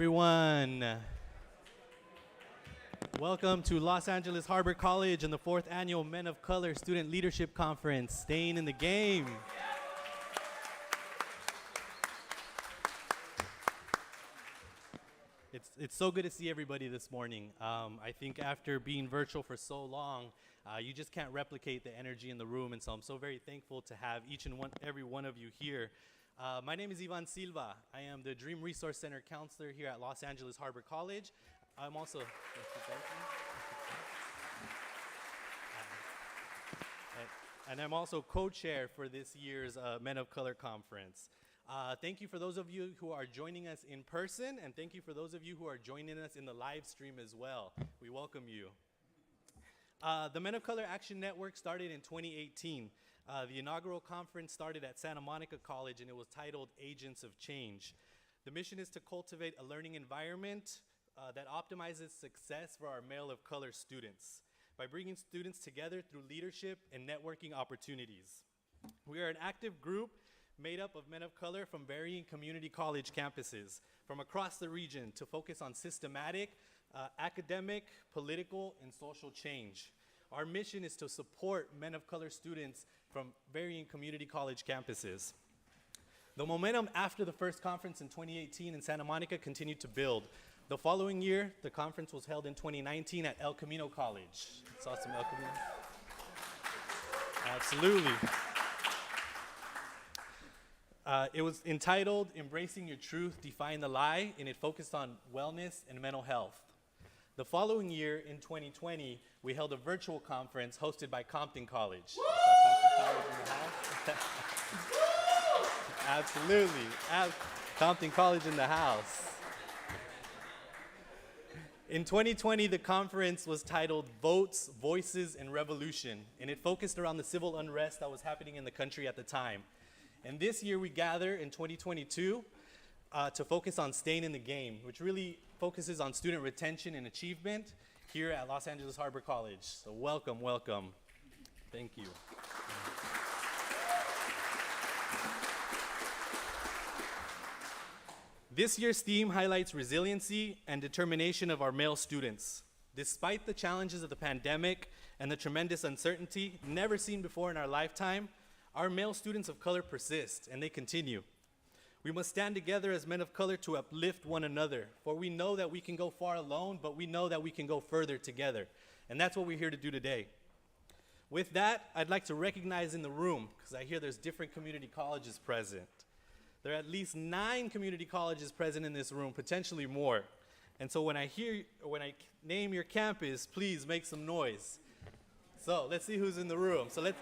everyone. Welcome to Los Angeles Harbor College and the 4th Annual Men of Color Student Leadership Conference, Staying in the Game. It's so good to see everybody this morning. I think after being virtual for so long, you just can't replicate the energy in the room, and so I'm so very thankful to have every one of you here. My name is Ivan Silva. I am the Dream Resource Center counselor here at Los Angeles Harbor College. I'm also, and I'm also co-chair for this year's Men of Color Conference. Thank you for those of you who are joining us in person, and thank you for those of you who are joining us in the live stream as well. We welcome you. The Men of Color Action Network started in 2018. The inaugural conference started at Santa Monica College, and it was titled Agents of Change. The mission is to cultivate a learning environment that optimizes success for our male of color students by bringing students together through leadership and networking opportunities. We are an active group made up of men of color from varying community college campuses from across the region to focus on systematic, academic, political, and social change. Our mission is to support men of color students from varying community college campuses. The momentum after the first conference in 2018 in Santa Monica continued to build. The following year, the conference was held in 2019 at El Camino College. Saw some El Camino? Absolutely. It was entitled Embracing Your Truth, Defying the Lie, and it focused on wellness and mental health. The following year, in 2020, we held a virtual conference hosted by Compton College. Compton College in the house? Absolutely. Compton College in the house. In 2020, the conference was titled Votes, Voices, and Revolution, and it focused around the civil unrest that was happening in the country at the time. And this year we gather in 2022 to focus on staying in the game, which really focuses on student retention and achievement here at Los Angeles Harbor College. So welcome, welcome. Thank you. This year's theme highlights resiliency and determination of our male students. Despite the challenges of the pandemic and the tremendous uncertainty never seen before in our lifetime, our male students of color persist, and they continue. We must stand together as men of color to uplift one another, for we know that we can go far alone, but we know that we can go further together. And that's what we're here to do today. With that, I'd like to recognize in the room, because I hear there's different community colleges present. There are at least 9 community colleges present in this room, potentially more. And so when I name your campus, please make some noise. So let's see who's in the room. So let's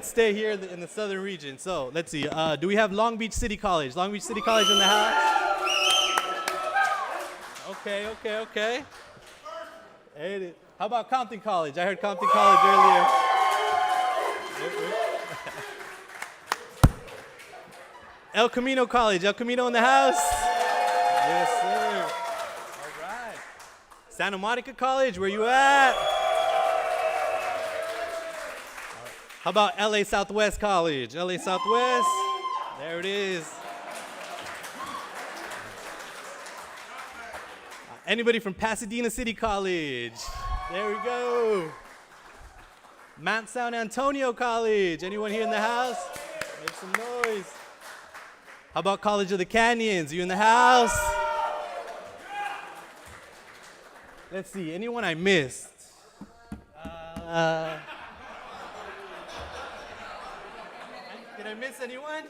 stay here in the southern region. So let's see. Do we have Long Beach City College? Long Beach City College in the house? Okay. Hey, how about Compton College? I heard Compton College earlier. El Camino College. El Camino in the house? Yes, sir. All right. Santa Monica College, where you at? How about LA Southwest College? LA Southwest, there it is. Anybody from Pasadena City College? There we go. Mount San Antonio College. Anyone here in the house? Make some noise. How about College of the Canyons? You in the house? Let's see, anyone I missed? Did I miss anyone?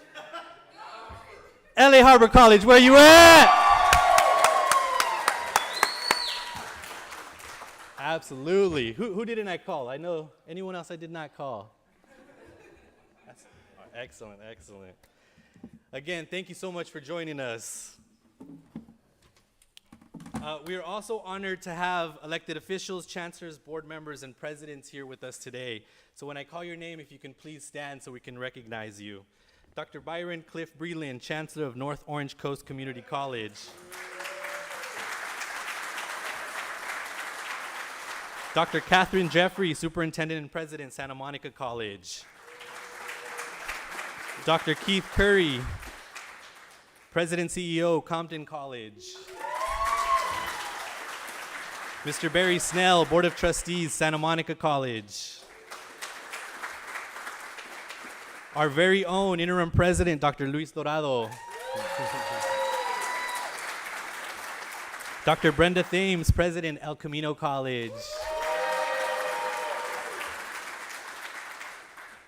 LA Harbor College, where you at? Absolutely. Who didn't I call? I know anyone else I did not call. Excellent. Again, thank you so much for joining us. We are also honored to have elected officials, chancellors, board members, and presidents here with us today. So when I call your name, if you can please stand so we can recognize you. Dr. Byron Cliff Breeland, Chancellor of North Orange Coast Community College. Dr. Catherine Jeffrey, Superintendent and President, Santa Monica College. Dr. Keith Curry, President CEO, Compton College. Mr. Barry Snell, Board of Trustees, Santa Monica College. Our very own interim president, Dr. Luis Dorado. Dr. Brenda Thames, President, El Camino College.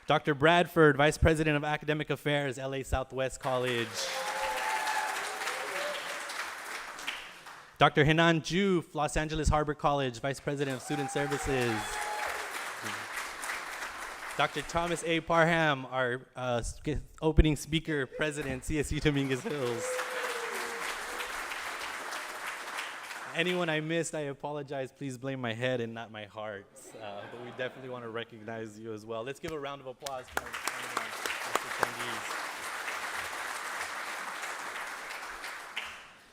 Dr. Bradford, Vice President of Academic Affairs, LA Southwest College. Dr. Henan Juf, Los Angeles Harbor College, Vice President of Student Services. Dr. Thomas A. Parham, our opening speaker, President, CSU Dominguez Hills. Anyone I missed, I apologize. Please blame my head and not my heart. But we definitely want to recognize you as well. Let's give a round of applause for our attendees.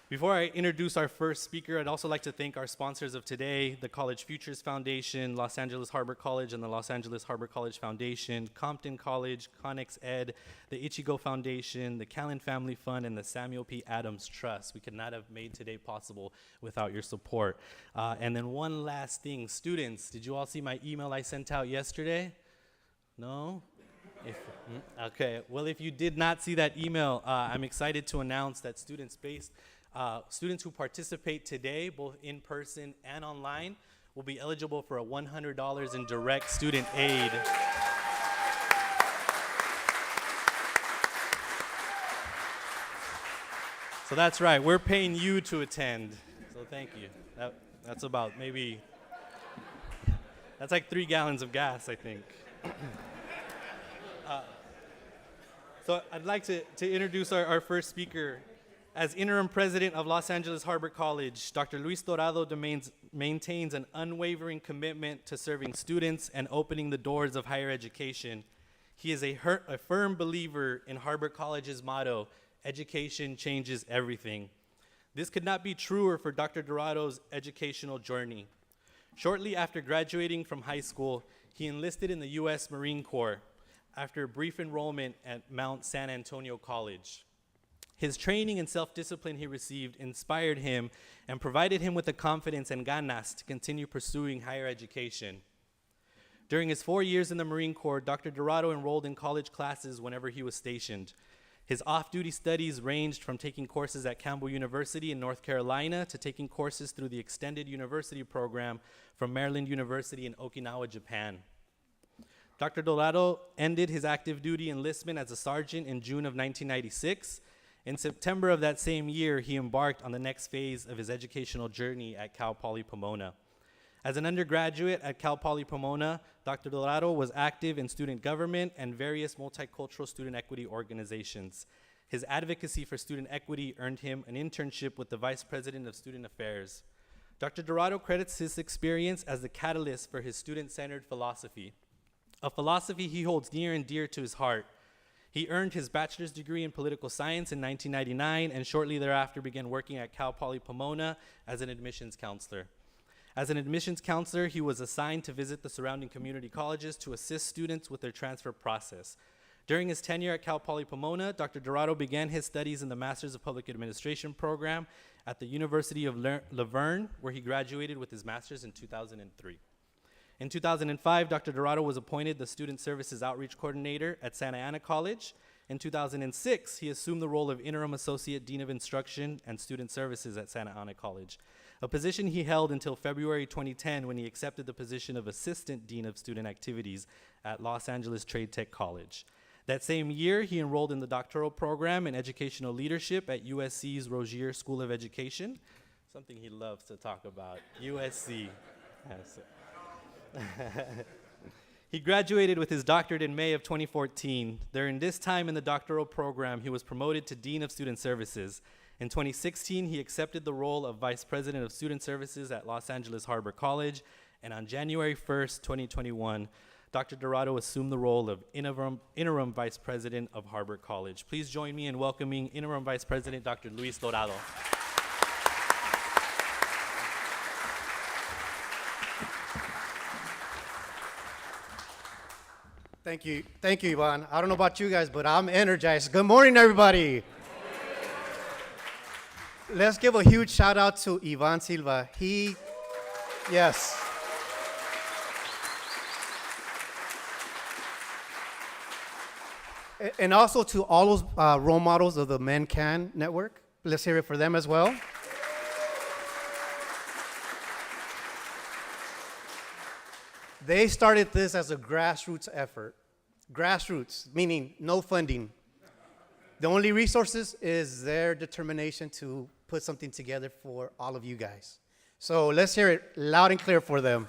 Before I introduce our first speaker, I'd also like to thank our sponsors of today, the College Futures Foundation, Los Angeles Harbor College and the Los Angeles Harbor College Foundation, Compton College, Connex Ed, the Ichigo Foundation, the Callan Family Fund, and the Samuel P. Adams Trust. We could not have made today possible without your support. And then one last thing, students, did you all see my email I sent out yesterday? No? Okay, well, if you did not see that email, I'm excited to announce that students who participate today, both in person and online, will be eligible for a $100 in direct student aid. So that's right, we're paying you to attend. So thank you. That's about maybe, that's like 3 gallons of gas, I think. So I'd like to introduce our first speaker. As interim president of Los Angeles Harbor College, Dr. Luis Dorado maintains an unwavering commitment to serving students and opening the doors of higher education. He is a firm believer in Harbor College's motto, education changes everything. This could not be truer for Dr. Dorado's educational journey. Shortly after graduating from high school, he enlisted in the U.S. Marine Corps after a brief enrollment at Mount San Antonio College. His training and self-discipline he received inspired him and provided him with the confidence and ganas to continue pursuing higher education. During his 4 years in the Marine Corps, Dr. Dorado enrolled in college classes whenever he was stationed. His off-duty studies ranged from taking courses at Campbell University in North Carolina to taking courses through the Extended University program from Maryland University in Okinawa, Japan. Dr. Dorado ended his active duty enlistment as a sergeant in June of 1996. In September of that same year, he embarked on the next phase of his educational journey at Cal Poly Pomona. As an undergraduate at Cal Poly Pomona, Dr. Dorado was active in student government and various multicultural student equity organizations. His advocacy for student equity earned him an internship with the Vice President of Student Affairs. Dr. Dorado credits his experience as the catalyst for his student-centered philosophy, a philosophy he holds near and dear to his heart. He earned his bachelor's degree in political science in 1999 and shortly thereafter began working at Cal Poly Pomona as an admissions counselor. As an admissions counselor, he was assigned to visit the surrounding community colleges to assist students with their transfer process. During his tenure at Cal Poly Pomona, Dr. Dorado began his studies in the Master's of Public Administration program at the University of Laverne, where he graduated with his master's in 2003. In 2005, Dr. Dorado was appointed the Student Services Outreach Coordinator at Santa Ana College. In 2006, he assumed the role of Interim Associate Dean of Instruction and Student Services at Santa Ana College, a position he held until February 2010 when he accepted the position of Assistant Dean of Student Activities at Los Angeles Trade Tech College. That same year, he enrolled in the doctoral program in educational leadership at USC's Rogier School of Education, something he loves to talk about, USC. Yes. He graduated with his doctorate in May of 2014. During this time in the doctoral program, he was promoted to Dean of Student Services. In 2016, he accepted the role of Vice President of Student Services at Los Angeles Harbor College, and on January 1st, 2021, Dr. Dorado assumed the role of Interim Vice President of Harbor College. Please join me in welcoming Interim Vice President Dr. Luis Dorado. Thank you, Ivan. I don't know about you guys, but I'm energized. Good morning, everybody. Let's give a huge shout out to Ivan Silva. Yes. And also to all those role models of the Men Can Network. Let's hear it for them as well. They started this as a grassroots effort. Grassroots, meaning no funding. The only resources is their determination to put something together for all of you guys. So let's hear it loud and clear for them.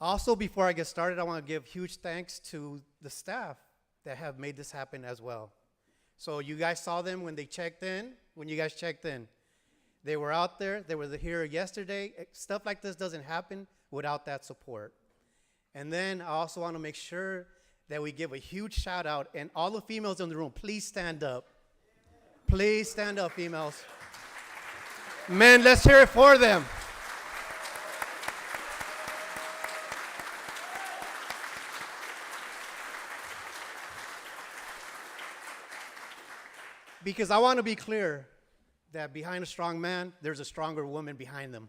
Also, before I get started, I want to give huge thanks to the staff that have made this happen as well. So you guys saw them when you guys checked in. They were out there, they were here yesterday. Stuff like this doesn't happen without that support. And then I also want to make sure that we give a huge shout out, and all the females in the room, please stand up. Please stand up, females. Men, let's hear it for them. Because I want to be clear that behind a strong man, there's a stronger woman behind them.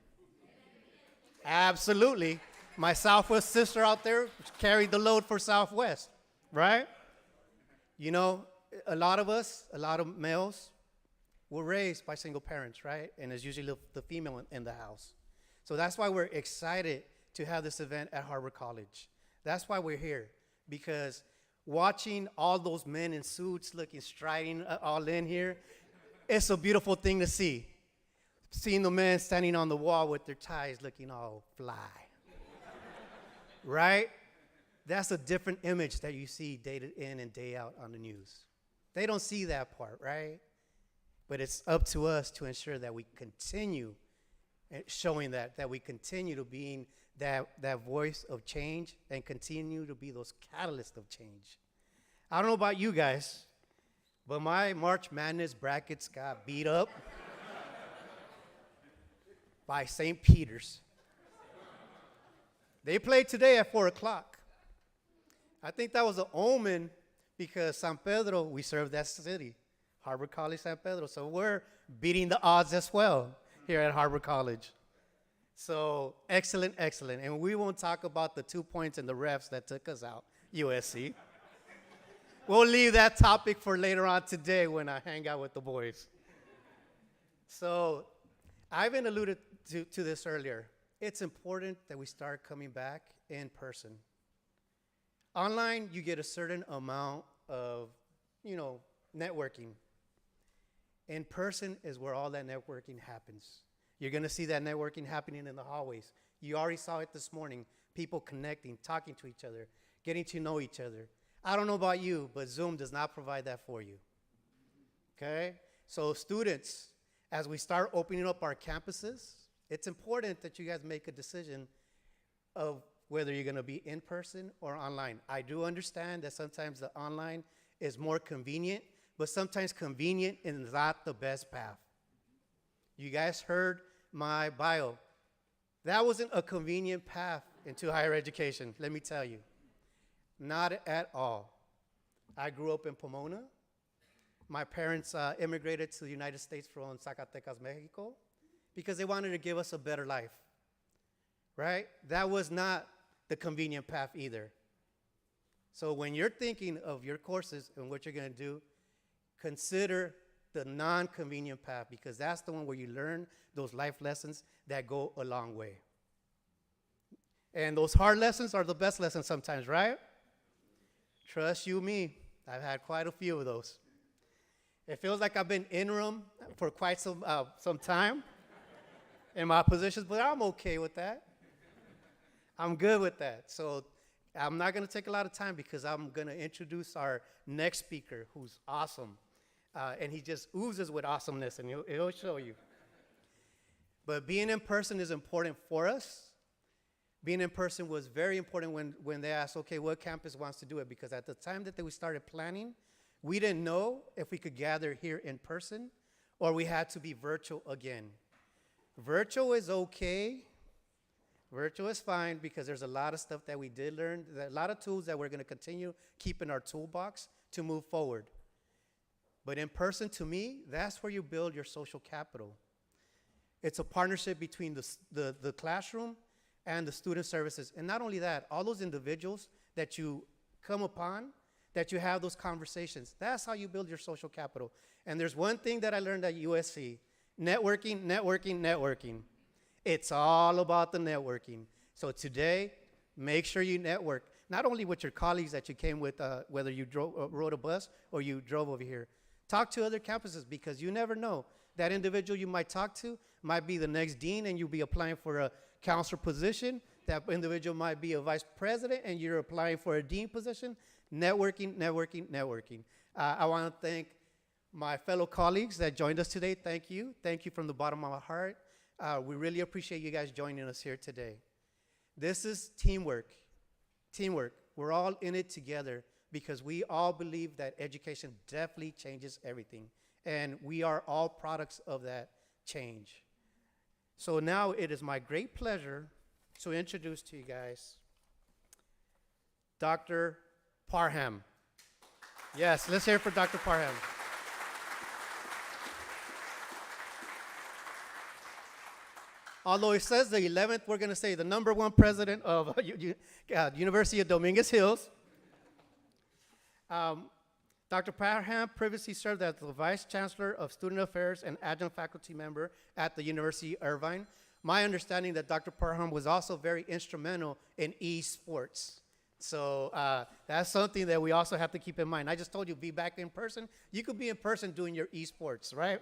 Absolutely. My Southwest sister out there carried the load for Southwest, right? You know, a lot of males were raised by single parents, right? And it's usually the female in the house. So that's why we're excited to have this event at Harvard College. That's why we're here, because watching all those men in suits looking striding all in here, it's a beautiful thing to see. Seeing the men standing on the wall with their ties looking all fly. Right? That's a different image that you see day in and day out on the news. They don't see that part, right? But it's up to us to ensure that we continue showing that we continue to being that voice of change and continue to be those catalysts of change. I don't know about you guys, but my March Madness brackets got beat up by St. Peter's. They played today at 4 o'clock. I think that was an omen because San Pedro, we serve that city, Harvard College San Pedro, so we're beating the odds as well here at Harvard College. So excellent. And we won't talk about the 2 points and the refs that took us out, USC. We'll leave that topic for later on today when I hang out with the boys. So Ivan alluded to this earlier. It's important that we start coming back in person. Online, you get a certain amount of, networking. In person is where all that networking happens. You're going to see that networking happening in the hallways. You already saw it this morning, people connecting, talking to each other, getting to know each other. I don't know about you, but Zoom does not provide that for you. Okay? So students, as we start opening up our campuses, it's important that you guys make a decision of whether you're going to be in person or online. I do understand that sometimes the online is more convenient, but sometimes convenient is not the best path. You guys heard my bio. That wasn't a convenient path into higher education, let me tell you. Not at all. I grew up in Pomona. My parents immigrated to the United States from Zacatecas, Mexico, because they wanted to give us a better life, right? That was not the convenient path either. So when you're thinking of your courses and what you're going to do, consider the non-convenient path, because that's the one where you learn those life lessons that go a long way. And those hard lessons are the best lessons sometimes, right? Trust you me, I've had quite a few of those. It feels like I've been interim for quite some time in my positions, but I'm okay with that. I'm good with that. So I'm not going to take a lot of time because I'm going to introduce our next speaker, who's awesome. And he just oozes with awesomeness, and he'll show you. But being in person is important for us. Being in person was very important when they asked, okay, what campus wants to do it? Because at the time that we started planning, we didn't know if we could gather here in person or we had to be virtual again. Virtual is okay. Virtual is fine because there's a lot of stuff that we did learn, a lot of tools that we're going to continue keep in our toolbox to move forward. But in person, to me, that's where you build your social capital. It's a partnership between the classroom and the student services. And not only that, all those individuals that you come upon, that you have those conversations, that's how you build your social capital. And there's one thing that I learned at USC, networking, networking, networking. It's all about the networking. So today, make sure you network, not only with your colleagues that you came with, whether you rode a bus or you drove over here. Talk to other campuses because you never know. That individual you might talk to might be the next dean and you'll be applying for a counselor position. That individual might be a vice president and you're applying for a dean position. Networking, networking, networking. I want to thank my fellow colleagues that joined us today. Thank you. Thank you from the bottom of my heart. We really appreciate you guys joining us here today. This is teamwork. Teamwork. We're all in it together because we all believe that education definitely changes everything. And we are all products of that change. So now it is my great pleasure to introduce to you guys Dr. Parham. Yes, let's hear it for Dr. Parham. Although it says the 11th, we're going to say the number one president of University of Dominguez Hills. Dr. Parham previously served as the Vice Chancellor of Student Affairs and adjunct faculty member at the University of Irvine. My understanding that Dr. Parham was also very instrumental in esports. So that's something that we also have to keep in mind. I just told you, be back in person. You could be in person doing your esports, right?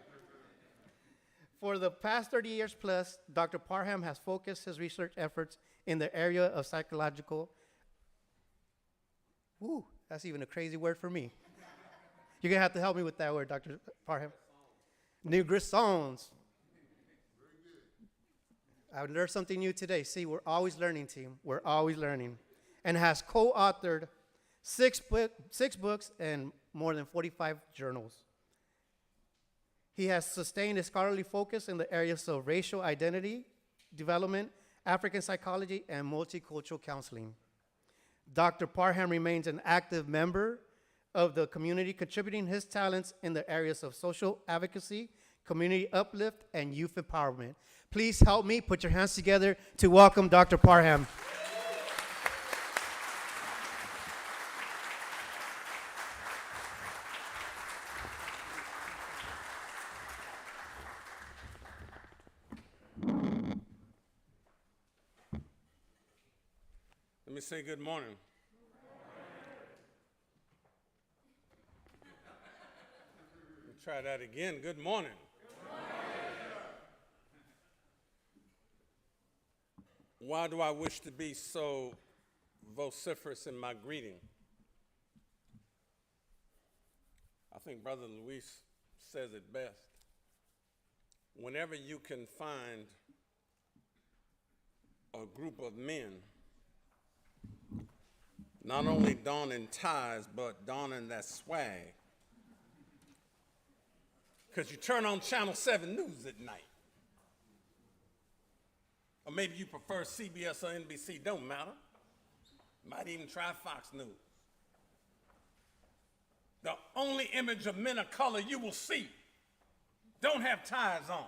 For the past 30 years plus, Dr. Parham has focused his research efforts in the area of psychological, that's even a crazy word for me. You're going to have to help me with that word, Dr. Parham. Négresons. I learned something new today. See, we're always learning, team. We're always learning. And has co-authored six books and more than 45 journals. He has sustained a scholarly focus in the areas of racial identity, development, African psychology, and multicultural counseling. Dr. Parham remains an active member of the community, contributing his talents in the areas of social advocacy, community uplift, and youth empowerment. Please help me put your hands together to welcome Dr. Parham. Let me say good morning. Let me try that again. Good morning. Good morning. Why do I wish to be so vociferous in my greeting? I think Brother Luis says it best. Whenever you can find a group of men not only donning ties, but donning that swag. Because you turn on Channel 7 News at night. Or maybe you prefer CBS or NBC, don't matter. Might even try Fox News. The only image of men of color you will see don't have ties on.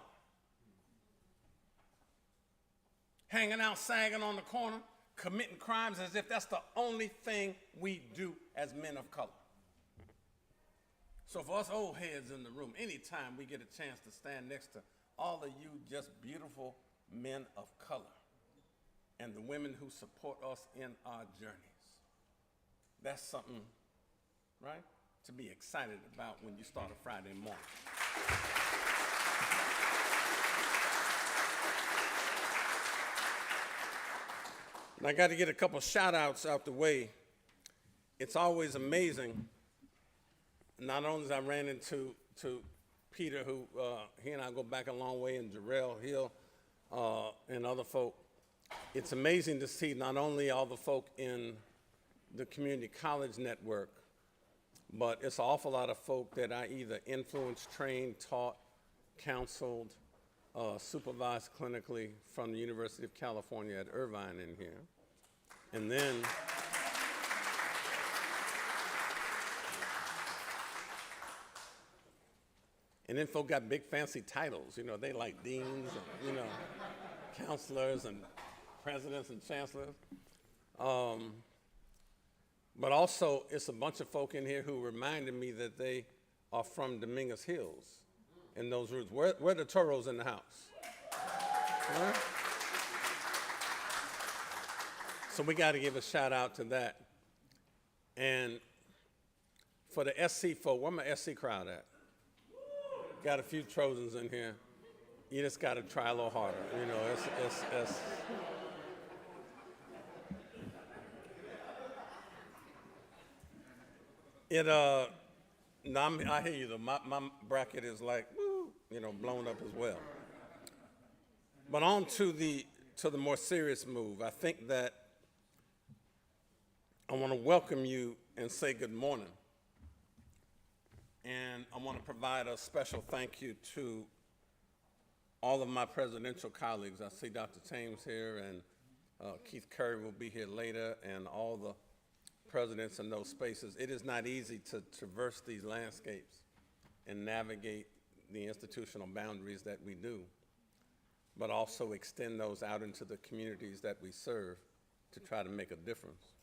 Hanging out, sagging on the corner, committing crimes as if that's the only thing we do as men of color. So for us old heads in the room, anytime we get a chance to stand next to all of you just beautiful men of color and the women who support us in our journeys, that's something, right, to be excited about when you start a Friday morning. And I got to get a couple shout outs out the way. It's always amazing, not only as I ran into Peter, who he and I go back a long way, and Jarrell Hill and other folk. It's amazing to see not only all the folk in the community college network, but it's an awful lot of folk that I either influenced, trained, taught, counseled, supervised clinically from the University of California at Irvine in here. And then folk got big fancy titles. You know, they like deans and, you know, counselors and presidents and chancellors. But also, it's a bunch of folk in here who reminded me that they are from Dominguez Hills in those roots. Where are the Toros in the house? Huh? So we got to give a shout out to that. And for the SC folk, where my SC crowd at? Got a few Trojans in here. You just got to try a little harder. You know, it's no, I hear you though. My bracket is like, woo, you know, blown up as well. But on to the more serious move. I think that I want to welcome you and say good morning. And I want to provide a special thank you to all of my presidential colleagues. I see Dr. Thames here, and Keith Curry will be here later, and all the presidents in those spaces. It is not easy to traverse these landscapes and navigate the institutional boundaries that we do, but also extend those out into the communities that we serve to try to make a difference.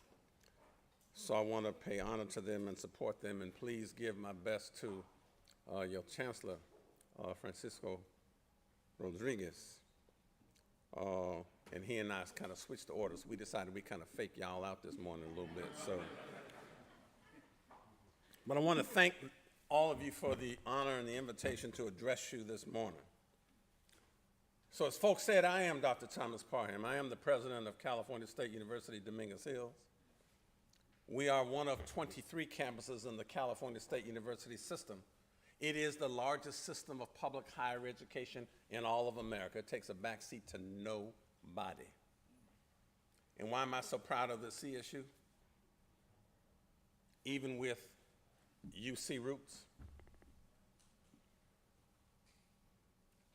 So I want to pay honor to them and support them, and please give my best to your Chancellor, Francisco Rodriguez. And he and I kind of switched the orders. We decided we kind of fake y'all out this morning a little bit. So, but I want to thank all of you for the honor and the invitation to address you this morning. So as folks said, I am Dr. Thomas Parham. I am the president of California State University, Dominguez Hills. We are one of 23 campuses in the California State University system. It is the largest system of public higher education in all of America. It takes a backseat to nobody. And why am I so proud of the CSU? Even with UC roots?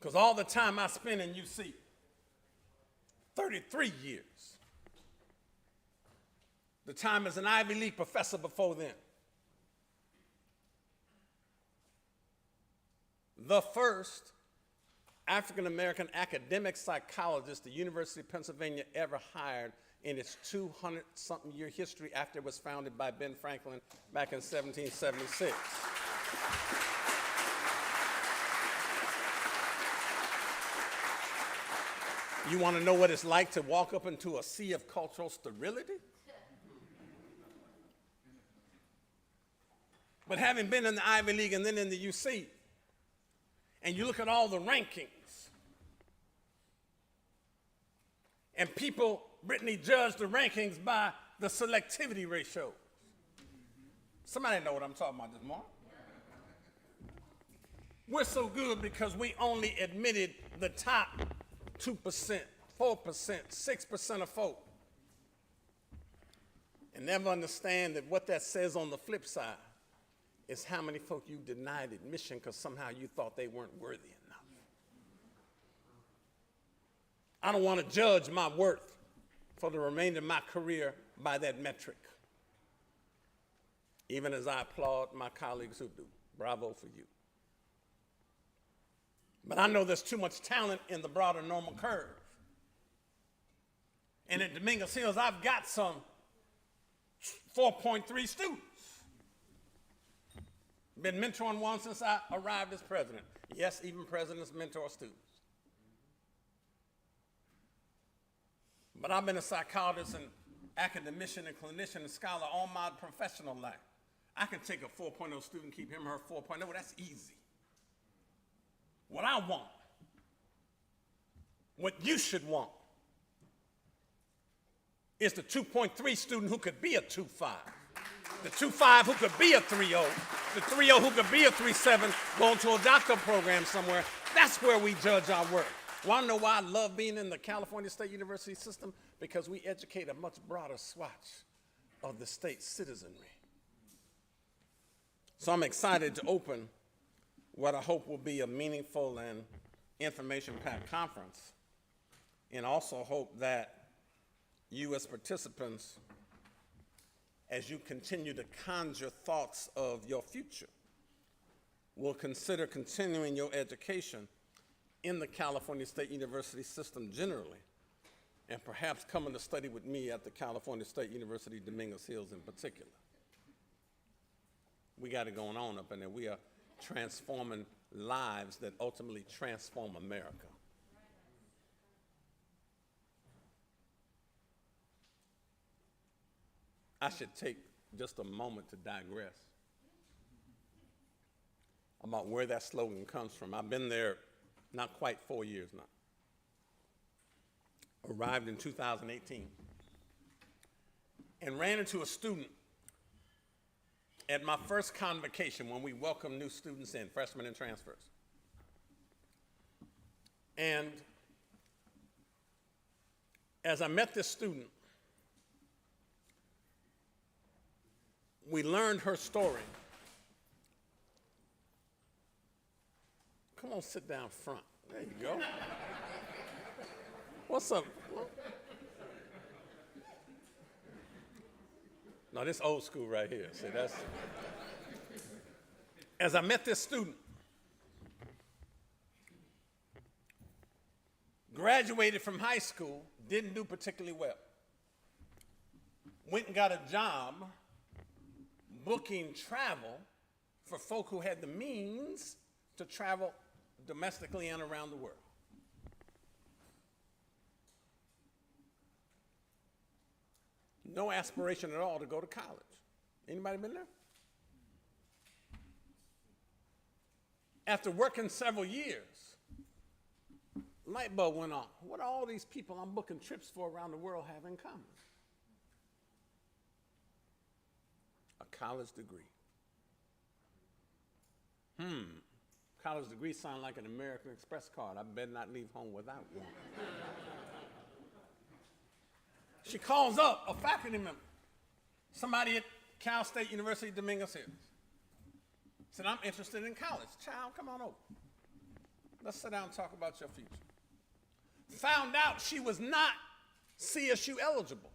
Because all the time I spent in UC, 33 years, the time as an Ivy League professor before then, the first African-American academic psychologist the University of Pennsylvania ever hired in its 200-something year history after it was founded by Ben Franklin back in 1776. You want to know what it's like to walk up into a sea of cultural sterility? But having been in the Ivy League and then in the UC, and you look at all the rankings, and people, Brittany, judge the rankings by the selectivity ratio. Somebody know what I'm talking about this morning? We're so good because we only admitted the top 2%, 4%, 6% of folk, and never understand that what that says on the flip side is how many folk you denied admission because somehow you thought they weren't worthy enough. I don't want to judge my worth for the remainder of my career by that metric, even as I applaud my colleagues who do. Bravo for you. But I know there's too much talent in the broader normal curve. And at Dominguez Hills, I've got some 4.3 students. Been mentoring one since I arrived as president. Yes, even presidents mentor students. But I've been a psychologist and academician and clinician and scholar all my professional life. I can take a 4.0 student, keep him or her 4.0, that's easy. What I want, what you should want, is the 2.3 student who could be a 2.5. The 2.5 who could be a 3.0, the 3.0 who could be a 3.7, going to a doctoral program somewhere. That's where we judge our work. Want to know why I love being in the California State University system? Because we educate a much broader swatch of the state's citizenry. So I'm excited to open what I hope will be a meaningful and information-packed conference, and also hope that you as participants, as you continue to conjure thoughts of your future, will consider continuing your education in the California State University system generally, and perhaps coming to study with me at the California State University Dominguez Hills in particular. We got it going on up in there. We are transforming lives that ultimately transform America. I should take just a moment to digress about where that slogan comes from. I've been there not quite 4 years now. Arrived in 2018 and ran into a student at my first convocation when we welcome new students in, freshmen and transfers. And as I met this student, we learned her story. Come on, sit down front. There you go. What's up? No, this old school right here. See, that's. As I met this student, graduated from high school, didn't do particularly well. Went and got a job booking travel for folk who had the means to travel domestically and around the world. No aspiration at all to go to college. Anybody been there? After working several years, light bulb went on. What do all these people I'm booking trips for around the world have in common? A college degree. College degree sound like an American Express card. I better not leave home without one. She calls up a faculty member, somebody at Cal State University Dominguez Hills. Said, I'm interested in college. Child, come on over. Let's sit down and talk about your future. Found out she was not CSU eligible.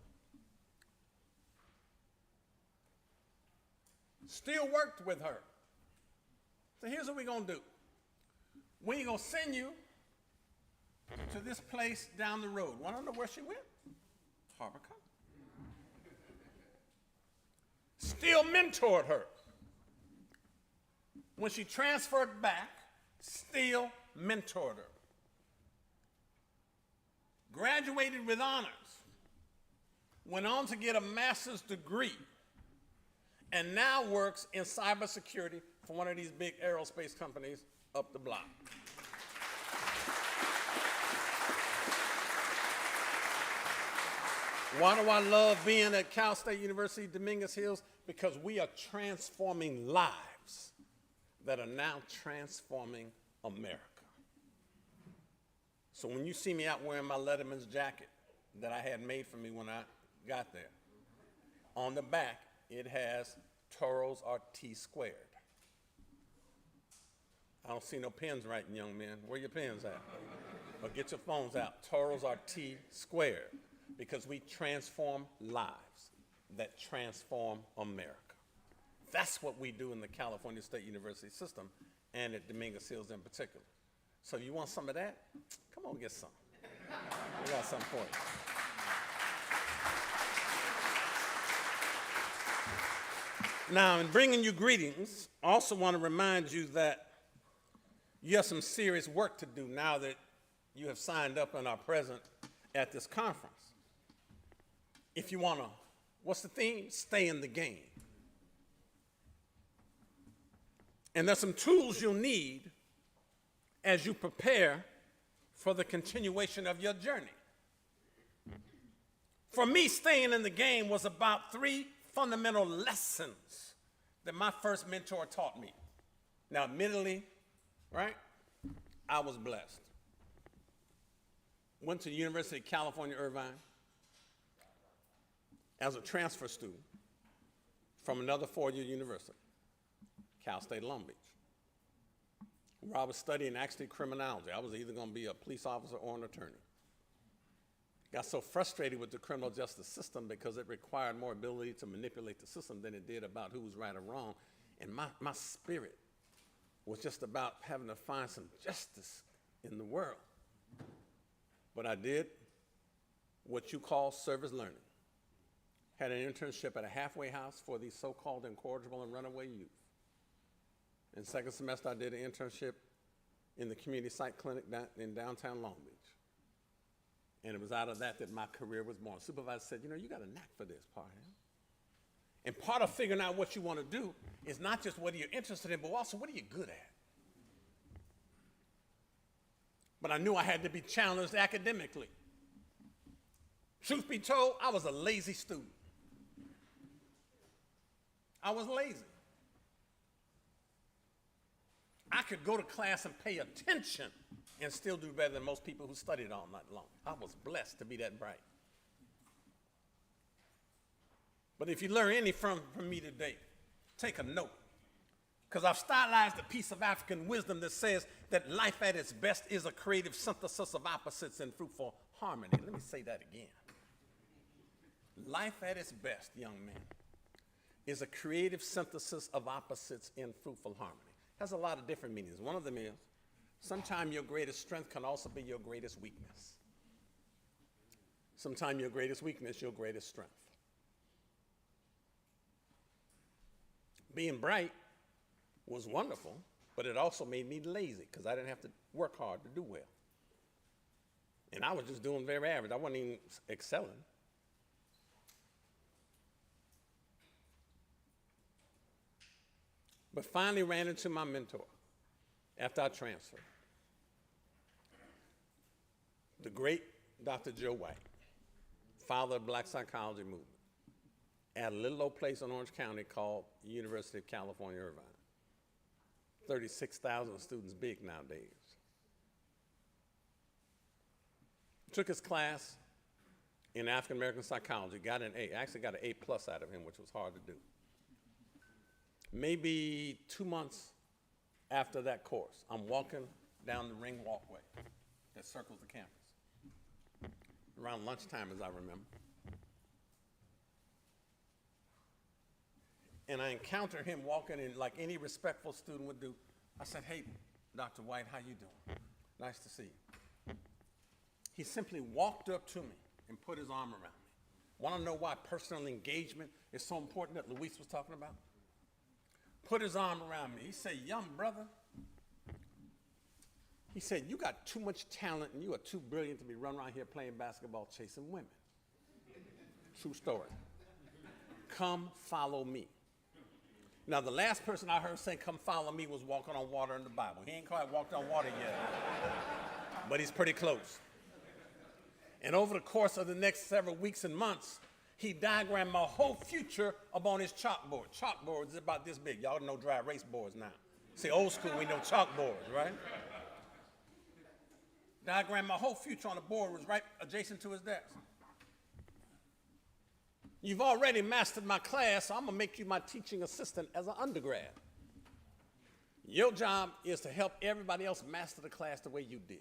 Still worked with her. So here's what we're going to do. We're going to send you to this place down the road. Want to know where she went? Harbor College. Still mentored her. When she transferred back, still mentored her. Graduated with honors. Went on to get a master's degree. And now works in cybersecurity for one of these big aerospace companies up the block. Why do I love being at Cal State University Dominguez Hills? Because we are transforming lives that are now transforming America. So when you see me out wearing my Letterman's jacket that I had made for me when I got there, on the back it has Toros are T squared. I don't see no pens writing, young men. Where your pens at? Or get your phones out. Toros are T squared. Because we transform lives that transform America. That's what we do in the California State University system and at Dominguez Hills in particular. So you want some of that? Come on, get some. We got something for you. Now, in bringing you greetings, I also want to remind you that you have some serious work to do now that you have signed up and are present at this conference. If you want to, what's the theme? Stay in the game. And there's some tools you'll need as you prepare for the continuation of your journey. For me, staying in the game was about 3 fundamental lessons that my first mentor taught me. Now, admittedly, right, I was blessed. Went to the University of California, Irvine, as a transfer student from another 4-year university, Cal State Long Beach. where I was studying actually criminology. I was either going to be a police officer or an attorney. Got so frustrated with the criminal justice system because it required more ability to manipulate the system than it did about who was right or wrong. And my spirit was just about having to find some justice in the world. But I did what you call service learning. Had an internship at a halfway house for these so-called incorrigible and runaway youth. In second semester, I did an internship in the community psych clinic in downtown Long Beach. And it was out of that my career was born. Supervisor said, you know, you got a knack for this, Parham. And part of figuring out what you want to do is not just what you're interested in, but also what are you good at? But I knew I had to be challenged academically. Truth be told, I was a lazy student. I was lazy. I could go to class and pay attention and still do better than most people who studied all night long. I was blessed to be that bright. But if you learn any from me today, take a note. Because I've stylized a piece of African wisdom that says that life at its best is a creative synthesis of opposites in fruitful harmony. Let me say that again. Life at its best, young man, is a creative synthesis of opposites in fruitful harmony. Has a lot of different meanings. One of them is, sometimes your greatest strength can also be your greatest weakness. Sometimes your greatest weakness, your greatest strength. Being bright was wonderful, but it also made me lazy because I didn't have to work hard to do well. And I was just doing very average. I wasn't even excelling. But finally ran into my mentor after I transferred. The great Dr. Joe White, father of the black psychology movement, at a little old place in Orange County called University of California, Irvine. 36,000 students big nowadays. Took his class in African American psychology, got an A, actually got an A+ out of him, which was hard to do. Maybe 2 months after that course, I'm walking down the ring walkway that circles the campus. Around lunchtime, as I remember. And I encounter him walking in like any respectful student would do. I said, hey, Dr. White, how you doing? Nice to see you. He simply walked up to me and put his arm around me. Want to know why personal engagement is so important that Luis was talking about? Put his arm around me. He said, young brother, he said, you got too much talent and you are too brilliant to be running around here playing basketball chasing women. True story. Come follow me. Now, the last person I heard say, come follow me, was walking on water in the Bible. He ain't quite walked on water yet, but he's pretty close. And over the course of the next several weeks and months, he diagrammed my whole future up on his chalkboard. Chalkboards is about this big. Y'all know dry erase boards now. See, old school, we know chalkboards, right? Diagrammed my whole future on the board, was right adjacent to his desk. You've already mastered my class, so I'm going to make you my teaching assistant as an undergrad. Your job is to help everybody else master the class the way you did.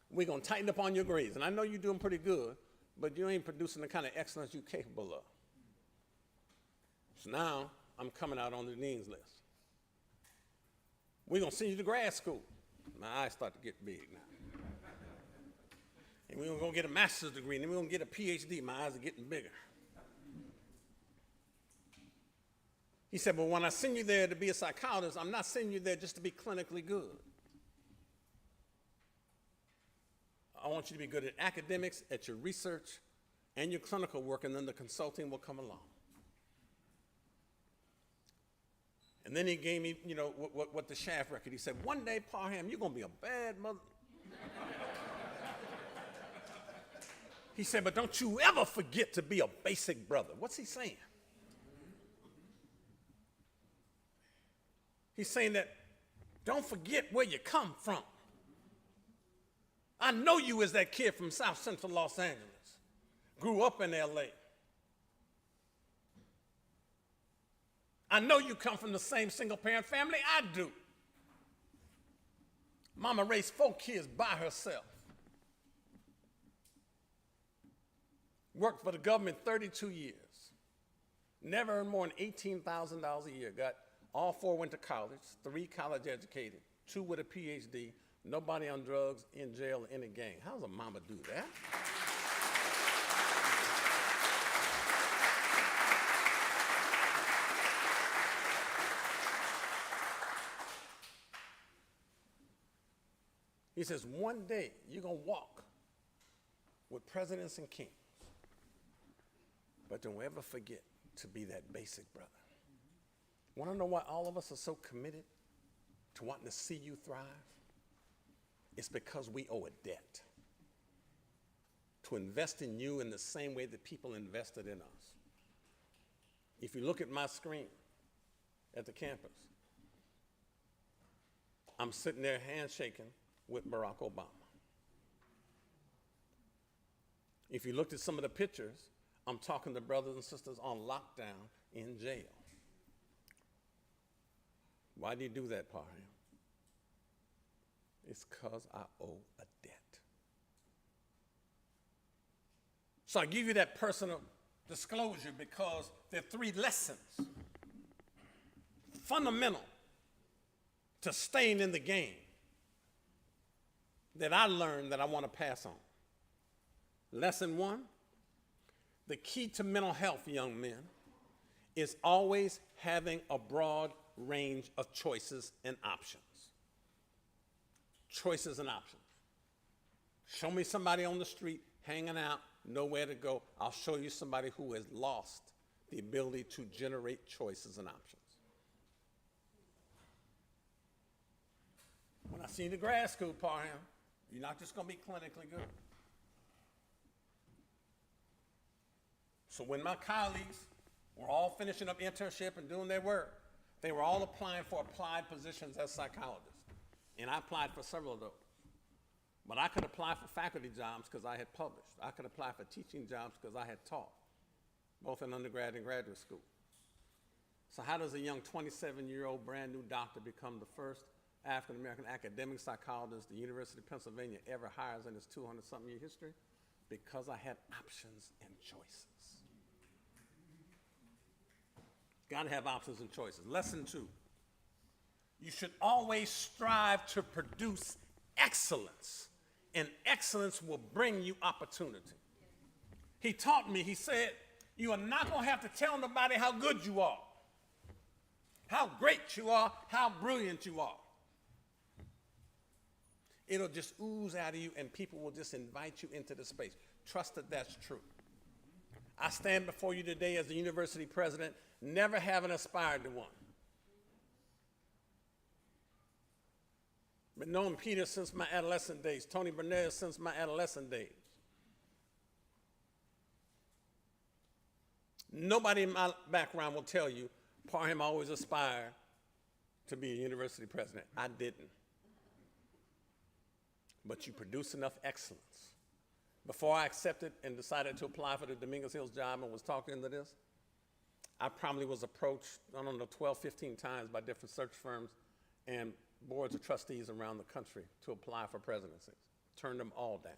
We're going to tighten up on your grades. And I know you're doing pretty good, but you ain't producing the kind of excellence you're capable of. So now I'm coming out on the dean's list. We're going to send you to grad school. My eyes start to get big now. And we're going to go get a master's degree, and then we're going to get a PhD. My eyes are getting bigger. He said, but when I send you there to be a psychologist, I'm not sending you there just to be clinically good. I want you to be good at academics, at your research, and your clinical work, and then the consulting will come along. And then he gave me, you know, what the shaft record. He said, one day, Parham, you're going to be a bad mother. He said, but don't you ever forget to be a basic brother. What's he saying? He's saying that don't forget where you come from. I know you as that kid from South Central Los Angeles. Grew up in L.A. I know you come from the same single-parent family I do. Mama raised 4 kids by herself. Worked for the government 32 years. Never earned more than $18,000 a year. Got all 4 went to college, 3 college educated, 2 with a PhD, nobody on drugs, in jail, or in a gang. How does a mama do that? He says, one day you're going to walk with presidents and kings. But don't ever forget to be that basic brother. Want to know why all of us are so committed to wanting to see you thrive? It's because we owe a debt to invest in you in the same way that people invested in us. If you look at my screen at the campus, I'm sitting there handshaking with Barack Obama. If you looked at some of the pictures, I'm talking to brothers and sisters on lockdown in jail. Why do you do that, Parham? It's because I owe a debt. So I give you that personal disclosure because there are 3 lessons fundamental to staying in the game that I learned that I want to pass on. Lesson 1, the key to mental health, young men, is always having a broad range of choices and options. Choices and options. Show me somebody on the street hanging out, nowhere to go. I'll show you somebody who has lost the ability to generate choices and options. When I see you in the grad school, Parham, you're not just going to be clinically good. So when my colleagues were all finishing up internship and doing their work, they were all applying for applied positions as psychologists. And I applied for several of those. But I could apply for faculty jobs because I had published. I could apply for teaching jobs because I had taught, both in undergrad and graduate school. So how does a young 27-year-old brand new doctor become the first African-American academic psychologist the University of Pennsylvania ever hires in its 200-something year history? Because I had options and choices. Got to have options and choices. Lesson 2, you should always strive to produce excellence, and excellence will bring you opportunity. He taught me, he said, you are not going to have to tell nobody how good you are, how great you are, how brilliant you are. It'll just ooze out of you, and people will just invite you into the space. Trust that that's true. I stand before you today as the university president, never having aspired to one. But knowing Peter since my adolescent days, Tony Bernays since my adolescent days. Nobody in my background will tell you, Parham always aspired to be a university president. I didn't. But you produce enough excellence. Before I accepted and decided to apply for the Dominguez Hills job and was talking into this, I probably was approached, I don't know, 12, 15 times by different search firms and boards of trustees around the country to apply for presidencies. Turned them all down.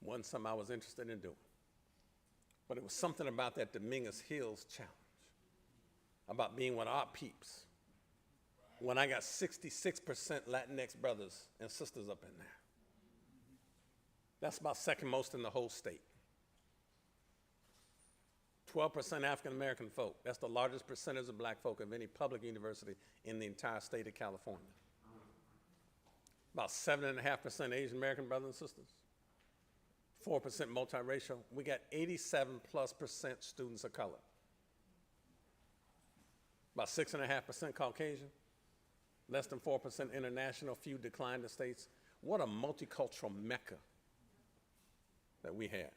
Wasn't something I was interested in doing. But it was something about that Dominguez Hills challenge, about being with our peeps, when I got 66% Latinx brothers and sisters up in there. That's about second most in the whole state. 12% African-American folk. That's the largest percentage of black folk of any public university in the entire state of California. About 7.5% Asian-American brothers and sisters. 4% multiracial. We got 87+% students of color. About 6.5% Caucasian. Less than 4% international, few declined the states. What a multicultural mecca that we have.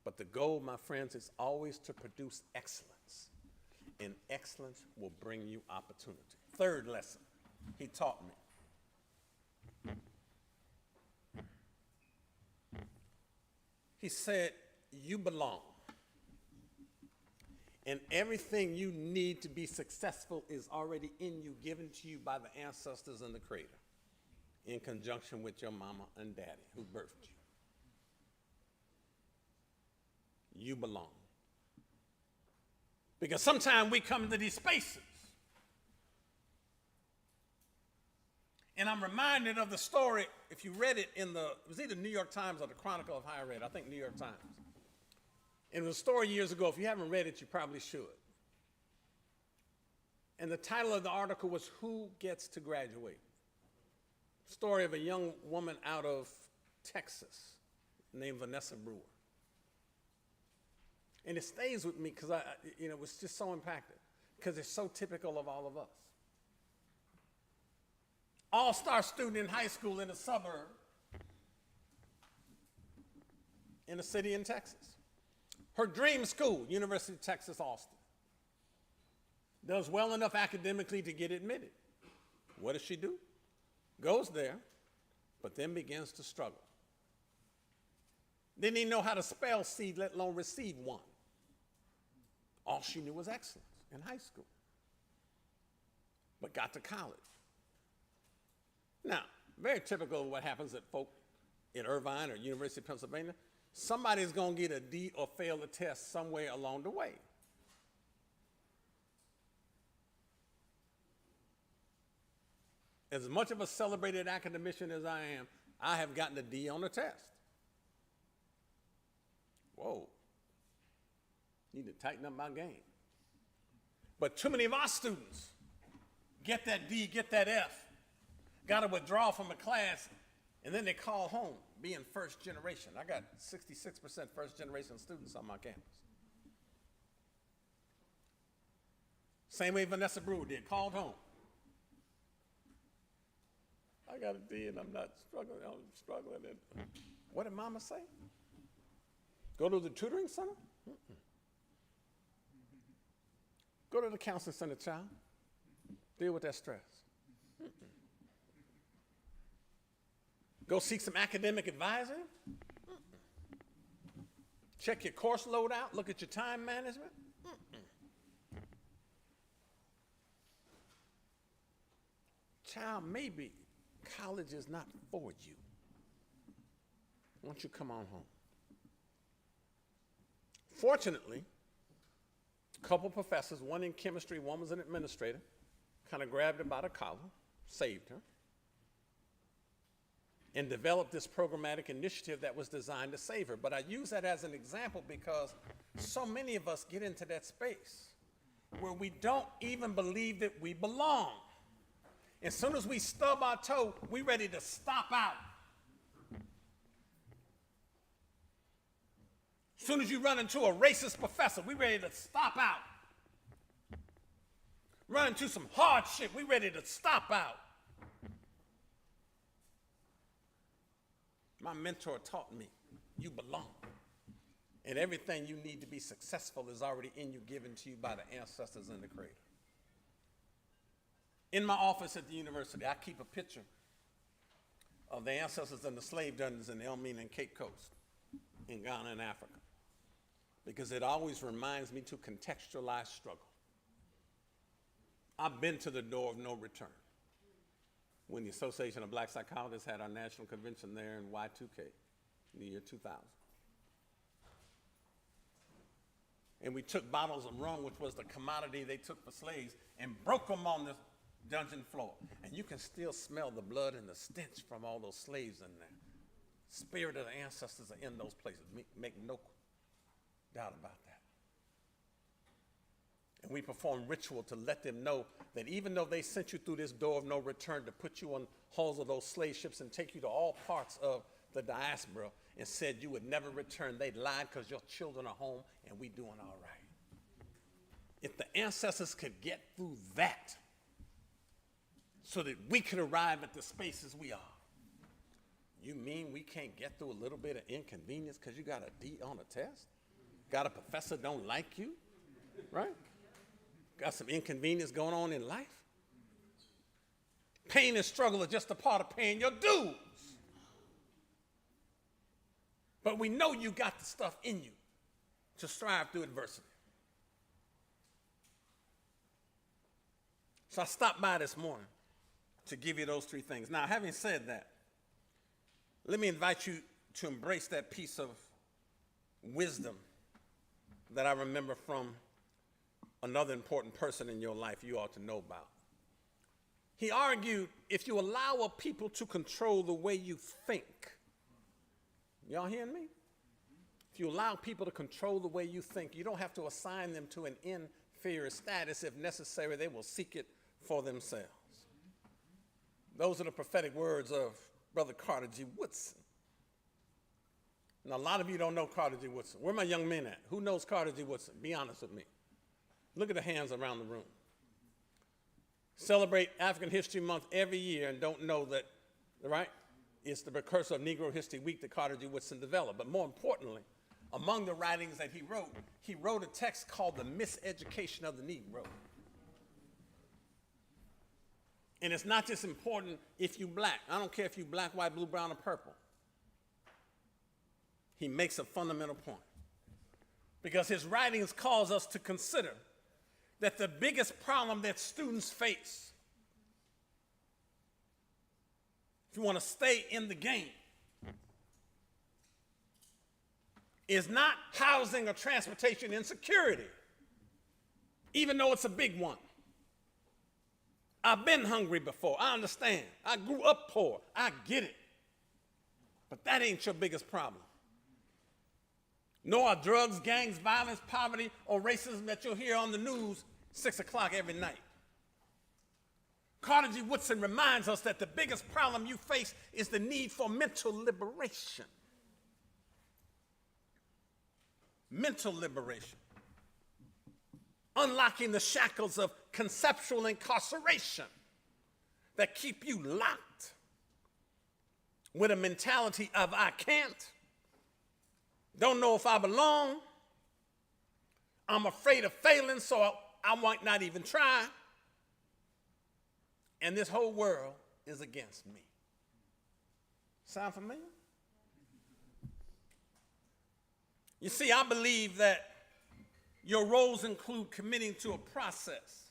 But the goal, my friends, is always to produce excellence. And excellence will bring you opportunity. Third lesson he taught me. He said, you belong. And everything you need to be successful is already in you, given to you by the ancestors and the Creator, in conjunction with your mama and daddy who birthed you. You belong. Because sometimes we come into these spaces, and I'm reminded of the story, if you read it it was either New York Times or the Chronicle of Higher Ed, I think New York Times. And it was a story years ago. If you haven't read it, you probably should. And the title of the article was, Who Gets to Graduate? Story of a young woman out of Texas named Vanessa Brewer. And it stays with me because it was just so impacted, because it's so typical of all of us. All-star student in high school in a suburb in a city in Texas. Her dream school, University of Texas, Austin. Does well enough academically to get admitted. What does she do? Goes there, but then begins to struggle. Didn't even know how to spell seed, let alone receive one. All she knew was excellence in high school. But got to college. Now, very typical of what happens at folk in Irvine or University of Pennsylvania. Somebody's going to get a D or fail a test somewhere along the way. As much of a celebrated academician as I am, I have gotten a D on the test. Whoa. Need to tighten up my game. But too many of our students get that D, get that F, got to withdraw from a class, and then they call home, being first generation. I got 66% first generation students on my campus. Same way Vanessa Brewer did, called home. I got a D and I'm not struggling. I'm struggling. And what did mama say? Go to the tutoring center? Mm-mm. Go to the counseling center, child. Deal with that stress. Mm-mm. Go seek some academic advising. Mm-mm. Check your course load out. Look at your time management. Mm-mm. Child, maybe college is not for you. Why don't you come on home? Fortunately, a couple professors, one in chemistry, one was an administrator, kind of grabbed her by the collar, saved her, and developed this programmatic initiative that was designed to save her. But I use that as an example because so many of us get into that space where we don't even believe that we belong. As soon as we stub our toe, we're ready to stop out. As soon as you run into a racist professor, we're ready to stop out. Run into some hardship, we're ready to stop out. My mentor taught me, you belong. And everything you need to be successful is already in you, given to you by the ancestors and the Creator. In my office at the university, I keep a picture of the ancestors and the slave dungeons in Elmina and Cape Coast in Ghana and Africa, because it always reminds me to contextualize struggle. I've been to the door of no return. When the Association of Black Psychologists had our national convention there in Y2K in the year 2000. And we took bottles of rum, which was the commodity they took for slaves, and broke them on the dungeon floor. And you can still smell the blood and the stench from all those slaves in there. Spirit of the ancestors are in those places. Make no doubt about that. And we perform ritual to let them know that even though they sent you through this door of no return to put you on hulls of those slave ships and take you to all parts of the diaspora and said you would never return, they lied because your children are home and we doing all right. If the ancestors could get through that so that we could arrive at the spaces we are, you mean we can't get through a little bit of inconvenience because you got a D on a test? Got a professor don't like you, right? Got some inconvenience going on in life? Pain and struggle are just a part of paying your dues. But we know you got the stuff in you to strive through adversity. So I stopped by this morning to give you those three things. Now, having said that, let me invite you to embrace that piece of wisdom that I remember from another important person in your life you ought to know about. He argued, if you allow a people to control the way you think, y'all hearing me? If you allow people to control the way you think, you don't have to assign them to an inferior status. If necessary, they will seek it for themselves. Those are the prophetic words of Brother Carter G. Woodson. Now, a lot of you don't know Carter G. Woodson. Where are my young men at? Who knows Carter G. Woodson? Be honest with me. Look at the hands around the room. Celebrate African History Month every year and don't know that, right? It's the precursor of Negro History Week that Carter G. Woodson developed. But more importantly, among the writings that he wrote a text called The Miseducation of the Negro. And it's not just important if you black. I don't care if you black, white, blue, brown, or purple. He makes a fundamental point. Because his writings cause us to consider that the biggest problem that students face, if you want to stay in the game, is not housing or transportation insecurity, even though it's a big one. I've been hungry before. I understand. I grew up poor. I get it. But that ain't your biggest problem. Nor are drugs, gangs, violence, poverty, or racism that you'll hear on the news 6 o'clock every night. Carter G. Woodson reminds us that the biggest problem you face is the need for mental liberation. Mental liberation. Unlocking the shackles of conceptual incarceration that keep you locked with a mentality of I can't, don't know if I belong, I'm afraid of failing, so I might not even try, and this whole world is against me. Sound familiar? You see, I believe that your roles include committing to a process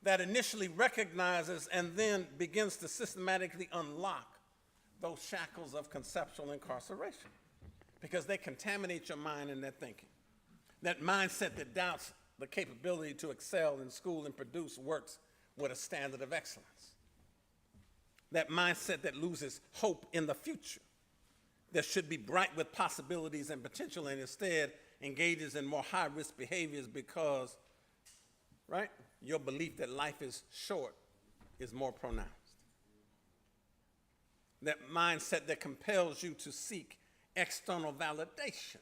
that initially recognizes and then begins to systematically unlock those shackles of conceptual incarceration, because they contaminate your mind and that thinking. That mindset that doubts the capability to excel in school and produce works with a standard of excellence. That mindset that loses hope in the future, that should be bright with possibilities and potential, and instead engages in more high-risk behaviors because, right, your belief that life is short is more pronounced. That mindset that compels you to seek external validation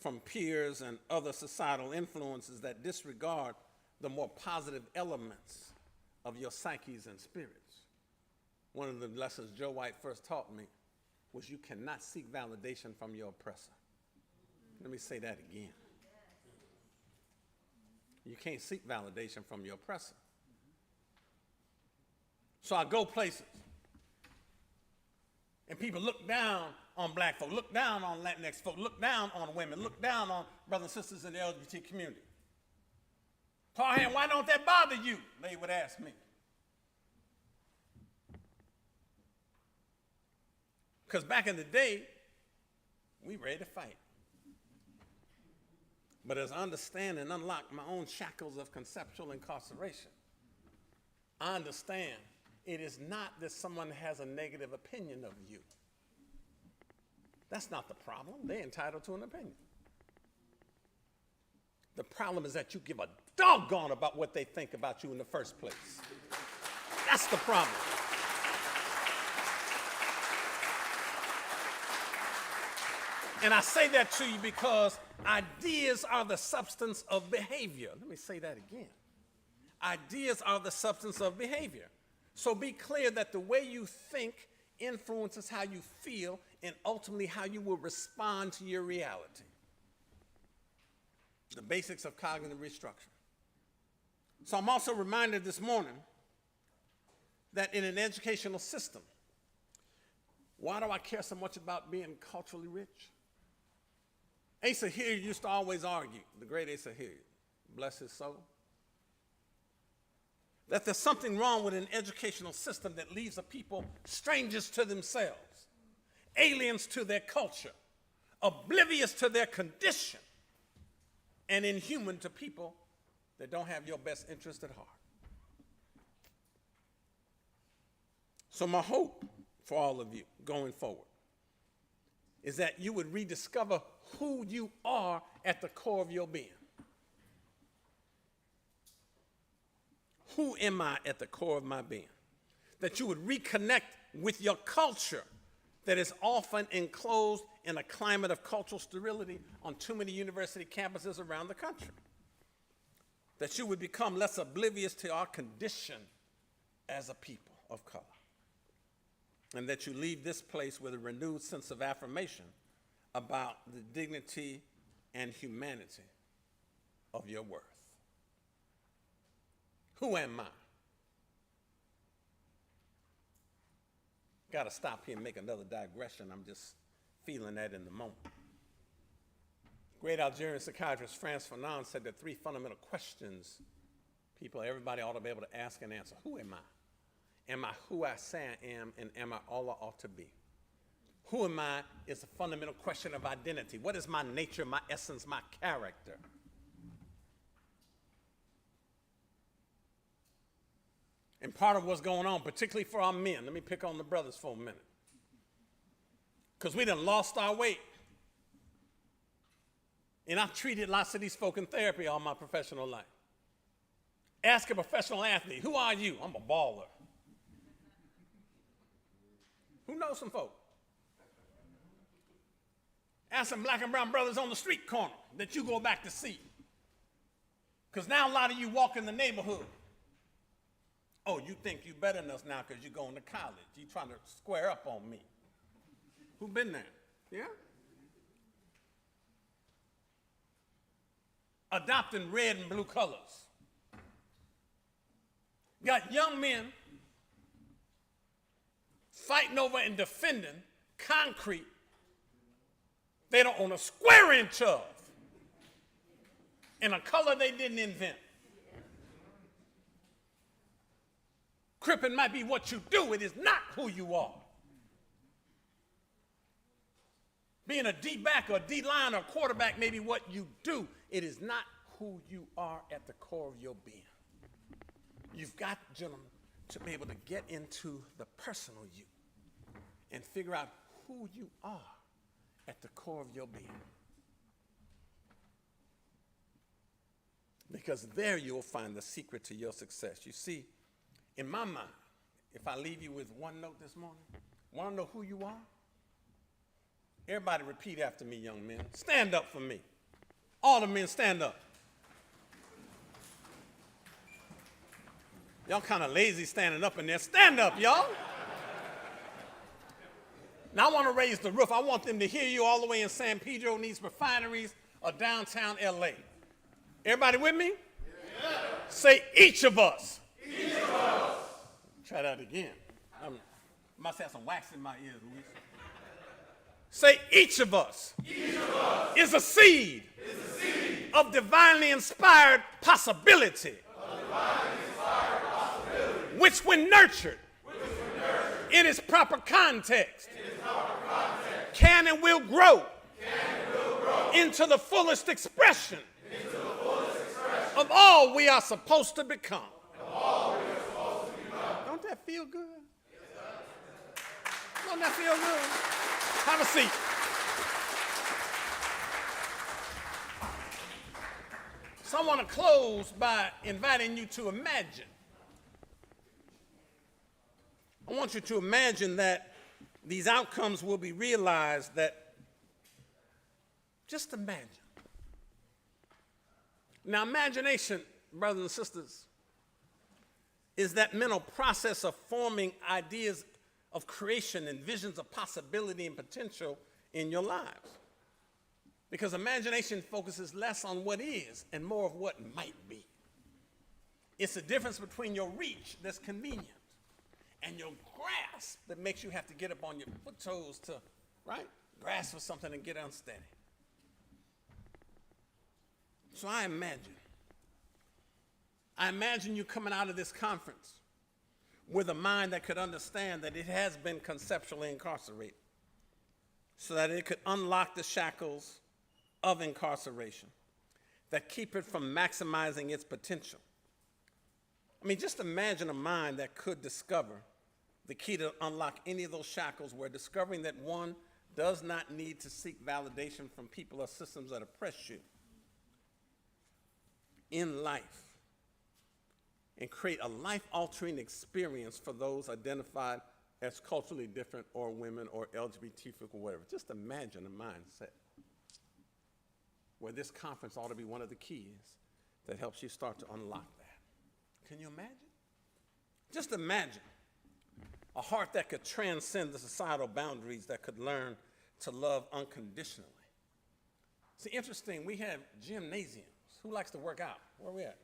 from peers and other societal influences that disregard the more positive elements of your psyches and spirits. One of the lessons Joe White first taught me was you cannot seek validation from your oppressor. Let me say that again. You can't seek validation from your oppressor. So I go places, and people look down on black folk, look down on Latinx folk, look down on women, look down on brothers and sisters in the LGBT community. Parham, why don't that bother you? They would ask me. Because back in the day, we ready to fight. But as I understand and unlock my own shackles of conceptual incarceration, I understand it is not that someone has a negative opinion of you. That's not the problem. They're entitled to an opinion. The problem is that you give a doggone about what they think about you in the first place. That's the problem. And I say that to you because ideas are the substance of behavior. Let me say that again. Ideas are the substance of behavior. So be clear that the way you think influences how you feel and ultimately how you will respond to your reality. The basics of cognitive restructuring. So I'm also reminded this morning that in an educational system, why do I care so much about being culturally rich? Asa Hilliard used to always argue, the great Asa Hilliard, bless his soul. that there's something wrong with an educational system that leaves a people strangers to themselves, aliens to their culture, oblivious to their condition, and inhuman to people that don't have your best interest at heart. So my hope for all of you going forward is that you would rediscover who you are at the core of your being. Who am I at the core of my being? That you would reconnect with your culture that is often enclosed in a climate of cultural sterility on too many university campuses around the country. That you would become less oblivious to our condition as a people of color. And that you leave this place with a renewed sense of affirmation about the dignity and humanity of your worth. Who am I? Got to stop here and make another digression. I'm just feeling that in the moment. Great Algerian psychiatrist Frantz Fanon said that 3 fundamental questions everybody ought to be able to ask and answer. Who am I? Am I who I say I am, and am I all I ought to be? Who am I is a fundamental question of identity. What is my nature, my essence, my character? And part of what's going on, particularly for our men, let me pick on the brothers for a minute, because we done lost our weight. And I've treated lots of these folk in therapy all my professional life. Ask a professional athlete, who are you? I'm a baller. Who knows some folk? Ask some black and brown brothers on the street corner that you go back to see. Because now a lot of you walk in the neighborhood. Oh, you think you better than us now because you're going to college. You trying to square up on me. Who been there? Yeah? Adopting red and blue colors. Got young men fighting over and defending concrete they don't own a square inch of in a color they didn't invent. Crippin' might be what you do, it is not who you are. Being a D-back or D-line or quarterback may be what you do, it is not who you are at the core of your being. You've got, gentlemen, to be able to get into the personal you and figure out who you are at the core of your being. Because there you'll find the secret to your success. You see, in my mind, if I leave you with one note this morning, want to know who you are? Everybody repeat after me, young men. Stand up for me. All the men stand up. Y'all kind of lazy standing up in there. Stand up, y'all. Now I want to raise the roof. I want them to hear you all the way in San Pedro in these refineries of downtown LA. Everybody with me? Yeah. Say each of us. Each of us. Try that again. I must have some wax in my ears, Luis. Say each of us. Each of us is a seed, of divinely inspired possibility. Which when nurtured, in its proper context, can and will grow, into the fullest expression, of all we are supposed to become. Don't that feel good? Don't that feel good? Have a seat. So I want to close by inviting you to imagine. I want you to imagine that these outcomes will be realized, that just imagine. Now, imagination, brothers and sisters, is that mental process of forming ideas of creation and visions of possibility and potential in your lives. Because imagination focuses less on what is and more of what might be. It's the difference between your reach that's convenient and your grasp that makes you have to get up on your foot toes to, right, grasp for something and get unsteady. So I imagine I imagine you coming out of this conference with a mind that could understand that it has been conceptually incarcerated so that it could unlock the shackles of incarceration that keep it from maximizing its potential. I mean, just imagine a mind that could discover the key to unlock any of those shackles, where discovering that one does not need to seek validation from people or systems that oppress you in life, and create a life-altering experience for those identified as culturally different or women or LGBT or whatever. Just imagine a mindset where this conference ought to be one of the keys that helps you start to unlock that. Can you imagine? Just imagine a heart that could transcend the societal boundaries, that could learn to love unconditionally. See, interesting, we have gymnasiums. Who likes to work out? Where are we at?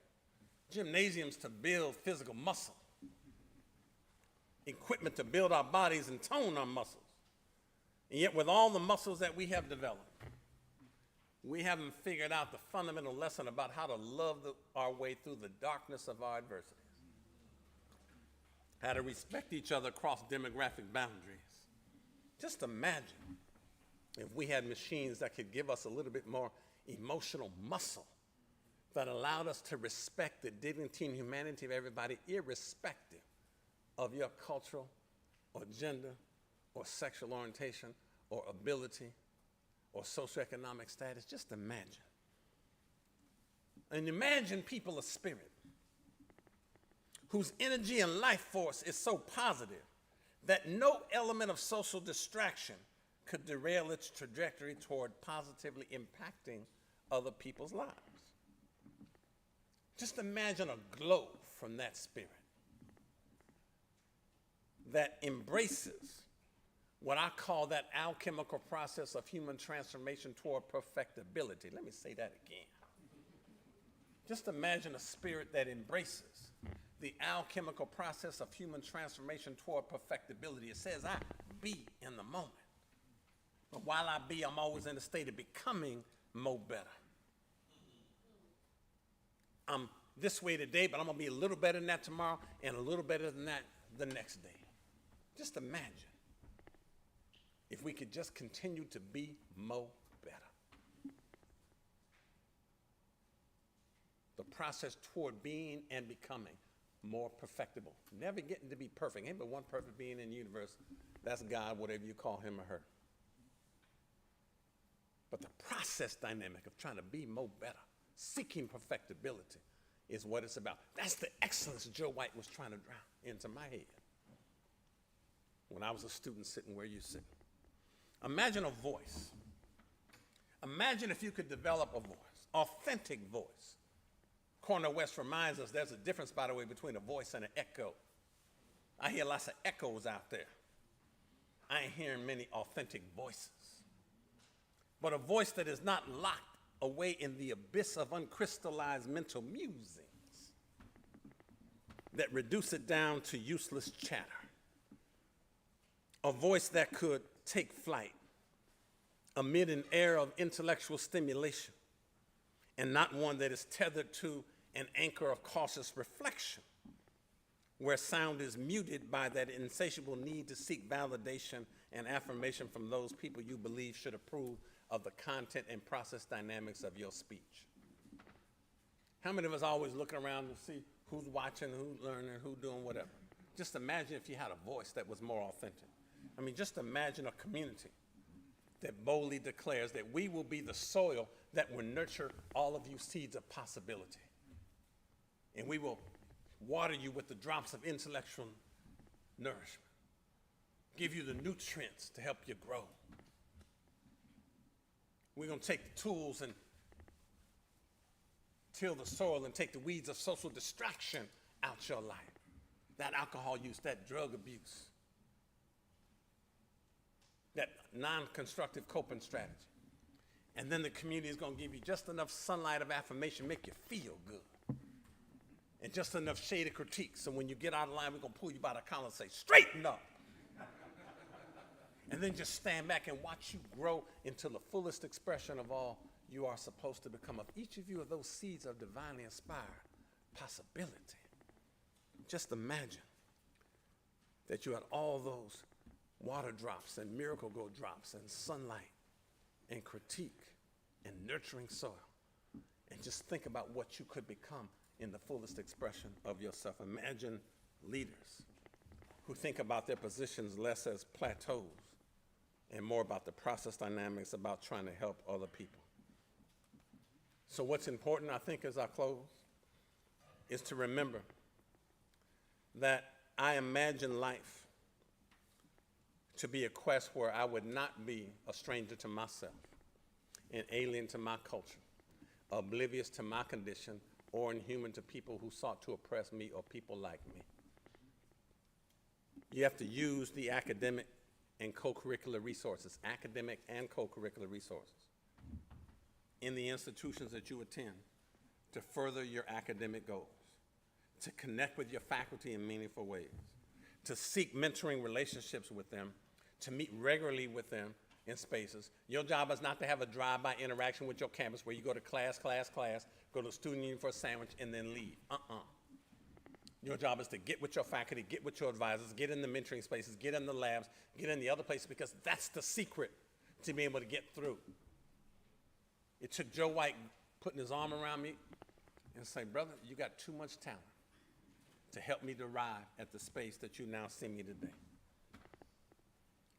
Gymnasiums to build physical muscle, equipment to build our bodies and tone our muscles. And yet with all the muscles that we have developed, we haven't figured out the fundamental lesson about how to love our way through the darkness of our adversities, how to respect each other across demographic boundaries. Just imagine if we had machines that could give us a little bit more emotional muscle that allowed us to respect the dignity and humanity of everybody, irrespective of your cultural or gender or sexual orientation or ability or socioeconomic status. Just imagine. And imagine people of spirit whose energy and life force is so positive that no element of social distraction could derail its trajectory toward positively impacting other people's lives. Just imagine a glow from that spirit that embraces what I call that alchemical process of human transformation toward perfectibility. Let me say that again. Just imagine a spirit that embraces the alchemical process of human transformation toward perfectibility. It says, I be in the moment. But while I be, I'm always in a state of becoming more better. I'm this way today, but I'm going to be a little better than that tomorrow and a little better than that the next day. Just imagine if we could just continue to be more better. The process toward being and becoming more perfectible. Never getting to be perfect. Ain't but one perfect being in the universe. That's God, whatever you call him or her. But the process dynamic of trying to be more better, seeking perfectibility, is what it's about. That's the excellence Joe White was trying to drown into my head when I was a student sitting where you sit. Imagine a voice. Imagine if you could develop a voice, authentic voice. Cornel West reminds us there's a difference, by the way, between a voice and an echo. I hear lots of echoes out there. I ain't hearing many authentic voices. But a voice that is not locked away in the abyss of uncrystallized mental musings that reduce it down to useless chatter. A voice that could take flight amid an era of intellectual stimulation, and not one that is tethered to an anchor of cautious reflection, where sound is muted by that insatiable need to seek validation and affirmation from those people you believe should approve of the content and process dynamics of your speech. How many of us always looking around to see who's watching, who's learning, who's doing whatever? Just imagine if you had a voice that was more authentic. I mean, just imagine a community that boldly declares that we will be the soil that will nurture all of you seeds of possibility. And we will water you with the drops of intellectual nourishment, give you the nutrients to help you grow. We're going to take the tools and till the soil and take the weeds of social distraction out your life. That alcohol use, that drug abuse, that non-constructive coping strategy. And then the community is going to give you just enough sunlight of affirmation, make you feel good. And just enough shade of critique, so when you get out of line, we're going to pull you by the collar and say, straighten up. And then just stand back and watch you grow into the fullest expression of all you are supposed to become. Of each of you of those seeds are divinely inspired, possibility. Just imagine that you had all those water drops and miracle grow drops and sunlight and critique and nurturing soil. And just think about what you could become in the fullest expression of yourself. Imagine leaders who think about their positions less as plateaus and more about the process dynamics, about trying to help other people. So what's important, I think, as I close, is to remember that I imagine life to be a quest where I would not be a stranger to myself, an alien to my culture, oblivious to my condition, or inhuman to people who sought to oppress me or people like me. You have to use the academic and co-curricular resources, in the institutions that you attend to further your academic goals, to connect with your faculty in meaningful ways, to seek mentoring relationships with them, to meet regularly with them in spaces. Your job is not to have a drive-by interaction with your campus where you go to class, go to the student union for a sandwich, and then leave. Your job is to get with your faculty, get with your advisors, get in the mentoring spaces, get in the labs, get in the other places, because that's the secret to being able to get through. It took Joe White putting his arm around me and saying, brother, you got too much talent to help me to arrive at the space that you now see me today.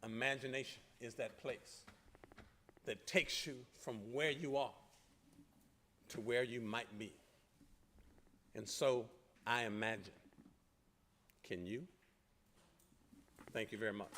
Imagination is that place that takes you from where you are to where you might be. And so I imagine. Can you? Thank you very much.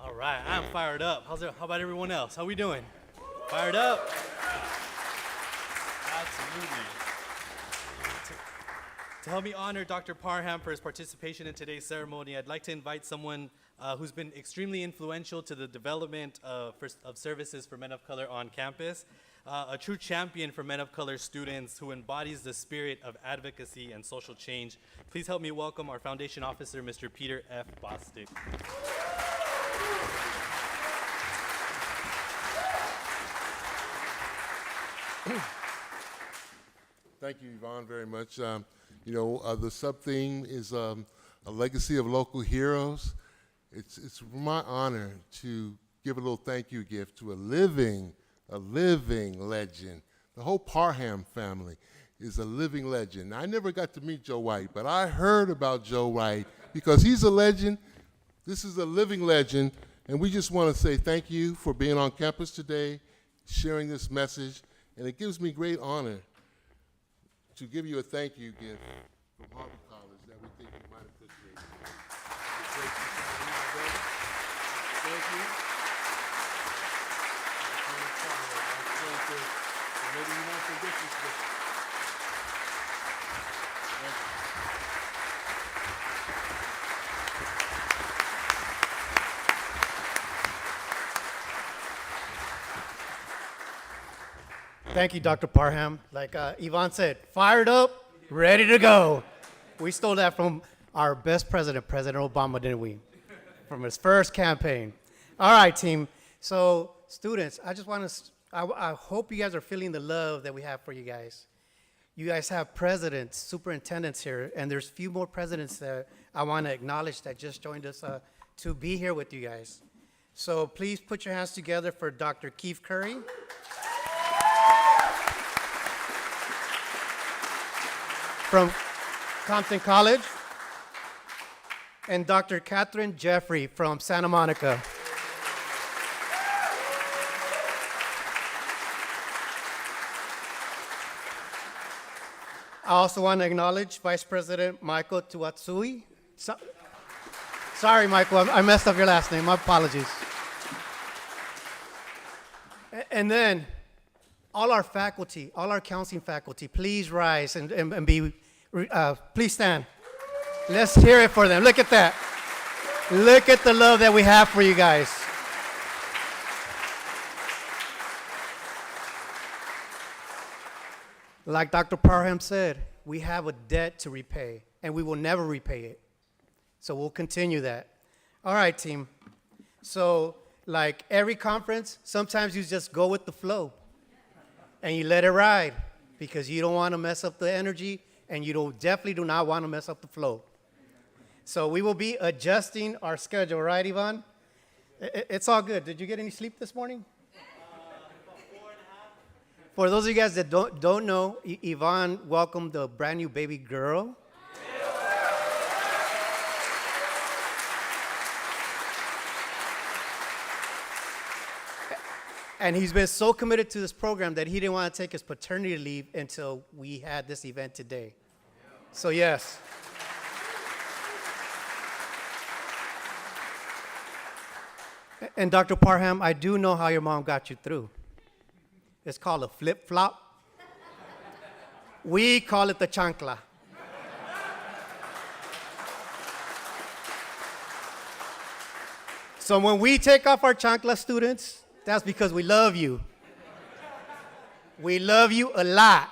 All right, I'm fired up. How about everyone else? How we doing? Fired up? Absolutely. To help me honor Dr. Parham for his participation in today's ceremony, I'd like to invite someone who's been extremely influential to the development of services for men of color on campus, a true champion for men of color students who embodies the spirit of advocacy and social change. Please help me welcome our foundation officer, Mr. Peter F. Bostic. Thank you, Yvonne, very much. The sub-theme is a legacy of local heroes. It's my honor to give a little thank you gift to a living legend. The whole Parham family is a living legend. I never got to meet Joe White, but I heard about Joe White because he's a legend. This is a living legend, and we just want to say thank you for being on campus today, sharing this message, and it gives me great honor to give you a thank you gift from Harvard College that we think you might appreciate. Thank you. Maybe you won't forget this gift. Thank you. Thank you, Dr. Parham. Like Yvonne said, fired up, ready to go. We stole that from our best president, President Obama, didn't we? From his first campaign. All right, team. So, students, I just want to, I hope you guys are feeling the love that we have for you guys. You guys have presidents, superintendents here, and there's a few more presidents that I want to acknowledge that just joined us to be here with you guys. So please put your hands together for Dr. Keith Curry. From Compton College, and Dr. Catherine Jeffrey from Santa Monica. I also want to acknowledge Vice President Michael Tuitasi. Sorry, Michael, I messed up your last name. My apologies. And then all our faculty, all our counseling faculty, please rise and be Please stand. Let's hear it for them. Look at that. Look at the love that we have for you guys. Like Dr. Parham said, we have a debt to repay, and we will never repay it. So we'll continue that. All right, team. So like every conference, sometimes you just go with the flow, and you let it ride, because you don't want to mess up the energy, and you definitely do not want to mess up the flow. So we will be adjusting our schedule, right, Yvonne? It's all good. Did you get any sleep this morning? For those of you guys that don't know, Yvonne welcomed a brand new baby girl. And he's been so committed to this program that he didn't want to take his paternity leave until we had this event today. So yes. And Dr. Parham, I do know how your mom got you through. It's called a flip-flop. We call it the chancla. So when we take off our chancla, students, that's because we love you. We love you a lot,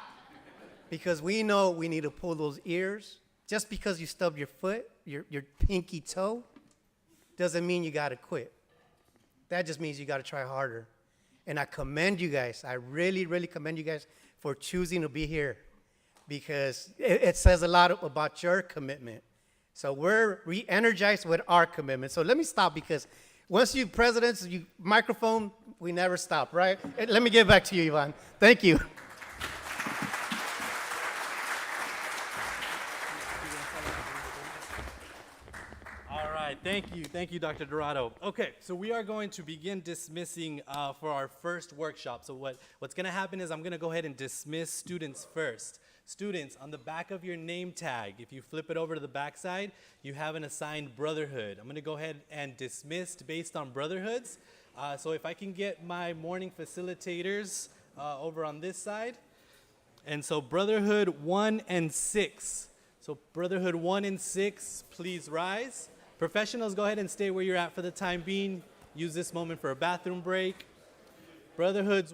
because we know we need to pull those ears. Just because you stubbed your foot, your pinky toe, doesn't mean you got to quit. That just means you got to try harder. And I commend you guys. I really, really commend you guys for choosing to be here, because it says a lot about your commitment. So we're re-energized with our commitment. So let me stop, because once you presidents, you microphone, we never stop, right? Let me get back to you, Yvonne. Thank you. All right, thank you, Dr. Dorado. Okay, so we are going to begin dismissing for our first workshop. So what's gonna happen is I'm gonna go ahead and dismiss students first. Students, on the back of your name tag, if you flip it over to the back side, you have an assigned brotherhood. I'm gonna go ahead and dismiss based on brotherhoods. So if I can get my morning facilitators over on this side. And so Brotherhood 1 and 6. So Brotherhood 1 and 6, please rise. Professionals, go ahead and stay where you're at for the time being. Use this moment for a bathroom break. Brotherhoods.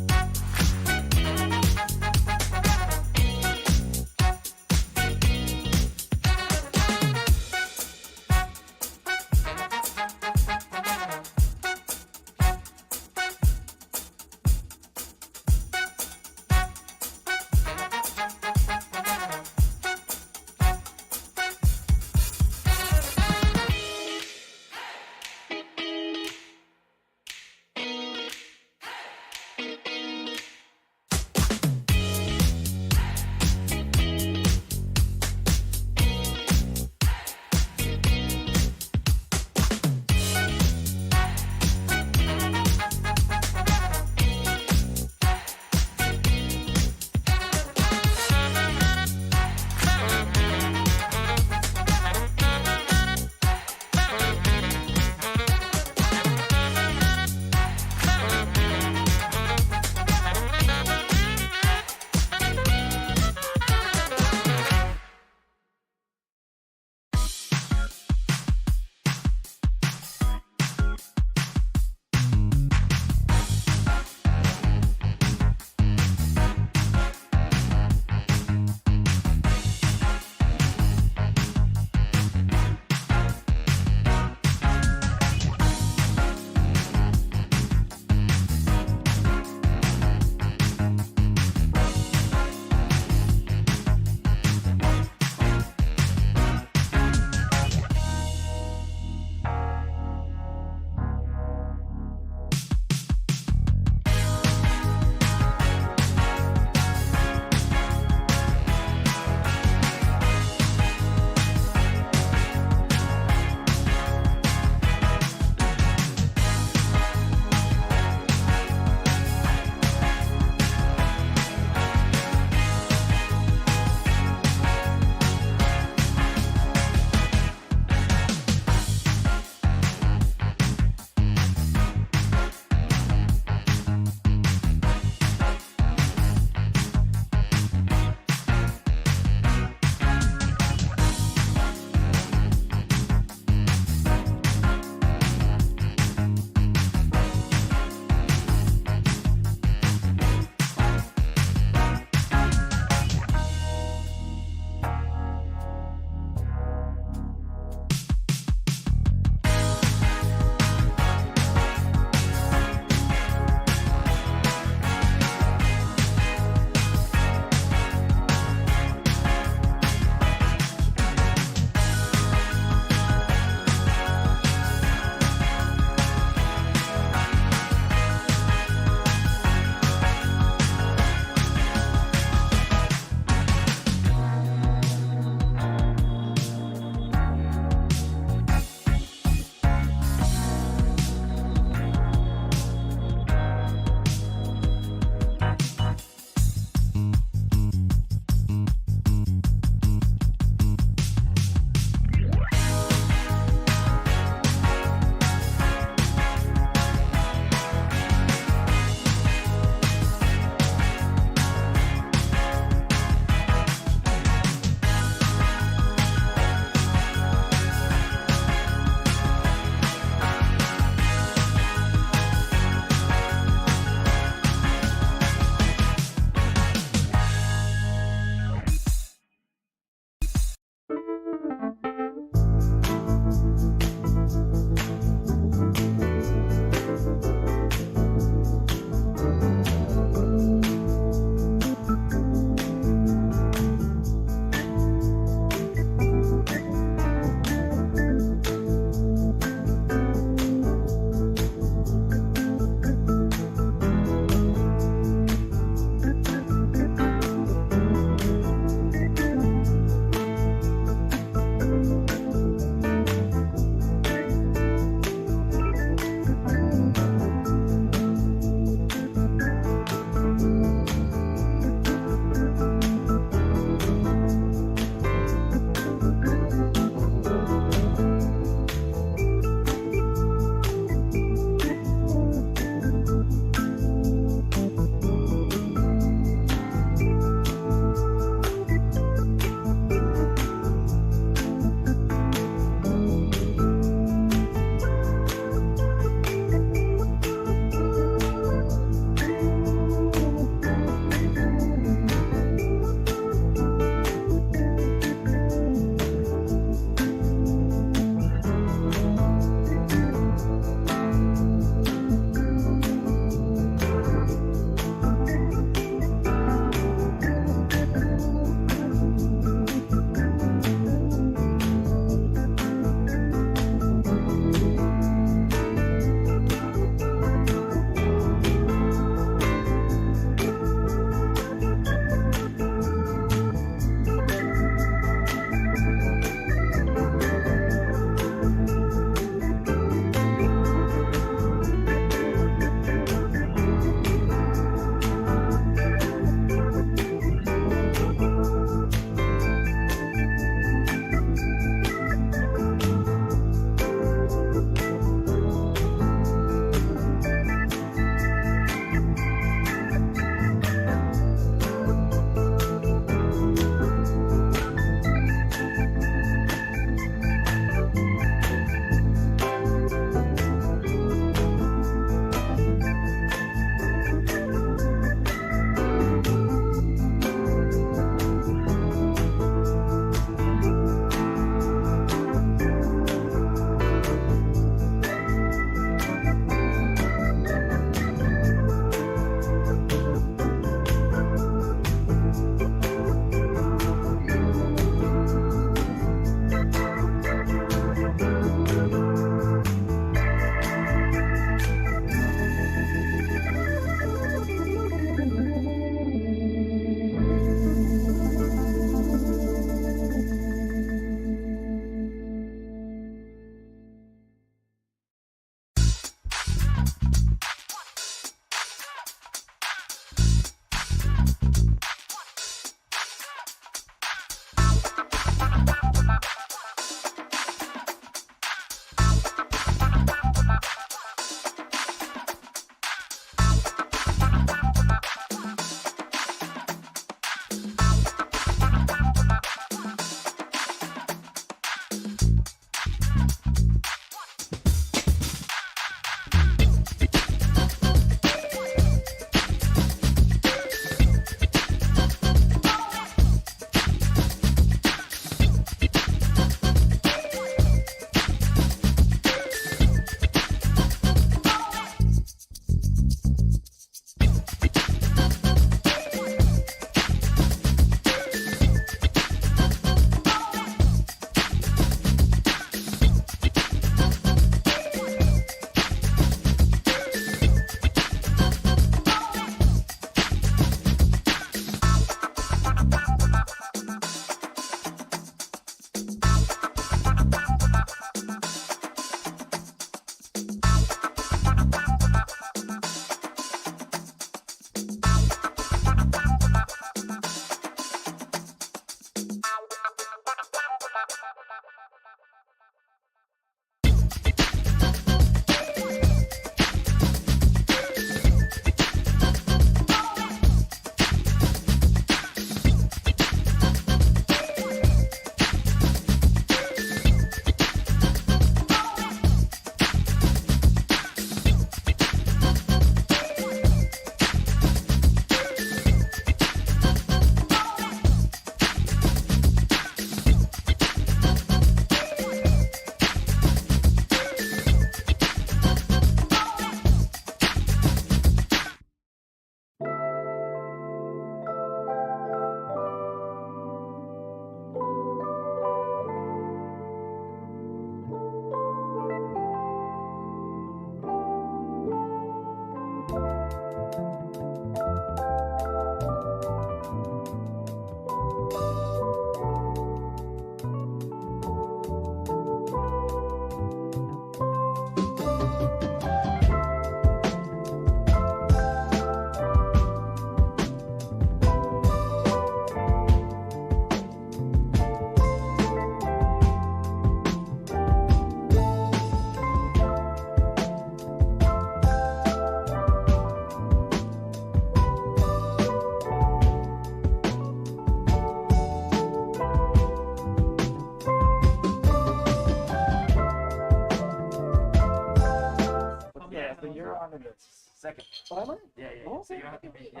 second. Oh, am I? Yeah. Oh, So you okay. don't have to be. Yeah.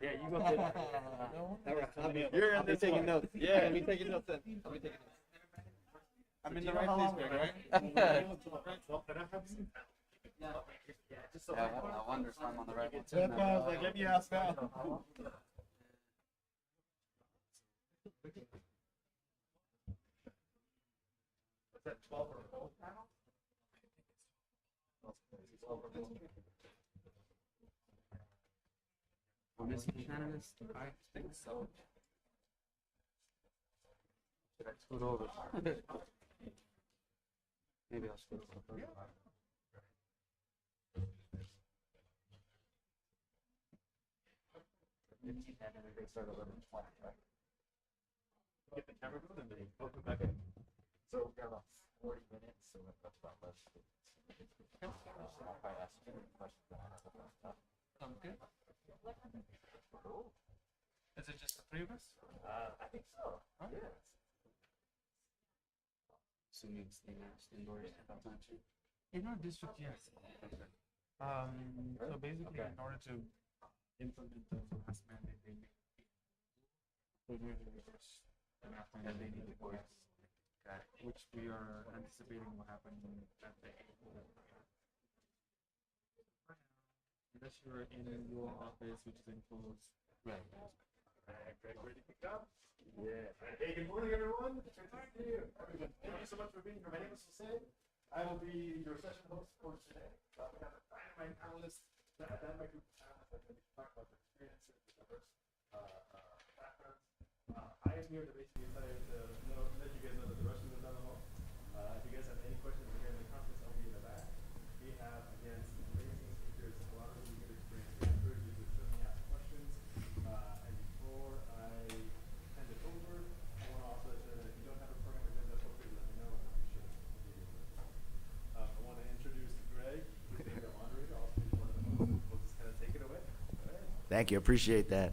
Yeah, you go first. All right. You're in there taking notes. Yeah, I'll be taking notes then. I'll be taking notes. I'm in the right place, Greg, right? Yeah, I wonder if I'm on the right one. That's why I was like, let me ask now. On this panelist, I think so. Should I scoot over? Maybe I'll scoot over. They start 11:20, right? Get the camera going and then welcome back in. So we've got about 40 minutes, so that's about less. I'll probably ask you any questions that I have about that. Okay. Is it just the three of us? I think so. Yeah. Assuming it's indoors at that time too. In our district, yes. So basically, in order to implement the mask mandate, they need an airplane that they need to go, which we are anticipating will happen that day. Unless you're in your office, which is enclosed. Right. Greg, ready to go? Yeah. Hey, good morning, everyone. Good to see you. Thank you so much for being here. My name is Jose. I will be your session host for today. We have a dynamite panelist, dynamite group of panelists that can talk about their experiences with diverse backgrounds. I am here to basically let you guys know that the restroom is down the hall. If you guys have any questions again in the conference, I'll be in the back. We have, again, some amazing speakers, a lot of really good experience. I encourage you to certainly ask questions. And before I hand it over, I want to also let you know that if you don't have a program agenda, feel free to let me know, and I'll be sure to give you a I want to introduce Greg, who's the moderator, also one of the hosts. We'll just kind of take it away. All right. Thank you, appreciate that.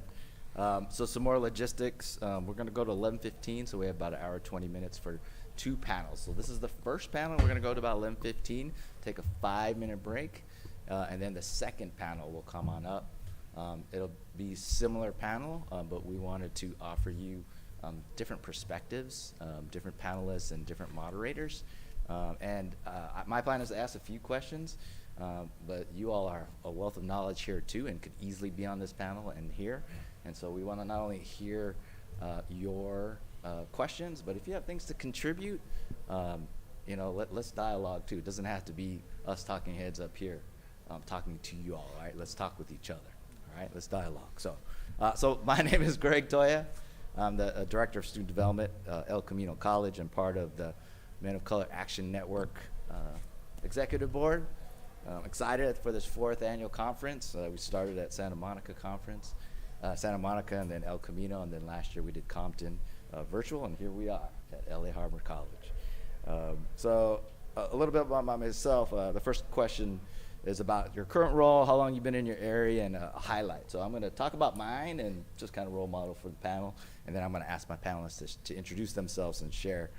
So some more logistics. We're going to go to 11:15, so we have about an hour, 20 minutes for 2 panels. So this is the first panel. We're going to go to about 11:15, take a 5-minute break, and then the second panel will come on up. It'll be similar panel, but we wanted to offer you different perspectives, different panelists, and different moderators. My plan is to ask a few questions, but you all are a wealth of knowledge here too and could easily be on this panel and here. And so we want to not only hear your questions, but if you have things to contribute, let's dialogue too. It doesn't have to be us talking heads up here, talking to you all, right? Let's talk with each other, all right? Let's dialogue. So my name is Greg Toya. I'm the Director of Student Development, El Camino College, and part of the Men of Color Action Network Executive Board. I'm excited for this 4th annual conference. We started at Santa Monica and then El Camino, and then last year we did Compton virtual, and here we are at LA Harbor College. So a little bit about myself. The first question is about your current role, how long you've been in your area, and a highlight. So I'm going to talk about mine and just kind of role model for the panel, and then I'm going to ask my panelists to introduce themselves and share.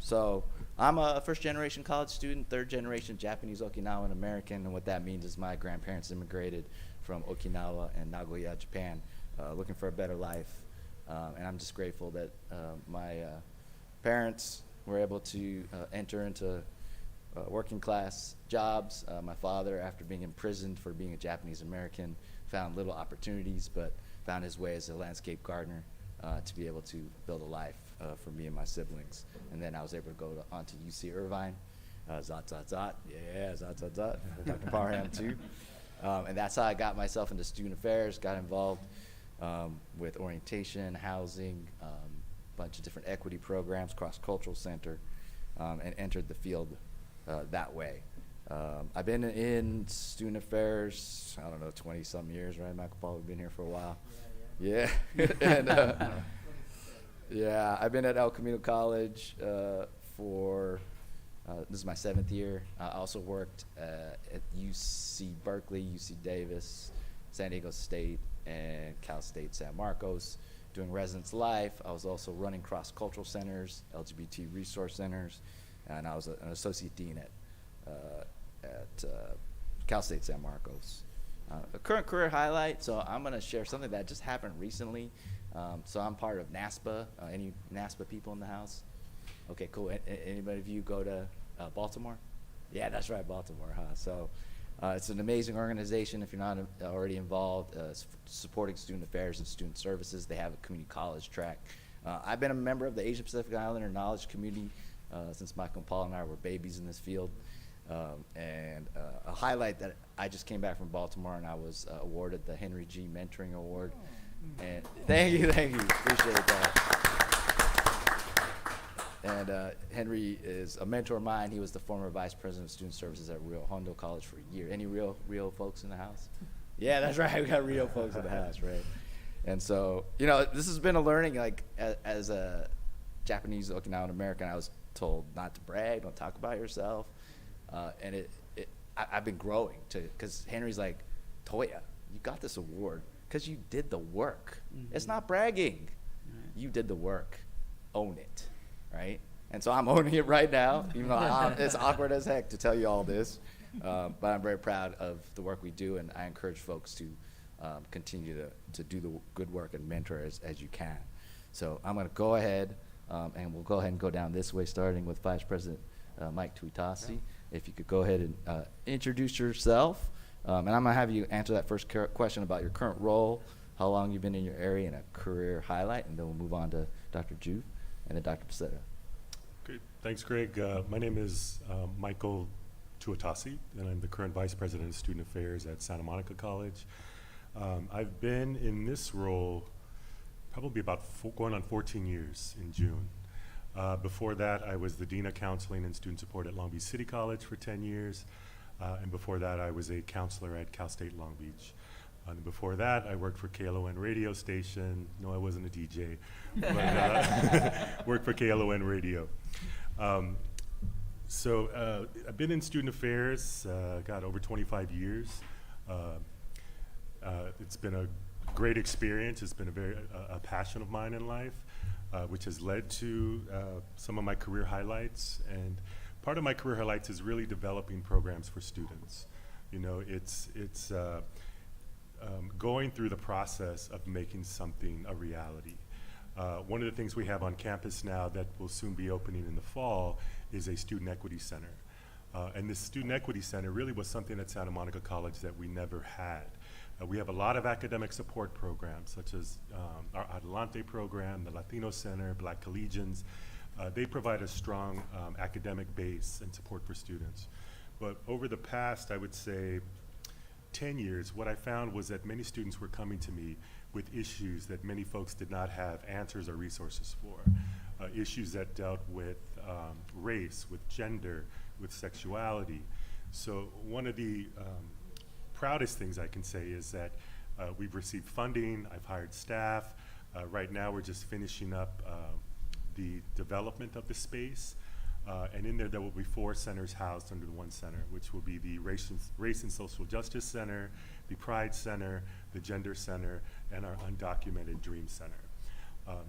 So I'm a first-generation college student, third-generation Japanese Okinawan American, and what that means is my grandparents immigrated from Okinawa and Nagoya, Japan, looking for a better life. And I'm just grateful that my parents were able to enter into working class jobs. My father, after being imprisoned for being a Japanese American, found little opportunities, but found his way as a landscape gardener to be able to build a life for me and my siblings. And then I was able to go on to UC Irvine, Zot, yeah, Zot, Dr. Parham too. And that's how I got myself into student affairs, got involved with orientation, housing, bunch of different equity programs, cross-cultural center, and entered the field that way. I've been in student affairs, 20-some years, right, Michael Paul? We've been here for a while. Yeah. And, yeah, I've been at El Camino College for, this is my 7th year. I also worked at UC Berkeley, UC Davis, San Diego State, and Cal State San Marcos, doing residence life. I was also running cross-cultural centers, LGBT resource centers, and I was an associate dean at Cal State San Marcos. A current career highlight, so I'm going to share something that just happened recently. So I'm part of NASPA. Any NASPA people in the house? Okay, cool. Anybody of you go to Baltimore? Yeah, that's right, Baltimore, huh? So it's an amazing organization. If you're not already involved, supporting student affairs and student services. They have a community college track. I've been a member of the Asia Pacific Islander Knowledge Community since Michael and Paul and I were babies in this field. And a highlight that I just came back from Baltimore and I was awarded the Henry G. Mentoring Award. And thank you, appreciate that. And Henry is a mentor of mine. He was the former vice president of student services at Rio Hondo College for a year. Any Rio folks in the house? Yeah, that's right, we got Rio folks in the house, right? And so, you know, this has been a learning, like, as a Japanese Okinawan American, I was told not to brag, don't talk about yourself. And I've been growing because Henry's like, Toya, you got this award because you did the work. Mm-hmm. It's not bragging. Right. You did the work. Own it, right? And so I'm owning it right now, even though it's awkward as heck to tell you all this. But I'm very proud of the work we do, and I encourage folks to continue to do the good work and mentor as you can. So I'm going to go ahead, and we'll go ahead and go down this way, starting with Vice President Mike Tuitasi. Yeah. If you could go ahead and introduce yourself, and I'm going to have you answer that first question about your current role, how long you've been in your area, and a career highlight, and then we'll move on to Dr. Juve and then Dr. Bessera. Great. Thanks, Greg. My name is Michael Tuitasi, and I'm the current Vice President of Student Affairs at Santa Monica College. I've been in this role probably about going on 14 years in June. Before that, I was the Dean of Counseling and Student Support at Long Beach City College for 10 years. And before that, I was a counselor at Cal State Long Beach. And before that, I worked for KLON radio station. No, I wasn't a DJ, but worked for KLON radio. So I've been in student affairs, got over 25 years. It's been a great experience. It's been a passion of mine in life. Which has led to some of my career highlights. And part of my career highlights is really developing programs for students. You know, it's going through the process of making something a reality. One of the things we have on campus now that will soon be opening in the fall is a Student Equity Center. And this Student Equity Center really was something at Santa Monica College that we never had. We have a lot of academic support programs, such as our Adelante program, the Latino Center, Black Collegians. They provide a strong academic base and support for students. But over the past, I would say, 10 years, what I found was that many students were coming to me with issues that many folks did not have answers or resources for. Issues that dealt with race, with gender, with sexuality. So one of the proudest things I can say is that we've received funding, I've hired staff. Right now we're just finishing up the development of the space. And in there will be 4 centers housed under the one center, which will be the Race and Social Justice Center, the Pride Center, the Gender Center, and our Undocumented Dream Center.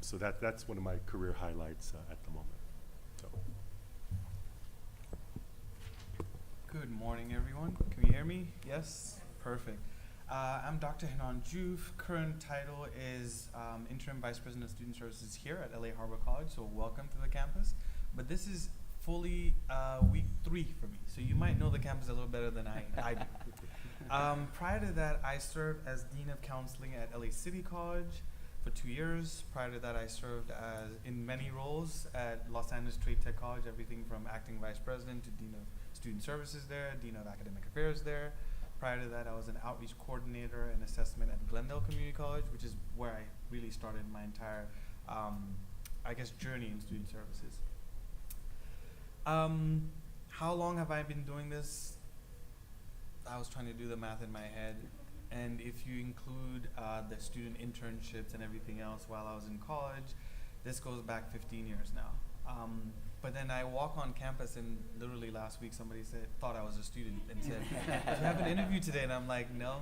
So that's one of my career highlights at the moment. So. Good morning, everyone. Can you hear me? Yes? Perfect. I'm Dr. Henan Juve. Current title is Interim Vice President of Student Services here at LA Harbor College, so welcome to the campus. But this is fully week 3 for me, so you might know the campus a little better than I do. Prior to that, I served as Dean of Counseling at LA City College for 2 years. Prior to that, I served in many roles at Los Angeles Trade Tech College, everything from acting vice president to Dean of Student Services there, Dean of Academic Affairs there. Prior to that, I was an outreach coordinator and assessment at Glendale Community College, which is where I really started my entire, journey in student services. How long have I been doing this? I was trying to do the math in my head. And if you include the student internships and everything else while I was in college, this goes back 15 years now. But then I walk on campus and literally last week somebody thought I was a student and said, do you have an interview today? And I'm like, no,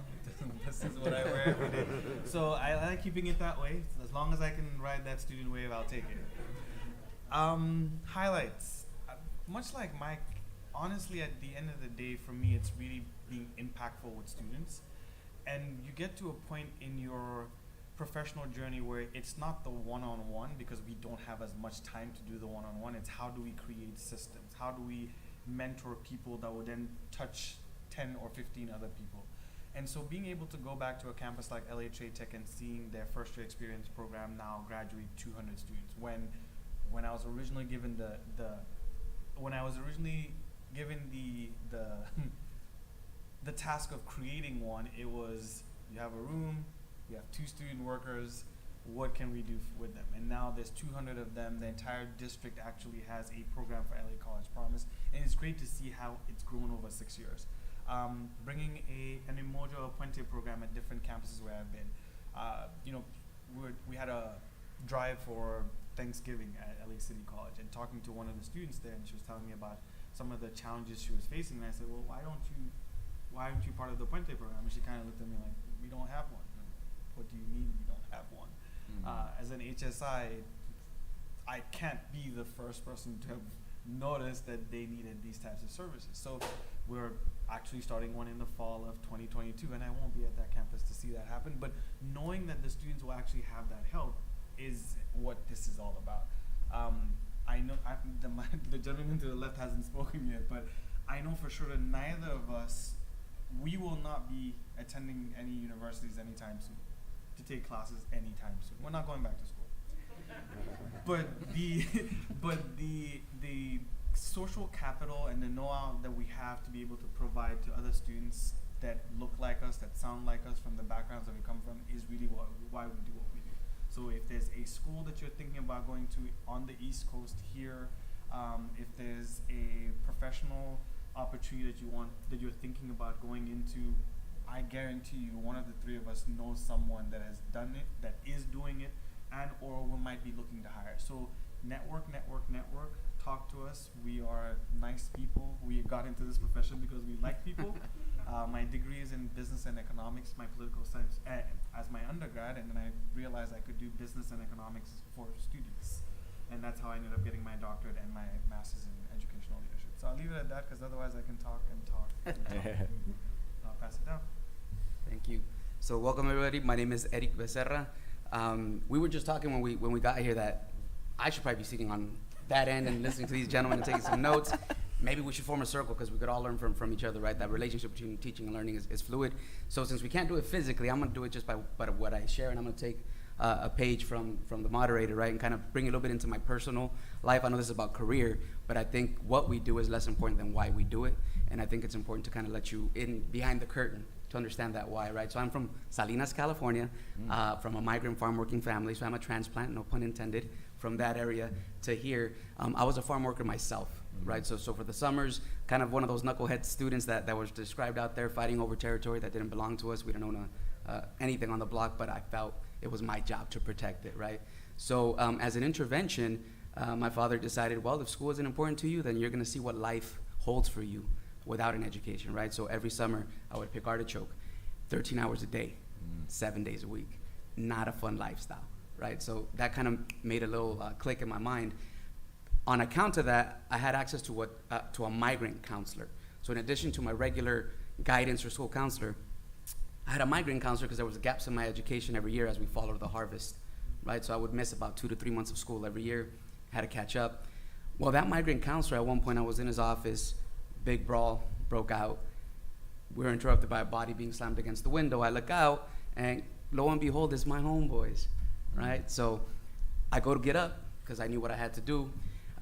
this is what I wear every day. So I like keeping it that way. As long as I can ride that student wave, I'll take it. Highlights. Much like Mike, honestly, at the end of the day, for me, it's really being impactful with students. and you get to a point in your professional journey where it's not the one-on-one, because we don't have as much time to do the one-on-one. It's how do we create systems? How do we mentor people that will then touch 10 or 15 other people? And so being able to go back to a campus like LA Trade Tech and seeing their first year experience program now graduate 200 students, when I was originally given the task of creating one, it was, you have a room, you have 2 student workers, what can we do with them? And now there's 200 of them. The entire district actually has a program for LA College Promise, and it's great to see how it's grown over 6 years. Bringing an Emojo Puente program at different campuses where I've been. We had a drive for Thanksgiving at LA City College, and talking to one of the students there, and she was telling me about some of the challenges she was facing, and I said, well, why aren't you part of the Puente program? And she kind of looked at me like, we don't have one. What do you mean we don't have one? As an HSI, I can't be the first person to have noticed that they needed these types of services. So we're actually starting one in the fall of 2022, and I won't be at that campus to see that happen. But knowing that the students will actually have that help is what this is all about. I know the gentleman to the left hasn't spoken yet, but I know for sure that neither of us, we will not be attending any universities anytime soon to take classes anytime soon. We're not going back to school. But the social capital and the know-how that we have to be able to provide to other students that look like us, that sound like us, from the backgrounds that we come from, is really why we do what we do. So if there's a school that you're thinking about going to on the East Coast here, if there's a professional opportunity that you're thinking about going into, I guarantee you one of the 3 of us knows someone that has done it, that is doing it, and or we might be looking to hire. So network, talk to us. We are nice people. We got into this profession because we like people. My degree is in business and economics, my political science as my undergrad, and then I realized I could do business and economics for students. And that's how I ended up getting my doctorate and my master's in educational leadership. So I'll leave it at that, because otherwise I can talk and talk and talk. I'll pass it down. Thank you. So welcome everybody. My name is Eric Bessera. We were just talking when we got here that I should probably be sitting on that end and listening to these gentlemen and taking some notes. Maybe we should form a circle, because we could all learn from each other, right? That relationship between teaching and learning is fluid. So since we can't do it physically, I'm gonna do it just by what I share, and I'm gonna take a page from the moderator, right? And kind of bring a little bit into my personal life. I know this is about career, but I think what we do is less important than why we do it. And I think it's important to kind of let you in behind the curtain to understand that why, right? So I'm from Salinas, California, from a migrant farm working family. So I'm a transplant, no pun intended, from that area to here. I was a farm worker myself, right? So for the summers, kind of one of those knucklehead students that was described out there fighting over territory that didn't belong to us. We didn't own anything on the block, but I felt it was my job to protect it, right? So as an intervention, my father decided, well, if school isn't important to you, then you're gonna see what life holds for you without an education, right? So every summer I would pick artichoke, 13 hours a day, 7 days a week. Not a fun lifestyle, right? So that kind of made a little click in my mind. On account of that, I had access to a migrant counselor. So in addition to my regular guidance or school counselor, I had a migrant counselor because there was gaps in my education every year as we followed the harvest, right? So I would miss about 2 to 3 months of school every year, had to catch up. Well, that migrant counselor, at one point I was in his office, big brawl broke out. We were interrupted by a body being slammed against the window. I look out, and lo and behold, it's my homeboys, right? So I go to get up, because I knew what I had to do,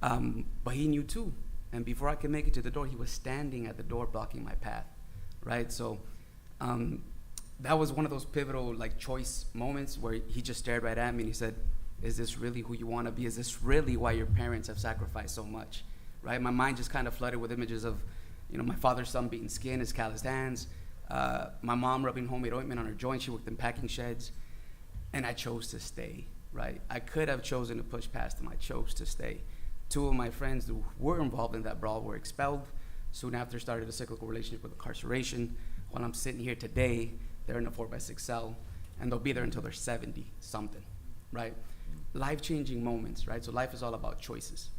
but he knew too. And before I could make it to the door, he was standing at the door blocking my path, right? So that was one of those pivotal choice moments where he just stared right at me and he said, is this really who you want to be? Is this really why your parents have sacrificed so much, right? My mind just kind of flooded with images of, my father's son beating skin, his calloused hands, my mom rubbing homemade ointment on her joints. She worked in packing sheds, and I chose to stay, right? I could have chosen to push past him. I chose to stay. 2 of my friends who were involved in that brawl were expelled. Soon after, started a cyclical relationship with incarceration. While I'm sitting here today, they're in a 4x6 cell, and they'll be there until they're 70-something, right? Life-changing moments, right? So life is all about choices.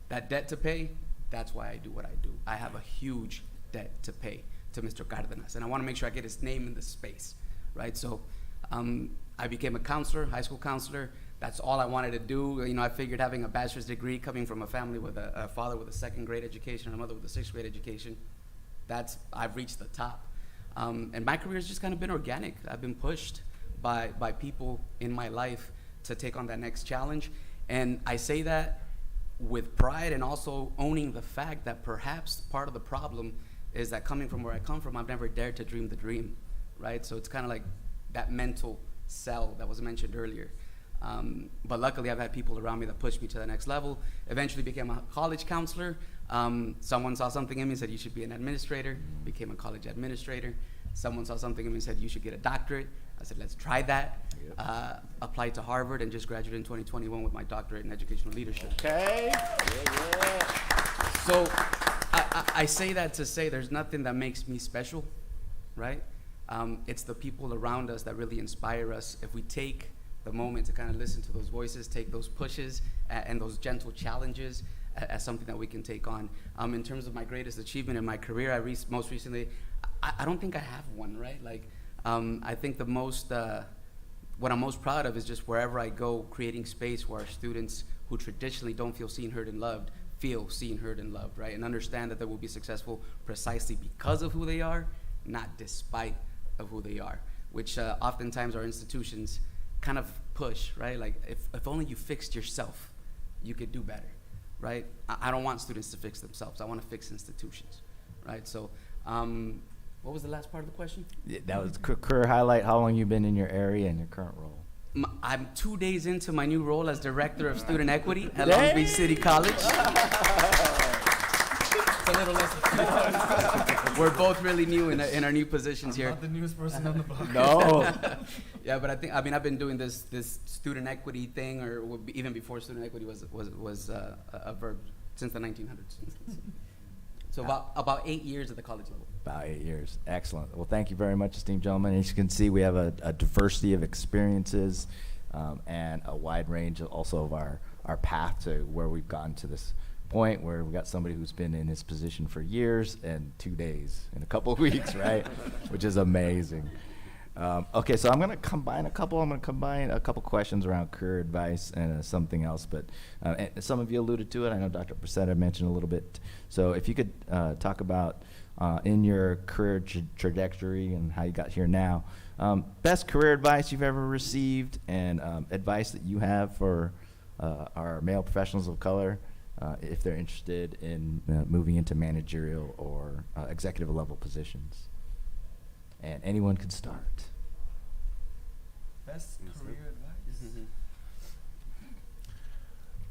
That debt to pay, that's why I do what I do. I have a huge debt to pay to Mr. Cardenas, and I want to make sure I get his name in the space, right? So I became a counselor, high school counselor. That's all I wanted to do. You know, I figured having a bachelor's degree, coming from a family with a father with a 2nd grade education and a mother with a 6th grade education, I've reached the top. And my career has just kind of been organic. I've been pushed by people in my life to take on that next challenge. And I say that with pride and also owning the fact that perhaps part of the problem is that coming from where I come from, I've never dared to dream the dream, right? So it's kind of like that mental cell that was mentioned earlier. But luckily, I've had people around me that pushed me to the next level. Eventually became a college counselor. Someone saw something in me and said, you should be an administrator. Became a college administrator. Someone saw something in me and said, you should get a doctorate. I said, let's try that. Applied to Harvard and just graduated in 2021 with my doctorate in educational leadership. Okay. So I say that to say there's nothing that makes me special, right? It's the people around us that really inspire us. If we take the moment to kind of listen to those voices, take those pushes and those gentle challenges as something that we can take on. In terms of my greatest achievement in my career, most recently, I don't think I have one, right? Like, I think the most, what I'm most proud of is just wherever I go, creating space where our students who traditionally don't feel seen, heard, and loved feel seen, heard, and loved, right? And understand that they will be successful precisely because of who they are, not despite of who they are, which oftentimes our institutions kind of push, right? Like, if only you fixed yourself, you could do better, right? I don't want students to fix themselves. I want to fix institutions, right? So, what was the last part of the question? Yeah, that was career highlight. How long you been in your area and your current role? I'm 2 days into my new role as Director of Student Equity at Long Beach City College. It's a little less. We're both really new in our new positions here. Not the newest person on the block. No. Yeah, but I've been doing this student equity thing, or even before student equity was a verb, since the 1900s. So about 8 years at the college level. About 8 years. Excellent. Well, thank you very much, esteemed gentlemen. As you can see, we have a diversity of experiences and a wide range also of our path to where we've gotten to this point where we've got somebody who's been in his position for years and 2 days in a couple of weeks, right? Which is amazing. Okay, so I'm going to combine a couple questions around career advice and something else, but and some of you alluded to it. I know Dr. Bessera mentioned a little bit. So if you could talk about in your career trajectory and how you got here now, best career advice you've ever received and advice that you have for our male professionals of color if they're interested in moving into managerial or executive level positions. And anyone can start. Best career advice?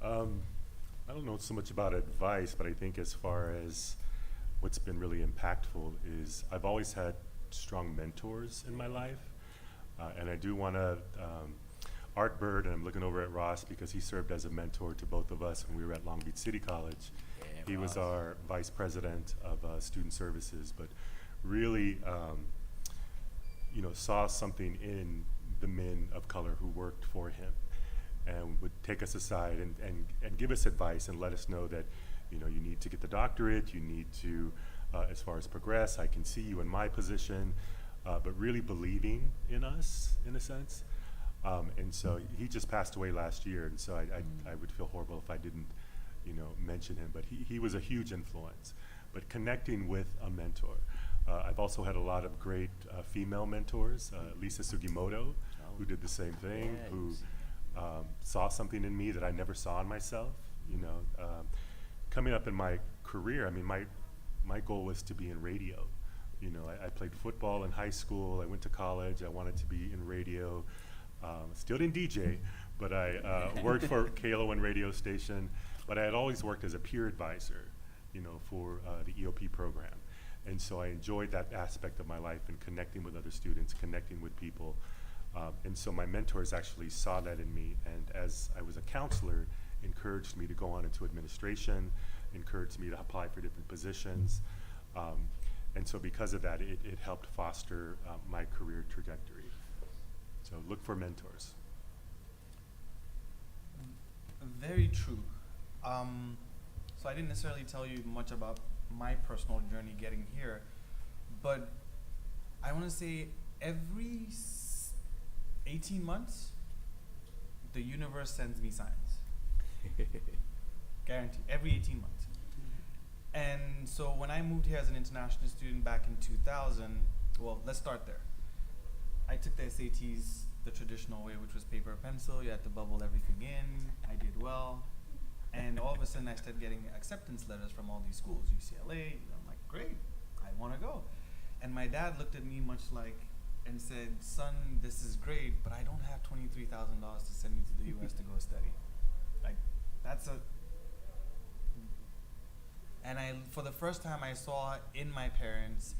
I don't know so much about advice, but I think as far as what's been really impactful is I've always had strong mentors in my life. And I do want to, Art Bird, and I'm looking over at Ross because he served as a mentor to both of us when we were at Long Beach City College. Yeah, he was Ross. our vice president of student services, but really, saw something in the men of color who worked for him and would take us aside and give us advice and let us know that, you need to get the doctorate, you need to, as far as progress, I can see you in my position, but really believing in us, in a sense. And so he just passed away last year, and so I would feel horrible if I didn't, mention him, but he was a huge influence. But connecting with a mentor. I've also had a lot of great female mentors, Lisa Sugimoto, who did the same thing, who saw something in me that I never saw in myself. Coming up in my career, I mean, my goal was to be in radio. I played football in high school. I went to college. I wanted to be in radio. Still didn't DJ, but I worked for KLON radio station. But I had always worked as a peer advisor, for the EOP program. And so I enjoyed that aspect of my life and connecting with other students, connecting with people. And so my mentors actually saw that in me. And as I was a counselor, encouraged me to go on into administration, encouraged me to apply for different positions. And so because of that, it helped foster my career trajectory. So look for mentors. Very true. So I didn't necessarily tell you much about my personal journey getting here, But I want to say every 18 months, the universe sends me signs. Guaranteed, every 18 months. And so when I moved here as an international student back in 2000, well, let's start there. I took the SATs the traditional way, which was paper and pencil. You had to bubble everything in. I did well. And all of a sudden, I started getting acceptance letters from all these schools, UCLA. I'm like, great, I want to go. And my dad looked at me much like, and said, son, this is great, but I don't have $23,000 to send you to the US to go study. Like, that's a, and for the first time, I saw in my parents,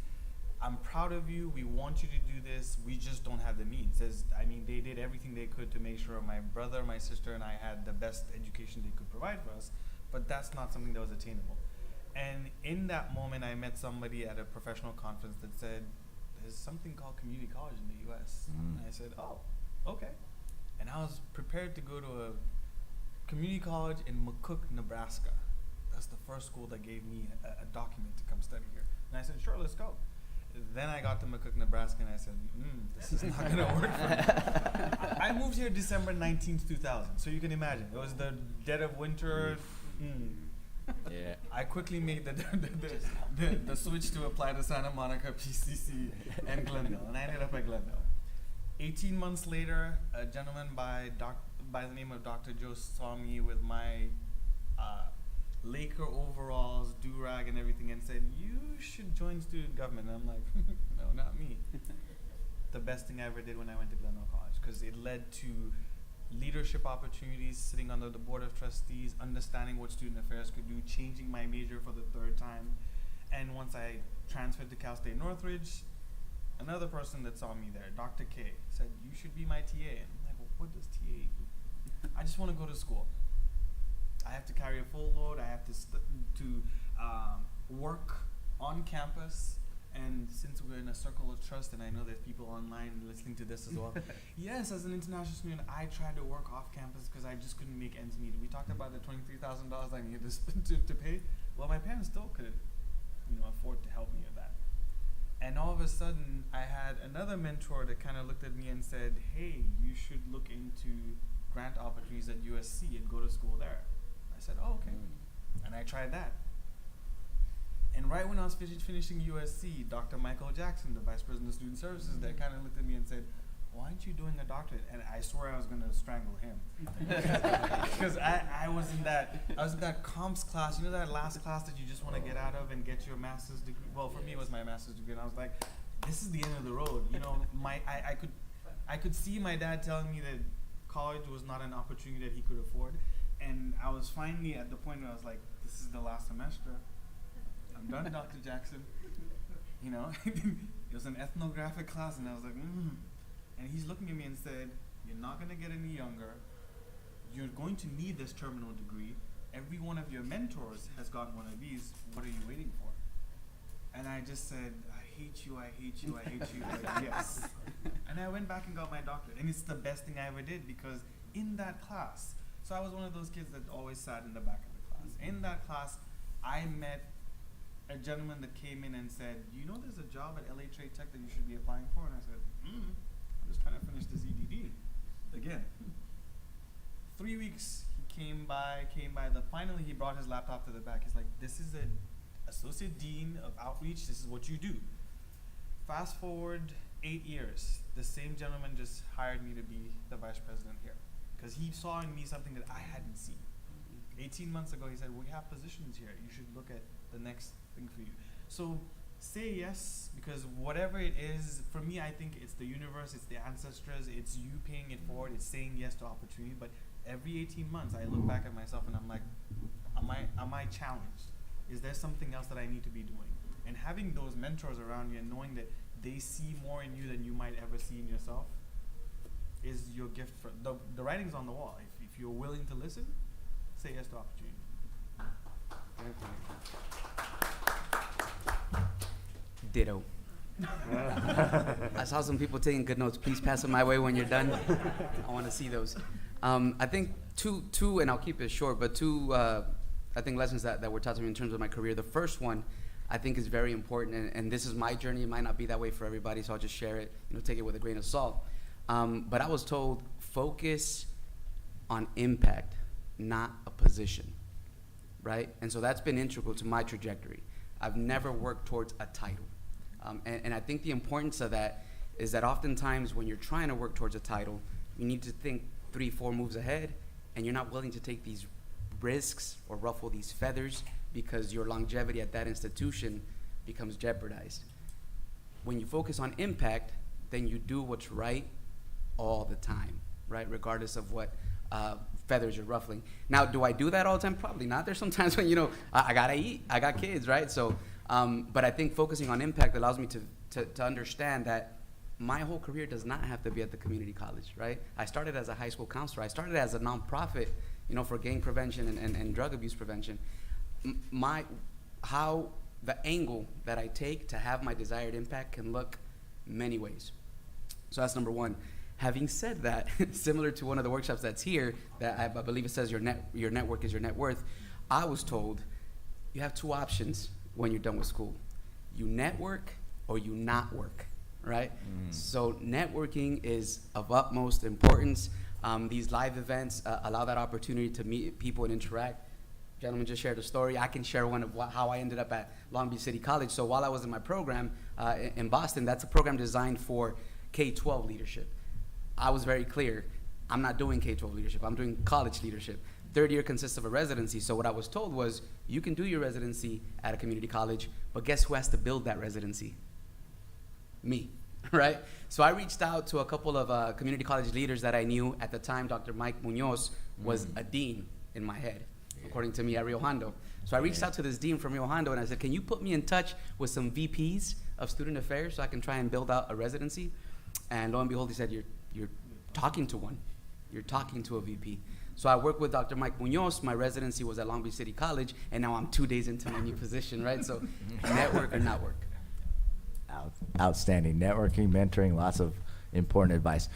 I'm proud of you, we want you to do this, we just don't have the means. They did everything they could to make sure my brother, my sister, and I had the best education they could provide for us, but that's not something that was attainable. And in that moment, I met somebody at a professional conference that said, there's something called community college in the US. And I said, oh, okay. And I was prepared to go to a community college in McCook, Nebraska. That's the first school that gave me a document to come study here. And I said, sure, let's go. Then I got to McCook, Nebraska, and I said, this is not gonna work for me. I moved here December 19th, 2000. So you can imagine, it was the dead of winter. Yeah. I quickly made the switch to apply to Santa Monica, PCC, and Glendale, and I ended up at Glendale. 18 months later, a gentleman by the name of Dr. Joe saw me with my Laker overalls, do-rag, and everything, and said, you should join student government. And I'm like, no, not me. The best thing I ever did when I went to Glendale College, because it led to leadership opportunities, sitting under the board of trustees, understanding what student affairs could do, changing my major for the 3rd time. And once I transferred to Cal State Northridge, another person that saw me there, Dr. K, said, you should be my TA. And I'm like, well, what does TA do? I just want to go to school. I have to carry a full load. I have to work on campus. And since we're in a circle of trust, and I know there's people online listening to this as well, yes, as an international student, I tried to work off campus because I just couldn't make ends meet. We talked about the $23,000 I needed to pay. Well, my parents still couldn't, afford to help me with that. And all of a sudden, I had another mentor that kind of looked at me and said, hey, you should look into grant opportunities at USC and go to school there. I said, oh, okay. And I tried that. And right when I was finishing USC, Dr. Michael Jackson, the Vice President of Student Services, that kind of looked at me and said, why aren't you doing a doctorate? And I swear I was going to strangle him. Because I was in that comps class, that last class that you just want to get out of and get your master's degree. Well, for me, it was my master's degree. And I was like, this is the end of the road. I could see my dad telling me that college was not an opportunity that he could afford. And I was finally at the point where I was like, this is the last semester. I'm done, Dr. Jackson. It was an ethnographic class, and I was like, And he's looking at me and said, you're not going to get any younger. You're going to need this terminal degree. Every one of your mentors has gotten one of these. What are you waiting for? And I just said, I hate you, I hate you, I hate you. Like, yes. And I went back and got my doctorate. And it's the best thing I ever did, because in that class, so I was one of those kids that always sat in the back of the class. In that class, I met a gentleman that came in and said, there's a job at LA Trade Tech that you should be applying for? And I said, I'm just trying to finish this EDD. Again. 3 weeks, he came by, finally he brought his laptop to the back. He's like, this is an associate dean of outreach, this is what you do. Fast forward 8 years, the same gentleman just hired me to be the vice president here, because he saw in me something that I hadn't seen. 18 months ago, he said, we have positions here, you should look at the next thing for you. So say yes, because whatever it is, for me, I think it's the universe, it's the ancestors, it's you paying it forward, it's saying yes to opportunity. But every 18 months, I look back at myself and I'm like, am I challenged? Is there something else that I need to be doing? And having those mentors around you and knowing that they see more in you than you might ever see in yourself is your gift. For the writing's on the wall. If you're willing to listen, say yes to opportunity. Ditto. I saw some people taking good notes. Please pass them my way when you're done. I want to see those. I think two, and I'll keep it short, but two, I think lessons that were taught to me in terms of my career. The first one, I think is very important, and this is my journey. It might not be that way for everybody, so I'll just share it, take it with a grain of salt. But I was told, focus on impact, not a position, right? And so that's been integral to my trajectory. I've never worked towards a title. And I think the importance of that is that oftentimes when you're trying to work towards a title, you need to think 3-4 moves ahead, and you're not willing to take these risks or ruffle these feathers because your longevity at that institution becomes jeopardized. When you focus on impact, then you do what's right all the time, right? Regardless of what feathers you're ruffling. Now, do I do that all the time? Probably not. There's sometimes when, I gotta eat, I got kids, right? So, but I think focusing on impact allows me to understand that my whole career does not have to be at the community college, right? I started as a high school counselor. I started as a nonprofit, for gang prevention and drug abuse prevention. How the angle that I take to have my desired impact can look many ways. So that's number one. Having said that, similar to one of the workshops that's here, that I believe it says your network is your net worth, I was told you have 2 options when you're done with school. You network or you not work, right? So networking is of utmost importance. These live events allow that opportunity to meet people and interact. Gentleman just shared a story. I can share one of how I ended up at Long Beach City College. So while I was in my program in Boston, that's a program designed for K-12 leadership. I was very clear, I'm not doing K-12 leadership, I'm doing college leadership. 3rd year consists of a residency, so what I was told was, you can do your residency at a community college, but guess who has to build that residency? Me, right? So I reached out to a couple of community college leaders that I knew at the time. Dr. Mike Munoz was a dean in my head, according to me at Rio Hondo. So I reached out to this dean from Rio Hondo and I said, can you put me in touch with some VPs of student affairs so I can try and build out a residency? And lo and behold, he said, you're talking to one. You're talking to a VP. So I worked with Dr. Mike Munoz. My residency was at Long Beach City College, and now I'm 2 days into my new position, right? So network or not work. Outstanding. Networking, mentoring, lots of important advice.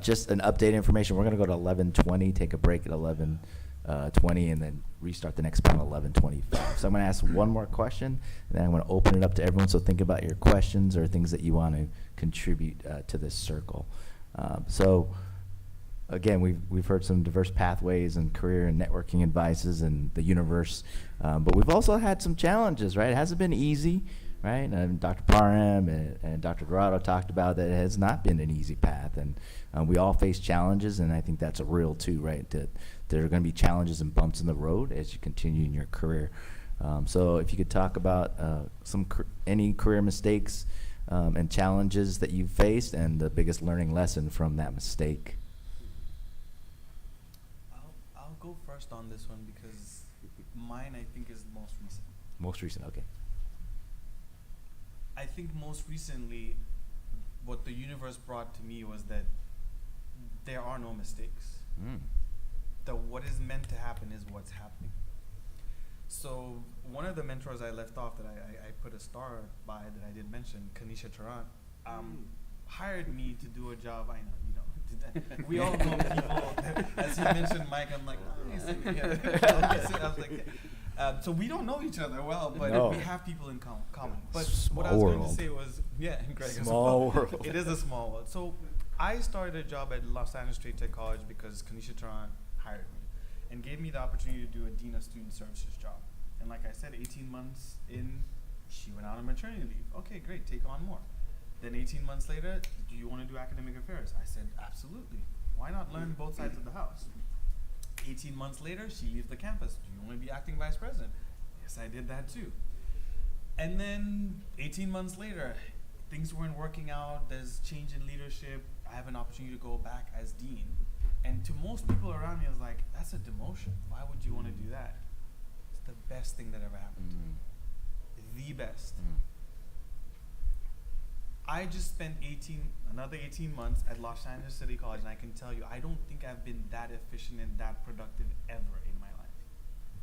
Just an update information. We're going to go to 11:20, take a break at 11:20, and then restart the next panel at 11:25. So I'm going to ask one more question, and then I'm going to open it up to everyone. So think about your questions or things that you want to contribute to this circle. So again, we've heard some diverse pathways and career and networking advices and the universe, but we've also had some challenges, right? It hasn't been easy, right? And Dr. Parham and Dr. Dorado talked about that it has not been an easy path, and we all face challenges, and I think that's a real too, right? That there are going to be challenges and bumps in the road as you continue in your career. So if you could talk about any career mistakes and challenges that you've faced and the biggest learning lesson from that mistake. I'll go first on this one because mine, I think, is the most recent. Most recent, okay. I think most recently, what the universe brought to me was that there are no mistakes. That what is meant to happen is what's happening. So one of the mentors I left off that I put a star by that I did mention, Kanisha Tarrant, hired me to do a job. I know, we all know people. As he mentioned, Mike, I'm like, nice. I was like, so we don't know each other well, but we have people in common. But Small what I was world. going to say was, yeah, Greg, Small world. It is a small world. So I started a job at Los Angeles State Tech College because Kanisha Tarrant hired me and gave me the opportunity to do a Dean of Student Services job. And like I said, 18 months in, she went out on maternity leave. Okay, great, take on more. Then 18 months later, do you want to do academic affairs? I said, absolutely. Why not learn both sides of the house? 18 months later, she leaves the campus. Do you want to be acting vice president? Yes, I did that too. And then 18 months later, things weren't working out. There's change in leadership. I have an opportunity to go back as dean. And to most people around me, I was like, that's a demotion. Why would you want to do that? It's the best thing that ever happened to me. The best. I just spent another 18 months at Los Angeles City College, and I can tell you, I don't think I've been that efficient and that productive ever in my life.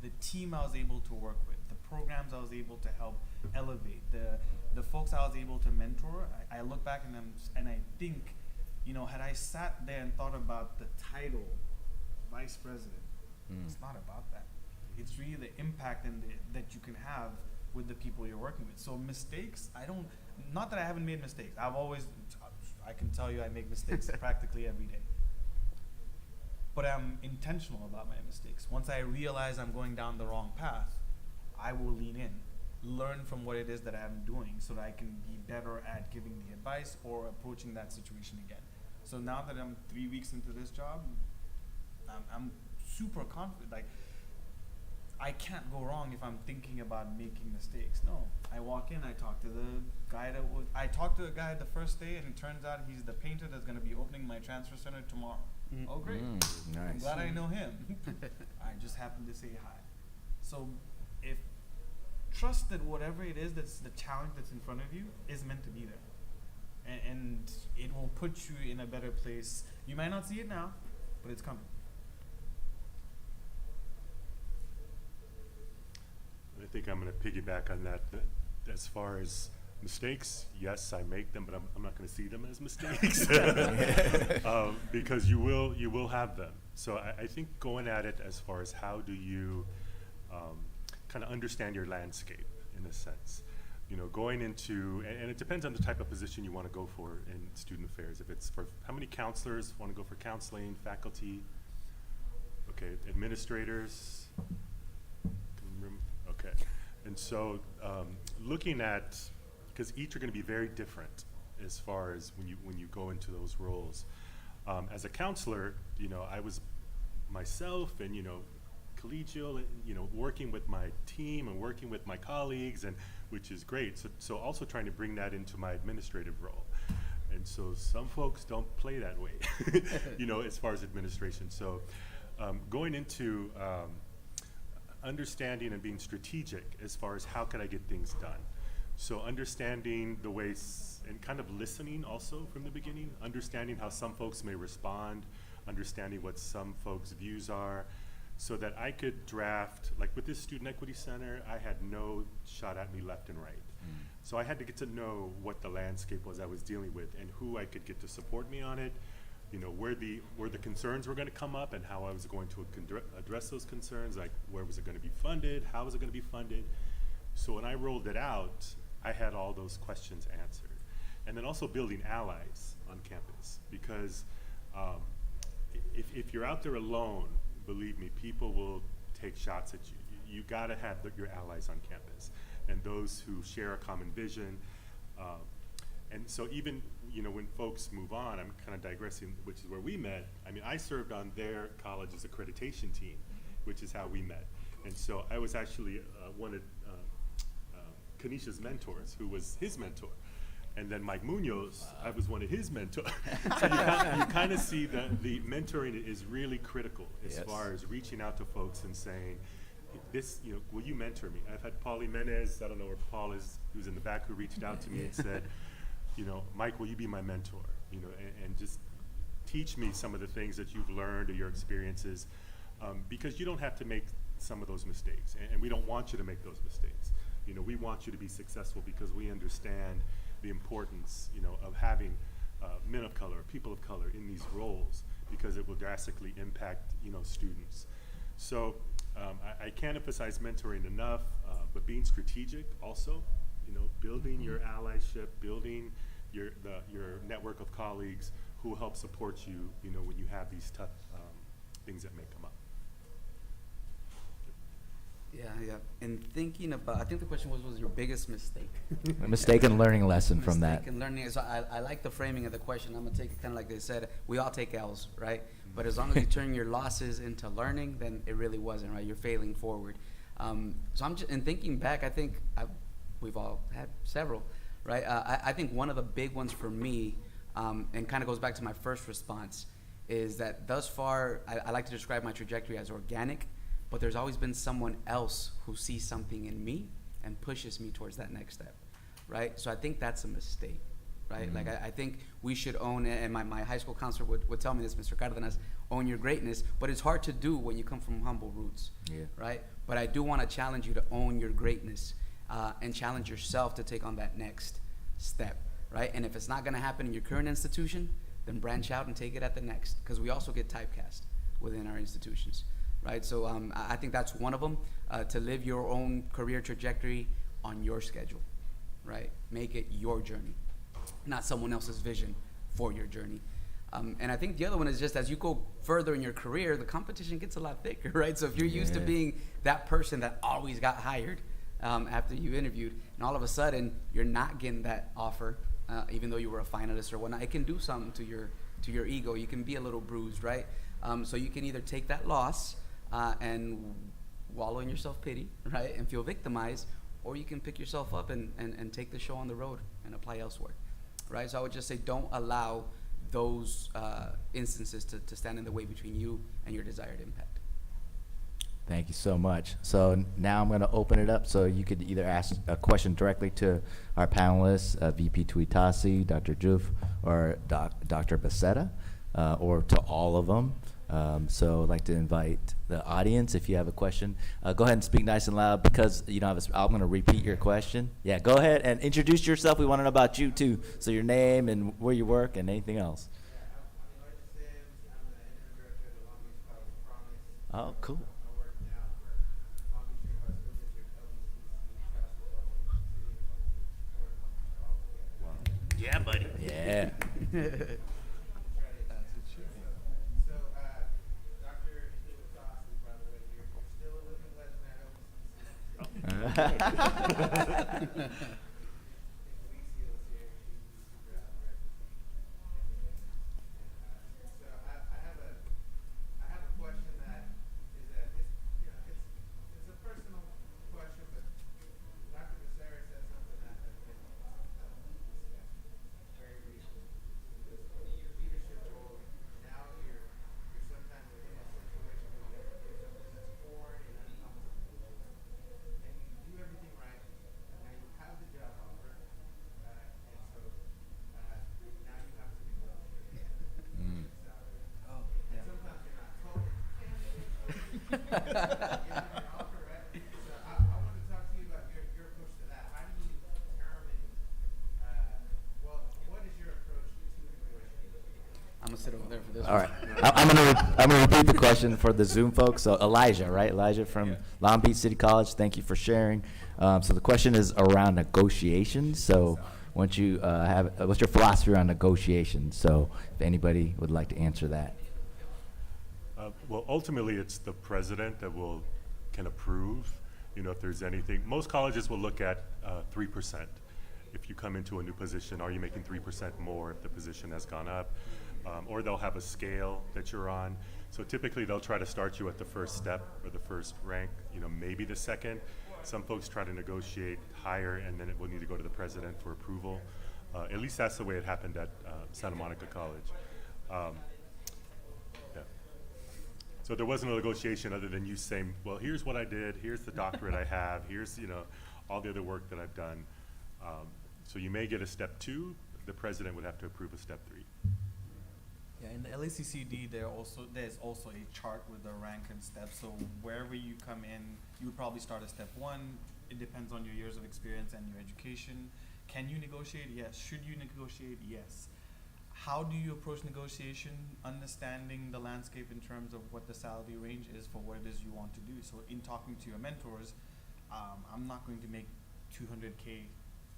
The team I was able to work with, the programs I was able to help elevate, the folks I was able to mentor, I look back and I think, had I sat there and thought about the title, vice president, it's not about that. It's really the impact that you can have with the people you're working with. So mistakes, not that I haven't made mistakes. I can tell you I make mistakes practically every day. But I'm intentional about my mistakes. Once I realize I'm going down the wrong path, I will lean in, learn from what it is that I'm doing so that I can be better at giving the advice or approaching that situation again. So now that I'm 3 weeks into this job, I'm super confident. Like, I can't go wrong if I'm thinking about making mistakes. No, I walk in, I talk to the guy I talked to the guy the first day, and it turns out he's the painter that's going to be opening my transfer center tomorrow. Oh, great. Nice. I'm glad I know him. I just happened to say hi. So trust that whatever it is that's the challenge that's in front of you is meant to be there. And it will put you in a better place. You might not see it now, but it's coming. I think I'm going to piggyback on that. As far as mistakes, yes, I make them, but I'm not going to see them as mistakes because you will have them. So I think going at it as far as how do you kind of understand your landscape in a sense. You know, going into, and it depends on the type of position you want to go for in student affairs. If it's for, how many counselors want to go for counseling, faculty, okay, administrators, okay. And so looking at, because each are going to be very different as far as when you go into those roles. As a counselor, you know, I was myself and, you know, collegial, you know, working with my team and working with my colleagues, and which is great. So also trying to bring that into my administrative role. And so some folks don't play that way, you know, as far as administration. So going into understanding and being strategic as far as how can I get things done. So understanding the ways and kind of listening also from the beginning, understanding how some folks may respond, understanding what some folks' views are, so that I could draft, like with this Student Equity Center, I had no shot at me left and right. So I had to get to know what the landscape was I was dealing with and who I could get to support me on it, you know, where the concerns were going to come up and how I was going to address those concerns, like where was it going to be funded, how was it going to be funded. So when I rolled it out, I had all those questions answered. And then also building allies on campus, because if you're out there alone, believe me, people will take shots at you. You gotta have your allies on campus and those who share a common vision. And so even, you know, when folks move on, I'm kind of digressing, which is where we met. I mean, I served on their college's accreditation team, which is how we met. And so I was actually one of Kanisha's mentors, who was his mentor. And then Mike Munoz, I was one of his mentors. So you kind of see that the mentoring is really critical as far as reaching out to folks and saying, this, you know, will you mentor me? I've had Paul Jimenez, I don't know where Paul is, who's in the back, who reached out to me and said, you know, Mike, will you be my mentor? You know, and just teach me some of the things that you've learned or your experiences, because you don't have to make some of those mistakes, and we don't want you to make those mistakes. You know, we want you to be successful because we understand the importance, you know, of having men of color, people of color in these roles, because it will drastically impact, you know, students. So I can't emphasize mentoring enough, but being strategic also, you know, building your allyship, building your network of colleagues who will help support you, you know, when you have these tough things that may come up. Yeah. And thinking about, I think the question was your biggest mistake? A mistake and learning lesson from that. Mistake and learning. So I like the framing of the question. I'm gonna take it kind of like they said. We all take L's, right? But as long as you turn your losses into learning, then it really wasn't, right? You're failing forward. So I'm just, and thinking back, I think we've all had several, right? I think one of the big ones for me, and kind of goes back to my first response, is that thus far, I like to describe my trajectory as organic, but there's always been someone else who sees something in me and pushes me towards that next step, right? So I think that's a mistake, right? Like I think we should own, and my high school counselor would tell me this, Mr. Cardenas, own your greatness, but it's hard to do when you come from humble roots, right? But I do want to challenge you to own your greatness and challenge yourself to take on that next step, right? And if it's not going to happen in your current institution, then branch out and take it at the next, because we also get typecast within our institutions. Right, so I think that's one of them, to live your own career trajectory on your schedule, right? Make it your journey, not someone else's vision for your journey. And I think the other one is just as you go further in your career, the competition gets a lot thicker, right? So if you're used to being that person that always got hired after you interviewed, and all of a sudden you're not getting that offer, even though you were a finalist or whatnot, it can do something to your ego. You can be a little bruised, right? So you can either take that loss and wallow in your self-pity, right, and feel victimized, or you can pick yourself up and take the show on the road and apply elsewhere, right? So I would just say don't allow those instances to stand in the way between you and your desired impact. Thank you so much. So now I'm going to open it up so you could either ask a question directly to our panelists, VP Tuitasi, Dr. Juf, or Dr. Bessera, or to all of them. So I'd like to invite the audience, if you have a question, go ahead and speak nice and loud because you don't have I'm going to repeat your question. Yeah, go ahead and introduce yourself. We want to know about you too. So your name and where you work and anything else. Oh, cool. Yeah, buddy. Yeah. I'm gonna sit over there for this. All right. I'm gonna repeat the question for the Zoom folks. So Elijah, right? Elijah from Long Beach City College. Thank you for sharing. So the question is around negotiations. So once you what's your philosophy around negotiations? So if anybody would like to answer that. Well, ultimately, it's the president that can approve. You know, if there's anything. Most colleges will look at 3%. If you come into a new position, are you making 3% more if the position has gone up? Or they'll have a scale that you're on. So typically they'll try to start you at the first step or the first rank, you know, maybe the second. Some folks try to negotiate higher and then it will need to go to the president for approval. At least that's the way it happened at Santa Monica College. Yeah. So there wasn't a negotiation other than you saying, well, here's what I did, here's the doctorate I have, here's, you know, all the other work that I've done. So you may get a step 2, the president would have to approve a step 3. Yeah, in the LACCD, there's also a chart with the rank and steps. So wherever you come in, you would probably start at step 1. It depends on your years of experience and your education. Can you negotiate? Yes. Should you negotiate? Yes. How do you approach negotiation? Understanding the landscape in terms of what the salary range is for what it is you want to do. So in talking to your mentors, I'm not going to make 200K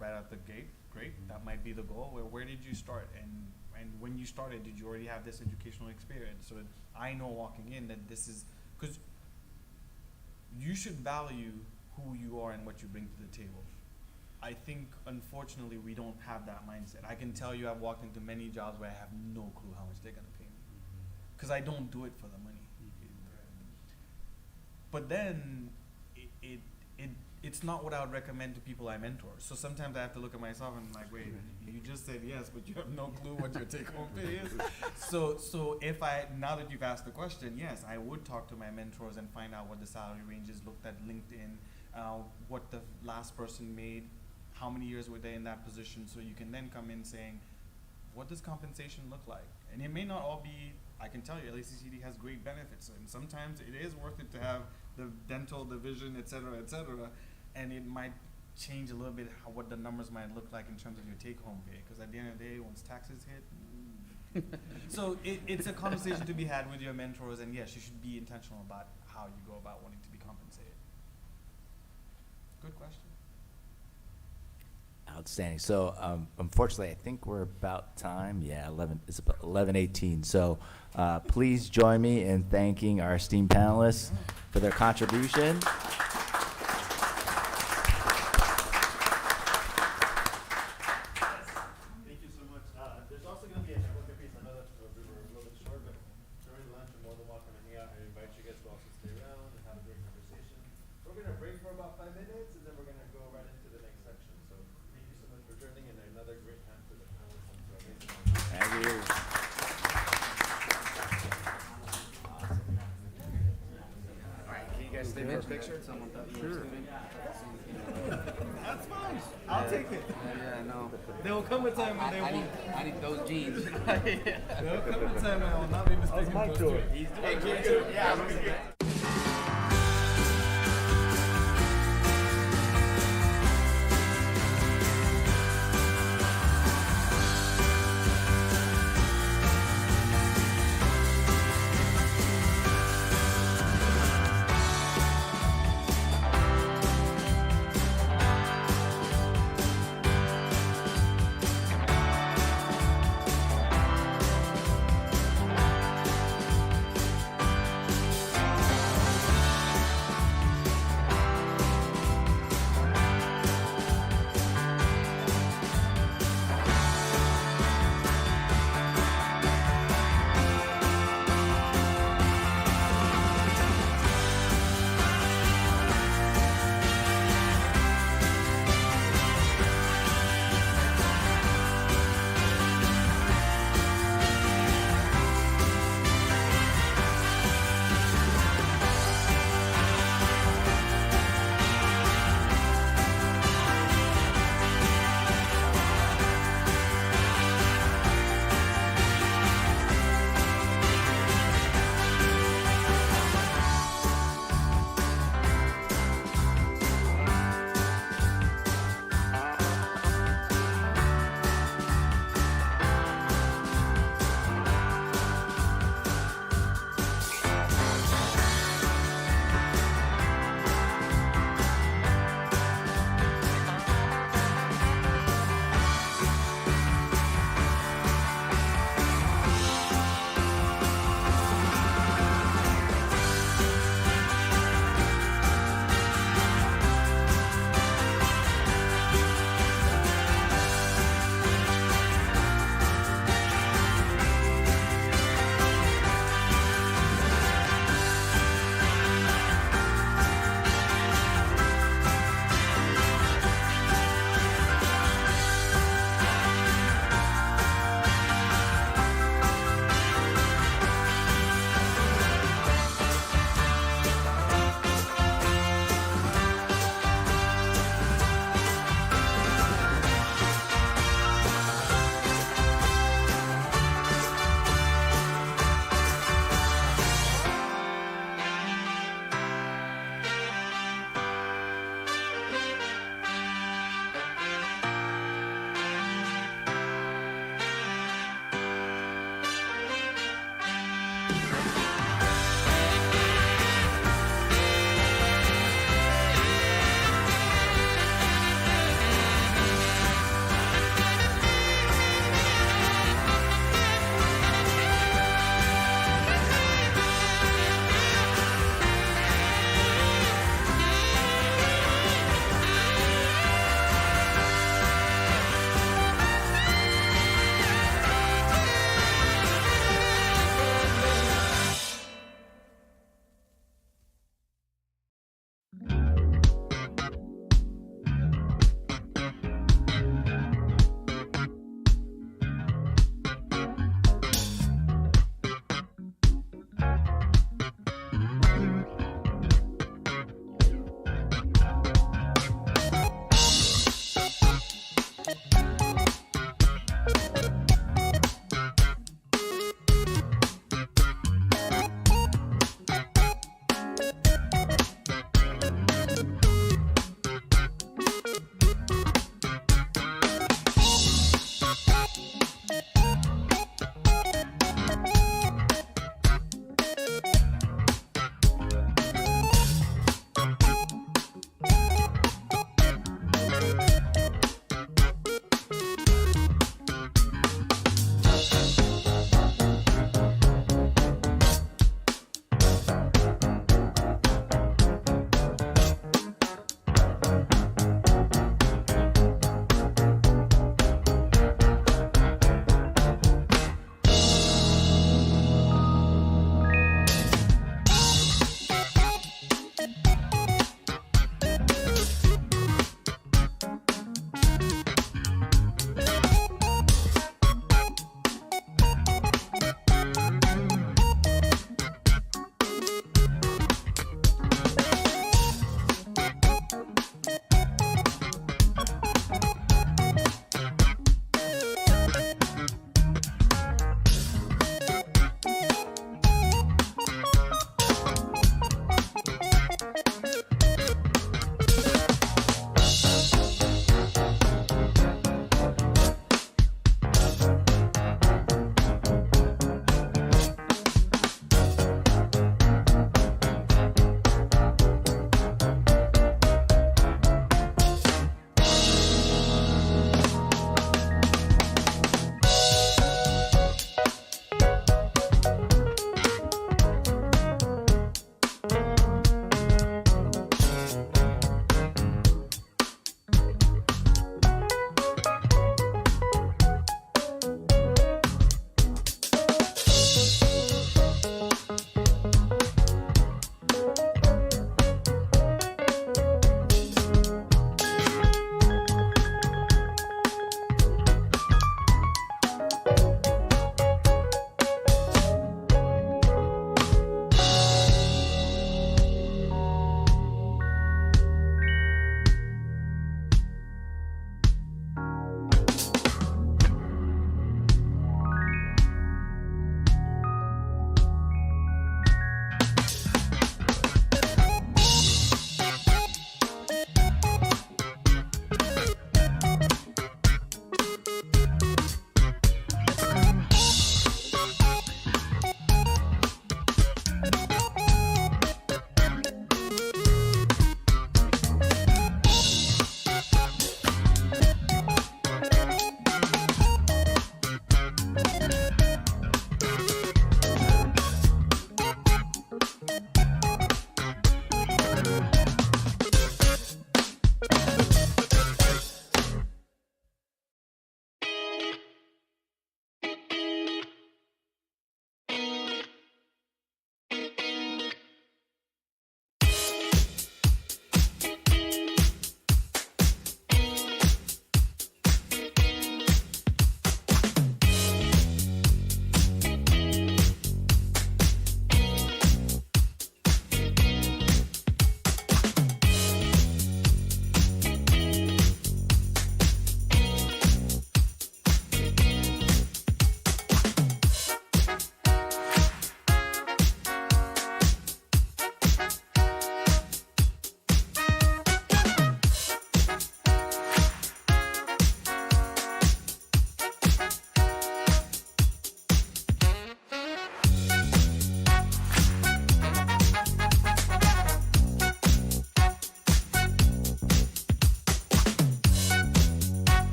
right out the gate. Great, that might be the goal. Where did you start? And when you started, did you already have this educational experience? So I know walking in that this is, because you should value who you are and what you bring to the table. I think, unfortunately, we don't have that mindset. I can tell you I've walked into many jobs where I have no clue how much they're going to pay me. Because I don't do it for the money. But then, it's not what I would recommend to people I mentor. So sometimes I have to look at myself and I'm like, wait, you just said yes, but you have no clue what your take-home pay is. So now that you've asked the question, yes, I would talk to my mentors and find out what the salary ranges looked at LinkedIn, what the last person made, how many years were they in that position, so you can then come in saying, what does compensation look like? And it may not all be, I can tell you, LACCD has great benefits, and sometimes it is worth it to have the dental, the vision, et cetera, and it might change a little bit what the numbers might look like in terms of your take-home pay, because at the end of the day, once taxes hit, so it's a conversation to be had with your mentors, and yes, you should be intentional about how you go about wanting to be compensated. Good question. Outstanding. So, unfortunately, I think we're about time. Yeah, 11. It's about 11:18. So, please join me in thanking our esteemed panelists for their contribution. Thank you so much. There's also going to be a networking piece. I know that we were a little bit short, but during lunch, you're more than welcome to hang out. I invite you guys to also stay around and have a great conversation. We're going to break for about 5 minutes, and then we're going to go right into the next section. So thank you so much for joining, and another great hand for the panelists and for amazing. Thank you. All right, can you guys stay for a picture? Someone thought you were student. That's fine. I'll take it. Yeah, no. There will come a time when they won't. I need those jeans. There will come a time when I will not be mistaken for a student. Hey, kid. Yeah.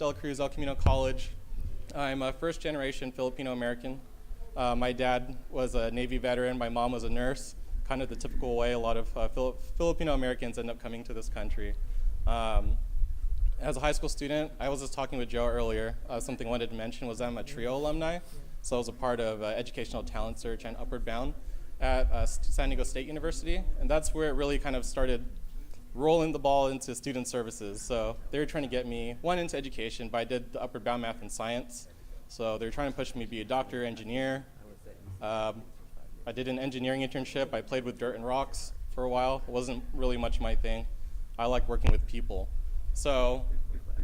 de la Cruz, El Camino College. I'm a first-generation Filipino-American. My dad was a Navy veteran. My mom was a nurse, kind of the typical way a lot of Filipino-Americans end up coming to this country. As a high school student, I was just talking with Joe earlier. Something I wanted to mention was I'm a TRIO alumni. So I was a part of Educational Talent Search and Upward Bound at San Diego State University. And that's where it really kind of started rolling the ball into student services. So they were trying to get me, one, into education, but I did the Upward Bound Math and Science. So they were trying to push me to be a doctor, engineer. I did an engineering internship. I played with dirt and rocks for a while. It wasn't really much my thing. I like working with people. So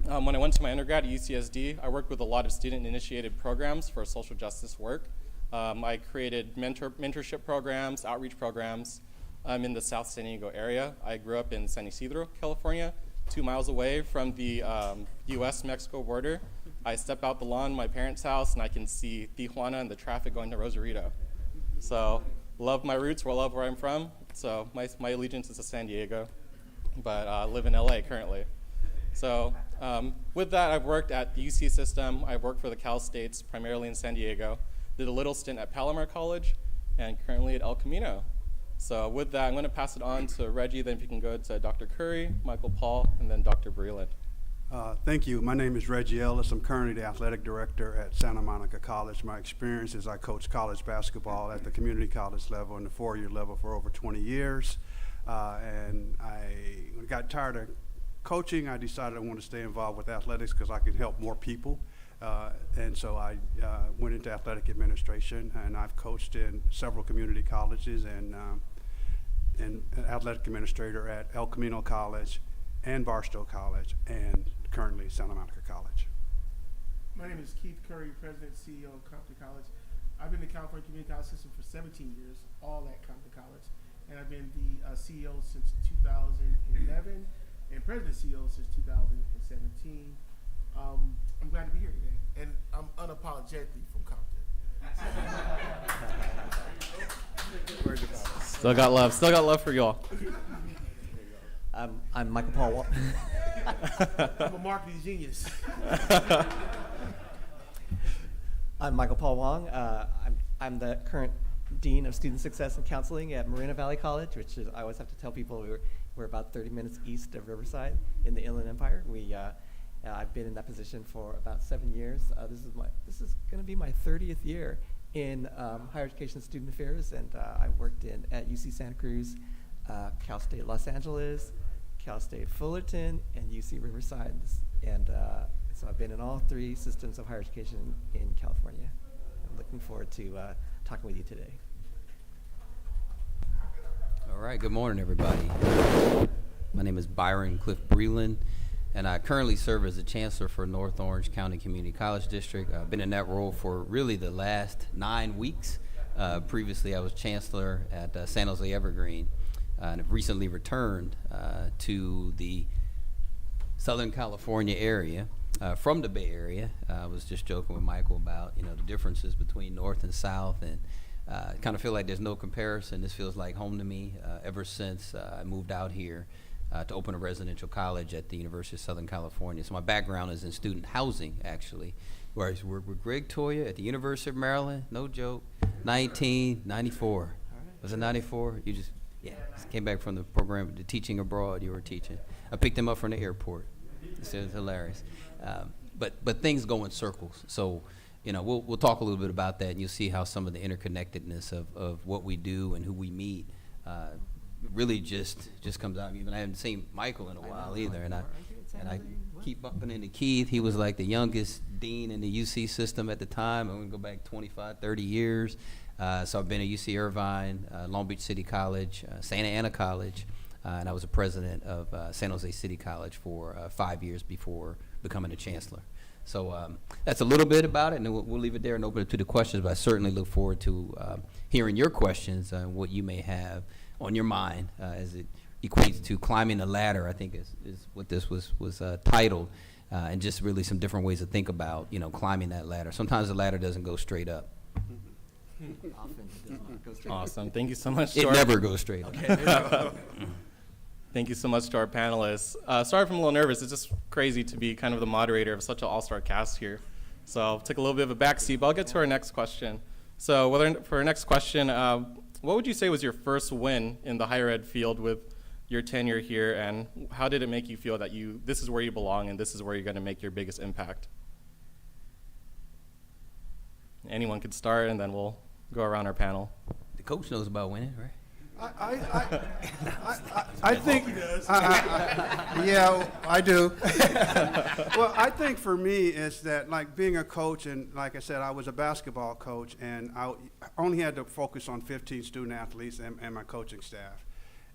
when I went to my undergrad at UCSD, I worked with a lot of student-initiated programs for social justice work. I created mentorship programs, outreach programs in the South San Diego area. I grew up in San Isidro, California, 2 miles away from the US-Mexico border. I step out the lawn of my parents' house and I can see Tijuana and the traffic going to Rosarito. So love my roots, love where I'm from. So my allegiance is to San Diego, but I live in LA currently. So with that, I've worked at the UC system. I've worked for the Cal States, primarily in San Diego. Did a little stint at Palomar College, and currently at El Camino. So with that, I'm going to pass it on to Reggie. Then if you can go to Dr. Curry, Michael Paul, and then Dr. Breeland. Thank you. My name is Reggie Ellis. I'm currently the athletic director at Santa Monica College. My experience is I coach college basketball at the community college level and the 4-year level for over 20 years. And I got tired of coaching. I decided I wanted to stay involved with athletics because I could help more people. And so I went into athletic administration, and I've coached in several community colleges and an athletic administrator at El Camino College and Barstow College and currently Santa Monica College. My name is Keith Curry, President and CEO of Compton College. I've been in the California Community College system for 17 years, all at Compton College. And I've been the CEO since 2011 and President CEO since 2017. I'm glad to be here today, and I'm unapologetically from Compton. Still got love for y'all. I'm Michael Paul Wong. I'm a marketing genius. I'm Michael Paul Wong. I'm the current Dean of Student Success and Counseling at Moreno Valley College, which is, I always have to tell people we're about 30 minutes east of Riverside in the Inland Empire. I've been in that position for about 7 years. This is going to be my 30th year in higher education student affairs, and I worked at UC Santa Cruz, Cal State Los Angeles, Cal State Fullerton, and UC Riverside. And so I've been in all 3 systems of higher education in California. I'm looking forward to talking with you today. All right, good morning, everybody. My name is Byron Breeland, and I currently serve as the Chancellor for North Orange County Community College District. I've been in that role for really the last 9 weeks. Previously, I was Chancellor at San Jose Evergreen, and have recently returned to the Southern California area from the Bay Area. I was just joking with Michael about the differences between North and South, and kind of feel like there's no comparison. This feels like home to me ever since I moved out here to open a residential college at the University of Southern California. So my background is in student housing, actually, where I worked with Greg Toya at the University of Maryland, no joke, 1994. Was it 94? You just came back from the program, the teaching abroad you were teaching. I picked him up from the airport. It was hilarious. But things go in circles. So, we'll talk a little bit about that, and you'll see how some of the interconnectedness of what we do and who we meet really just comes out. Even I haven't seen Michael in a while either, and I keep bumping into Keith. He was like the youngest dean in the UC system at the time. I'm going to go back 25, 30 years. So I've been at UC Irvine, Long Beach City College, Santa Ana College, and I was a president of San Jose City College for 5 years before becoming a chancellor. So that's a little bit about it, and we'll leave it there and open it to the questions, but I certainly look forward to hearing your questions and what you may have on your mind as it equates to climbing the ladder, I think is what this was titled, and just really some different ways to think about, climbing that ladder. Sometimes the ladder doesn't go straight up. Often it does not go straight. Awesome. Thank you so much, It George. never goes straight up. Okay. Thank you so much to our panelists. Sorry if I'm a little nervous. It's just crazy to be kind of the moderator of such an all-star cast here. So I'll take a little bit of a backseat, but I'll get to our next question. So for our next question, what would you say was your first win in the higher ed field with your tenure here, and how did it make you feel that this is where you belong and this is where you're going to make your biggest impact? Anyone could start, and then we'll go around our panel. The coach knows about winning, right? I think, yeah, I do. Well, I think for me is that, like, being a coach, and like I said, I was a basketball coach, and I only had to focus on 15 student athletes and my coaching staff.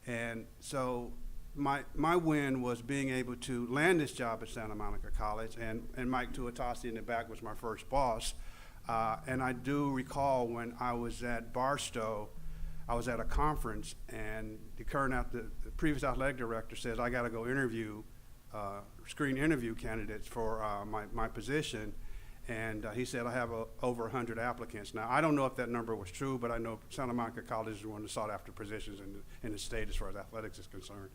And so my win was being able to land this job at Santa Monica College, and Mike Tuitasi in the back was my first boss. And I do recall when I was at Barstow, I was at a conference, and the previous athletic director says, I got to go screen interview candidates for my position. And he said, I have over 100 applicants. Now, I don't know if that number was true, but I know Santa Monica College is one of the sought after positions in the state as far as athletics is concerned.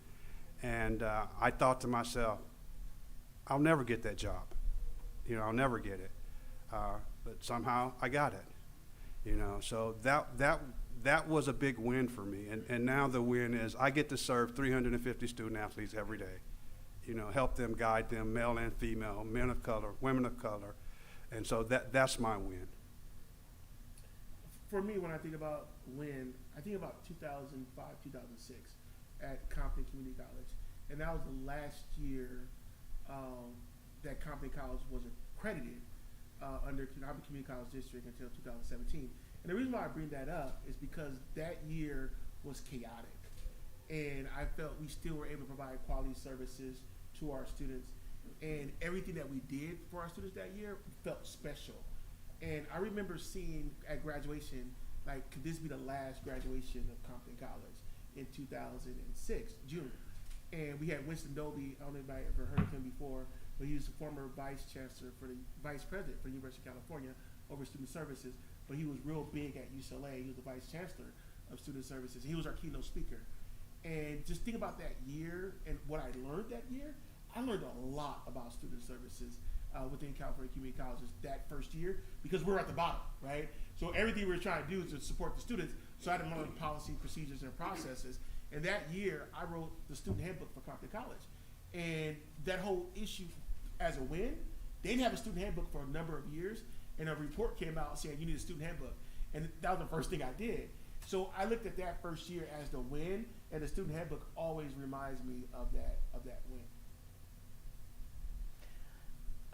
And I thought to myself, I'll never get that job. I'll never get it. But somehow I got it. So that was a big win for me. And now the win is I get to serve 350 student athletes every day. Help them, guide them, male and female, men of color, women of color. And so that's my win. For me, when I think about win, I think about 2005, 2006 at Compton Community College. And that was the last year that Compton College was accredited under Compton Community College District until 2017. And the reason why I bring that up is because that year was chaotic. And I felt we still were able to provide quality services to our students. And everything that we did for our students that year felt special. And I remember seeing at graduation, like, could this be the last graduation of Compton College in 2006, June? And we had Winston Dobie, I don't know if anybody ever heard of him before, but he was the former vice chancellor vice president for the University of California over student services. But he was real big at UCLA. He was the vice chancellor of student services. He was our keynote speaker. And just think about that year and what I learned that year. I learned a lot about student services within California Community Colleges that first year because we were at the bottom, right? So everything we were trying to do is to support the students. So I had to learn policy, procedures, and processes. And that year, I wrote the student handbook for Compton College. And that whole issue as a win, they didn't have a student handbook for a number of years. And a report came out saying you need a student handbook. And that was the first thing I did. So I looked at that first year as the win, and the student handbook always reminds me of that win.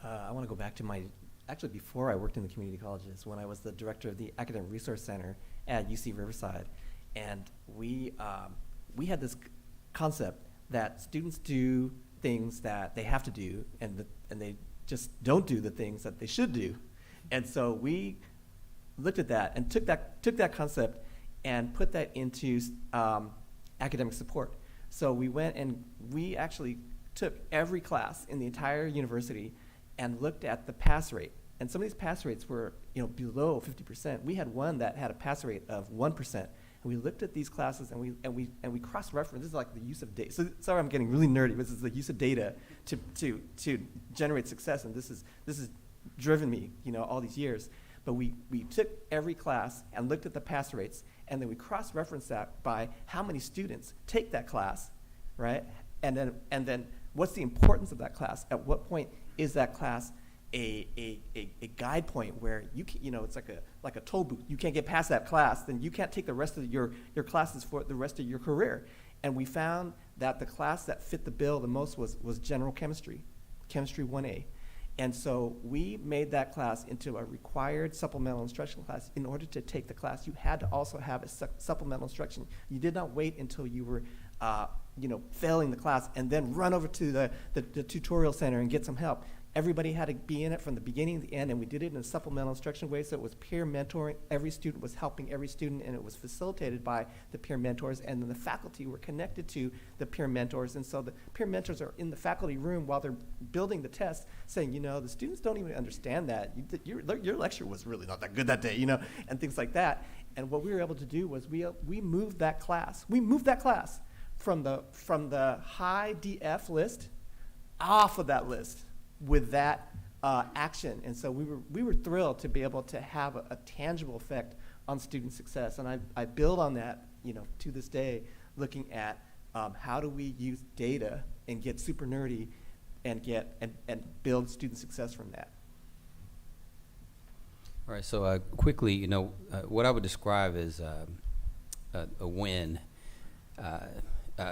I want to go back to actually before I worked in the community colleges, when I was the director of the Academic Resource Center at UC Riverside. And we had this concept that students do things that they have to do, and they just don't do the things that they should do. And so we looked at that and took that concept and put that into academic support. So we went and we actually took every class in the entire university and looked at the pass rate. And some of these pass rates were below 50%. We had one that had a pass rate of 1%. And we looked at these classes and we cross-referenced. This is like the use of data. So sorry, I'm getting really nerdy. This is the use of data to generate success. And this has driven me, all these years. But we took every class and looked at the pass rates, and then we cross-referenced that by how many students take that class, right? And then what's the importance of that class? At what point is that class a guide point where it's like a toll booth. You can't get past that class, then you can't take the rest of your classes for the rest of your career. And we found that the class that fit the bill the most was general chemistry, chemistry 1A. And so we made that class into a required supplemental instruction class. In order to take the class, you had to also have a supplemental instruction. You did not wait until you were failing the class and then run over to the tutorial center and get some help. Everybody had to be in it from the beginning to the end, and we did it in a supplemental instruction way, so it was peer mentoring. Every student was helping every student, and it was facilitated by the peer mentors, and then the faculty were connected to the peer mentors. And so the peer mentors are in the faculty room while they're building the test, saying, the students don't even understand that. Your lecture was really not that good that day, and things like that. And what we were able to do was we moved that class. We moved that class from the high DF list off of that list with that action. And so we were thrilled to be able to have a tangible effect on student success. And I build on that, to this day, looking at how do we use data and get super nerdy and build student success from that. All right, so quickly, what I would describe as a win,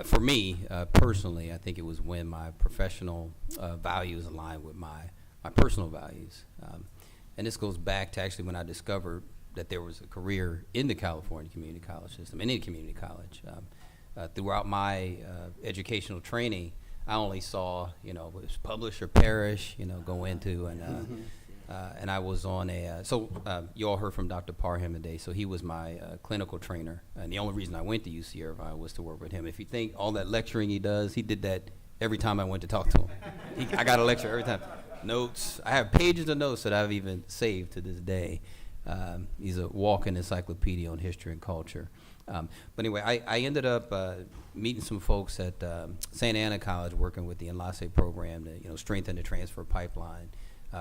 for me personally, I think it was when my professional values aligned with my personal values. And this goes back to actually when I discovered that there was a career in the California community college system, in any community college. Throughout my educational training, I only saw, it was publish or perish, go into, and I was on you all heard from Dr. Parham today, so he was my clinical trainer, and the only reason I went to UC Irvine was to work with him. If you think all that lecturing he does, he did that every time I went to talk to him. I got a lecture every time. Notes, I have pages of notes that I've even saved to this day. He's a walking encyclopedia on history and culture. But anyway, I ended up meeting some folks at Santa Ana College, working with the Enlace program to strengthen the transfer pipeline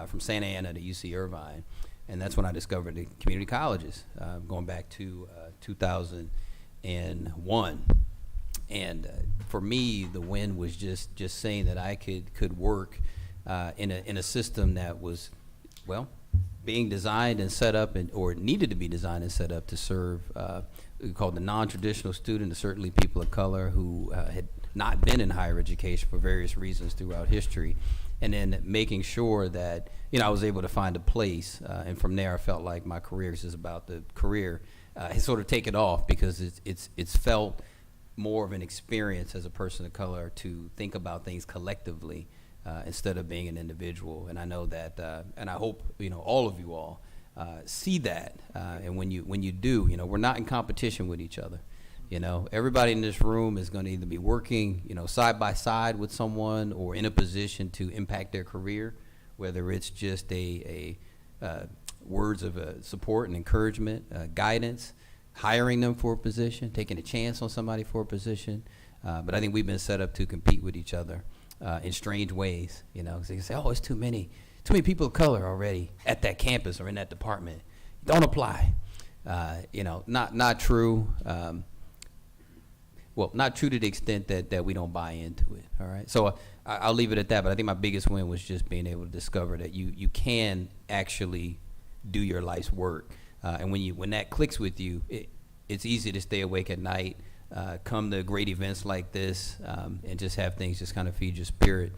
from Santa Ana to UC Irvine, and that's when I discovered the community colleges, going back to 2001. And for me, the win was just saying that I could work in a system that was, being designed and set up, or needed to be designed and set up to serve we call the non-traditional student, and certainly people of color who had not been in higher education for various reasons throughout history, and then making sure that I was able to find a place, and from there I felt like my career is about the career has sort of taken off, because it's felt more of an experience as a person of color to think about things collectively instead of being an individual. And I know that, and I hope all of you all see that, and when you do, we're not in competition with each other. Everybody in this room is going to either be working, side by side with someone, or in a position to impact their career, whether it's just a words of support and encouragement, guidance, hiring them for a position, taking a chance on somebody for a position. But I think we've been set up to compete with each other in strange ways. So you say, oh, it's too many people of color already at that campus or in that department. Don't apply. Not true. Not true to the extent that we don't buy into it. All right. So I'll leave it at that. But I think my biggest win was just being able to discover that you can actually do your life's work. And when that clicks with you, it's easy to stay awake at night, come to great events like this, and just have things just kind of feed your spirit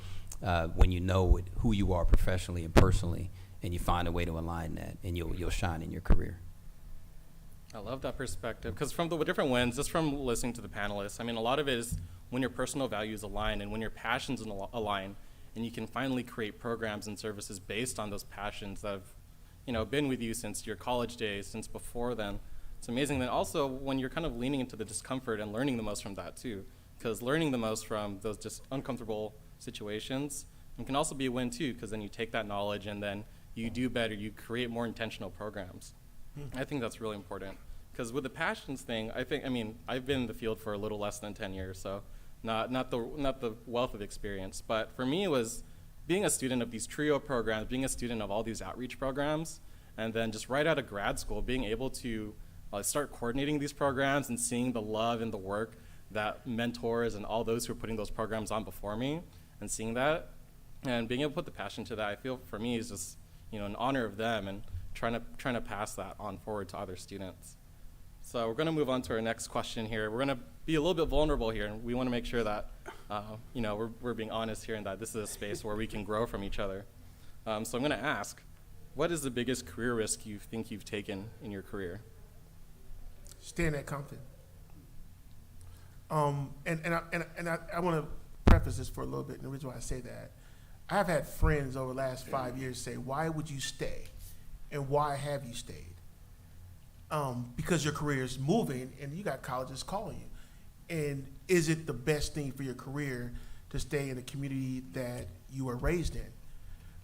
when you know who you are professionally and personally, and you find a way to align that, and you'll shine in your career. I love that perspective, because from the different wins, just from listening to the panelists, a lot of it is when your personal values align and when your passions align, and you can finally create programs and services based on those passions that have been with you since your college days, since before then. It's amazing. Then also when you're kind of leaning into the discomfort and learning the most from that too, because learning the most from those just uncomfortable situations can also be a win too, because then you take that knowledge and then you do better, you create more intentional programs. I think that's really important, because with the passions thing, I've been in the field for a little less than 10 years, so not the wealth of experience, but for me it was being a student of these TRIO programs, being a student of all these outreach programs, and then just right out of grad school, being able to start coordinating these programs and seeing the love and the work that mentors and all those who are putting those programs on before me, and seeing that, and being able to put the passion to that, I feel for me is just an honor of them, and trying to pass that on forward to other students. So we're going to move on to our next question here. We're going to be a little bit vulnerable here, and we want to make sure that we're being honest here, and that this is a space where we can grow from each other. So I'm going to ask, what is the biggest career risk you think you've taken in your career? Staying at Compton. And I want to preface this for a little bit, and the reason why I say that, I've had friends over the last 5 years say, why would you stay? And why have you stayed? Because your career is moving and you got colleges calling you. And is it the best thing for your career to stay in the community that you were raised in?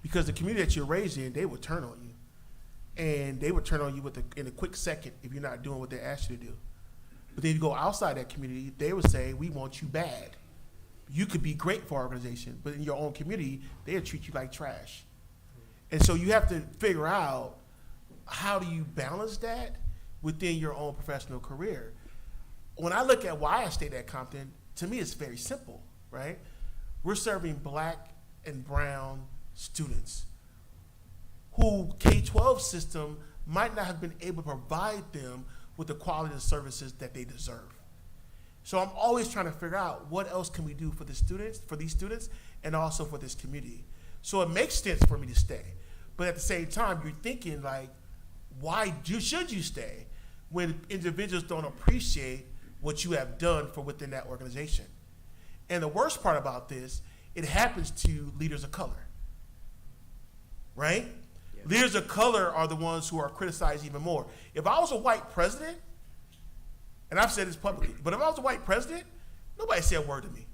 Because the community that you're raised in, they will turn on you. And they will turn on you in a quick second if you're not doing what they asked you to do. But then you go outside that community, they would say, we want you bad. You could be great for our organization, but in your own community, they'll treat you like trash. And so you have to figure out, how do you balance that within your own professional career? When I look at why I stayed at Compton, to me it's very simple, right? We're serving black and brown students who K-12 system might not have been able to provide them with the quality of services that they deserve. So I'm always trying to figure out what else can we do for the students, for these students, and also for this community. So it makes sense for me to stay. But at the same time, you're thinking like, should you stay when individuals don't appreciate what you have done for within that organization? And the worst part about this, it happens to leaders of color, right? Yeah. Leaders of color are the ones who are criticized even more. If I was a white president, and I've said this publicly, but if I was a white president, nobody said a word to me.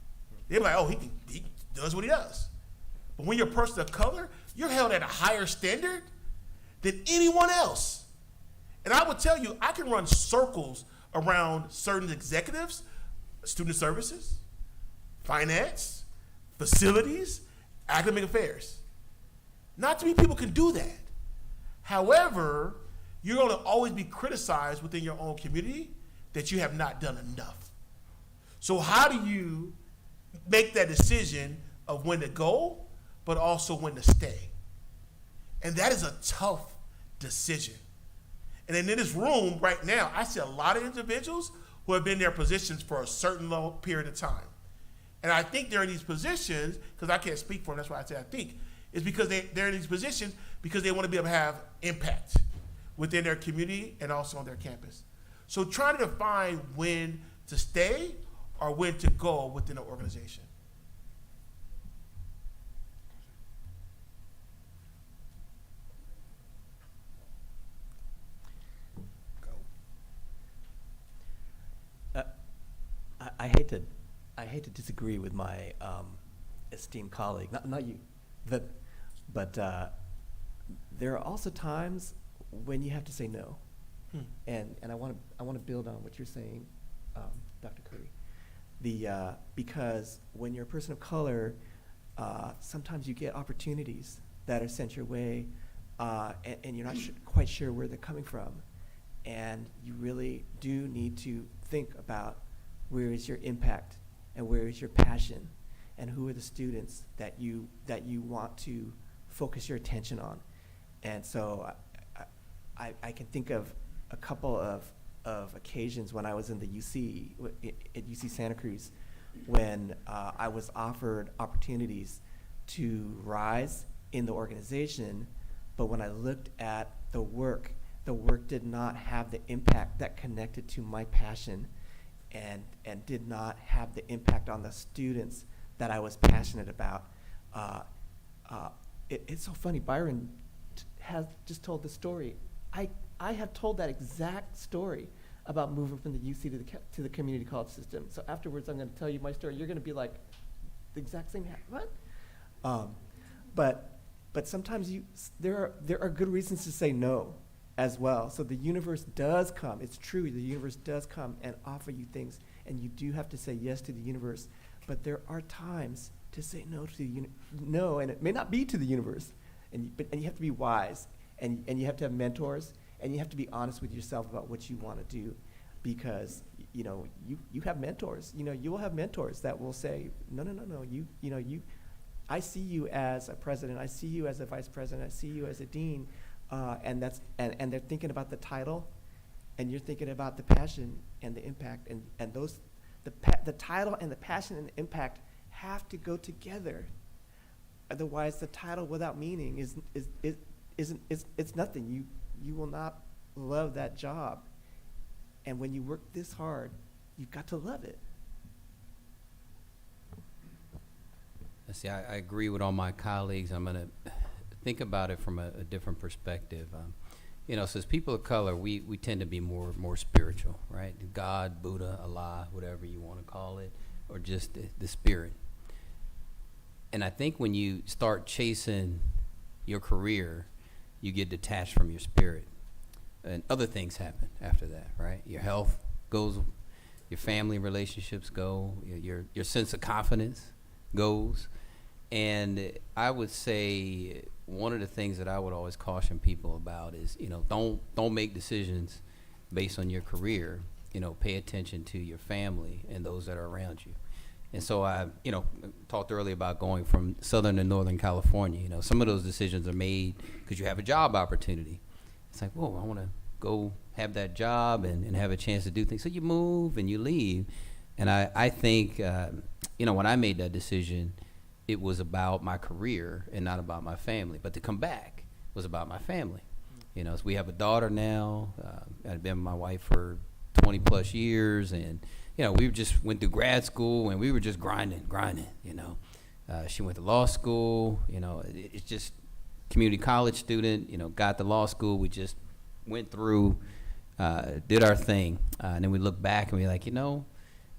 They'd be like, oh, he does what he does. But when you're a person of color, you're held at a higher standard than anyone else. And I would tell you, I can run circles around certain executives, student services, finance, facilities, academic affairs. Not too many people can do that. However, you're going to always be criticized within your own community that you have not done enough. So how do you make that decision of when to go, but also when to stay? And that is a tough decision. And in this room right now, I see a lot of individuals who have been in their positions for a certain long period of time. And I think they're in these positions, because I can't speak for them, that's why I say I think, is because they're in these positions because they want to be able to have impact within their community and also on their campus. So trying to define when to stay or when to go within an organization. I hate to disagree with my esteemed colleague, not you, but there are also times when you have to say no, and I want to build on what you're saying, Dr. Curry, because when you're a person of color, sometimes you get opportunities that are sent your way, and you're not quite sure where they're coming from, and you really do need to think about where is your impact and where is your passion and who are the students that you want to focus your attention on. And so I can think of a couple of occasions when I was in the UC, at UC Santa Cruz, when I was offered opportunities to rise in the organization, but when I looked at the work did not have the impact that connected to my passion and did not have the impact on the students that I was passionate about. It's so funny, Byron has just told the story. I have told that exact story about moving from the UC to the community college system. So afterwards, I'm going to tell you my story. You're going to be like, the exact same, what? But sometimes there are good reasons to say no as well. So the universe does come. It's true, the universe does come and offer you things, and you do have to say yes to the universe. But there are times to say no to the no, and it may not be to the universe. And you have to be wise, and you have to have mentors, and you have to be honest with yourself about what you want to do, because you have mentors. You will have mentors that will say, no. I see you as a president. I see you as a vice president. I see you as a dean. And they're thinking about the title, and you're thinking about the passion and the impact, and the title and the passion and the impact have to go together. Otherwise, the title without meaning is nothing. You will not love that job, and when you work this hard, you've got to love it. See, I agree with all my colleagues. I'm going to think about it from a different perspective. So as people of color, we tend to be more spiritual, right? God, Buddha, Allah, whatever you want to call it, or just the spirit. And I think when you start chasing your career, you get detached from your spirit. And other things happen after that, right? Your health goes, your family relationships go, your sense of confidence goes. And I would say one of the things that I would always caution people about is, don't make decisions based on your career. Pay attention to your family and those that are around you. And so I, talked earlier about going from Southern to Northern California. Some of those decisions are made because you have a job opportunity. It's like, whoa, I want to go have that job and have a chance to do things. So you move and you leave. And I think, when I made that decision, it was about my career and not about my family. But to come back was about my family. So we have a daughter now. I've been with my wife for 20 plus years, and we just went through grad school and we were just grinding. She went to law school. It's just community college student. Got to law school. We just went through, did our thing, and then we look back and we're like,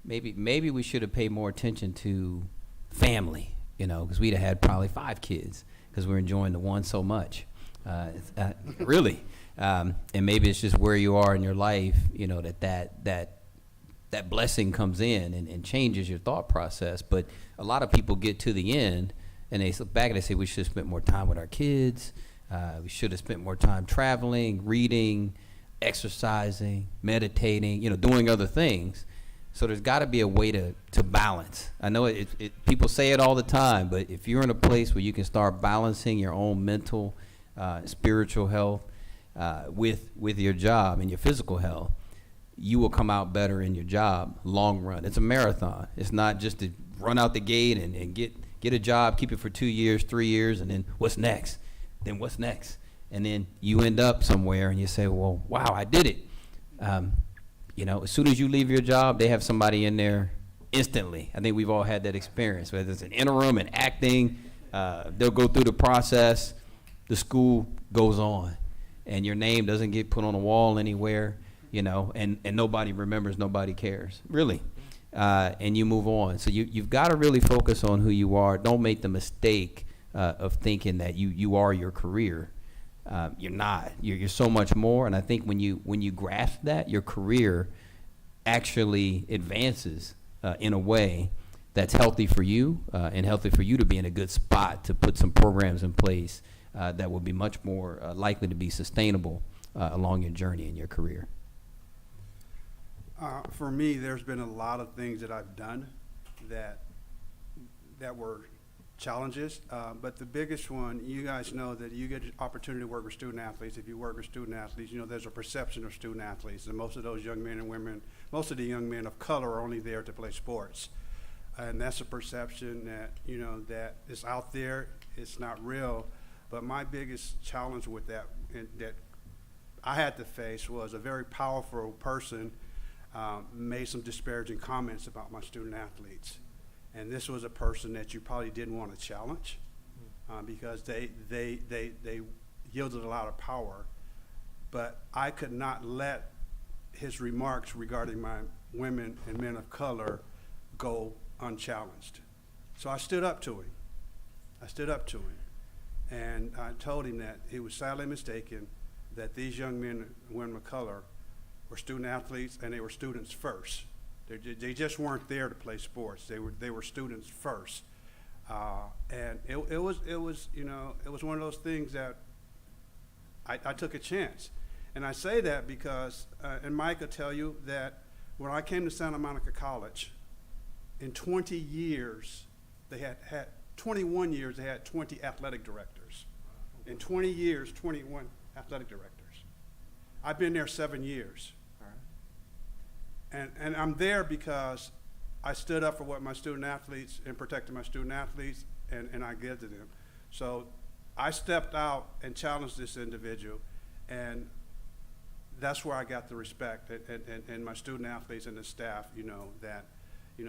maybe we should have paid more attention to family. Because we'd have had probably 5 kids because we're enjoying the one so much. Really. And maybe it's just where you are in your life, that blessing comes in and changes your thought process. But a lot of people get to the end and they look back and they say, we should have spent more time with our kids. We should have spent more time traveling, reading, exercising, meditating, doing other things. So there's got to be a way to balance. I know people say it all the time, but if you're in a place where you can start balancing your own mental, spiritual health with your job and your physical health, you will come out better in your job long run. It's a marathon. It's not just to run out the gate and get a job, keep it for 2 years, 3 years, and then what's next? Then what's next? And then you end up somewhere and you say, well, wow, I did it. As soon as you leave your job, they have somebody in there instantly. I think we've all had that experience, whether it's an interim and acting, they'll go through the process, the school goes on, and your name doesn't get put on a wall anywhere, and nobody remembers, nobody cares, really. And you move on. So you've got to really focus on who you are. Don't make the mistake of thinking that you are your career. You're not. You're so much more. And I think when you grasp that, your career actually advances in a way that's healthy for you and healthy for you to be in a good spot to put some programs in place that will be much more likely to be sustainable along your journey in your career. For me, there's been a lot of things that I've done that were challenges, but the biggest one, you guys know that you get an opportunity to work with student athletes. If you work with student athletes, there's a perception of student athletes, and most of those young men and women, most of the young men of color are only there to play sports. And that's a perception that, that is out there. It's not real. But my biggest challenge with that I had to face was a very powerful person made some disparaging comments about my student athletes. And this was a person that you probably didn't want to challenge because they yielded a lot of power. But I could not let his remarks regarding my women and men of color go unchallenged. So I stood up to him. And I told him that he was sadly mistaken, that these young men and women of color were student athletes and they were students first. They just weren't there to play sports. They were students first. And it was one of those things that I took a chance. And I say that because, and Mike will tell you that when I came to Santa Monica College, in 20 years, they had 21 years, they had 20 athletic directors. In 20 years, 21 athletic directors. I've been there 7 years. And I'm there because I stood up for what my student athletes and protected my student athletes, and I give to them. So I stepped out and challenged this individual, and that's where I got the respect and my student athletes and the staff, that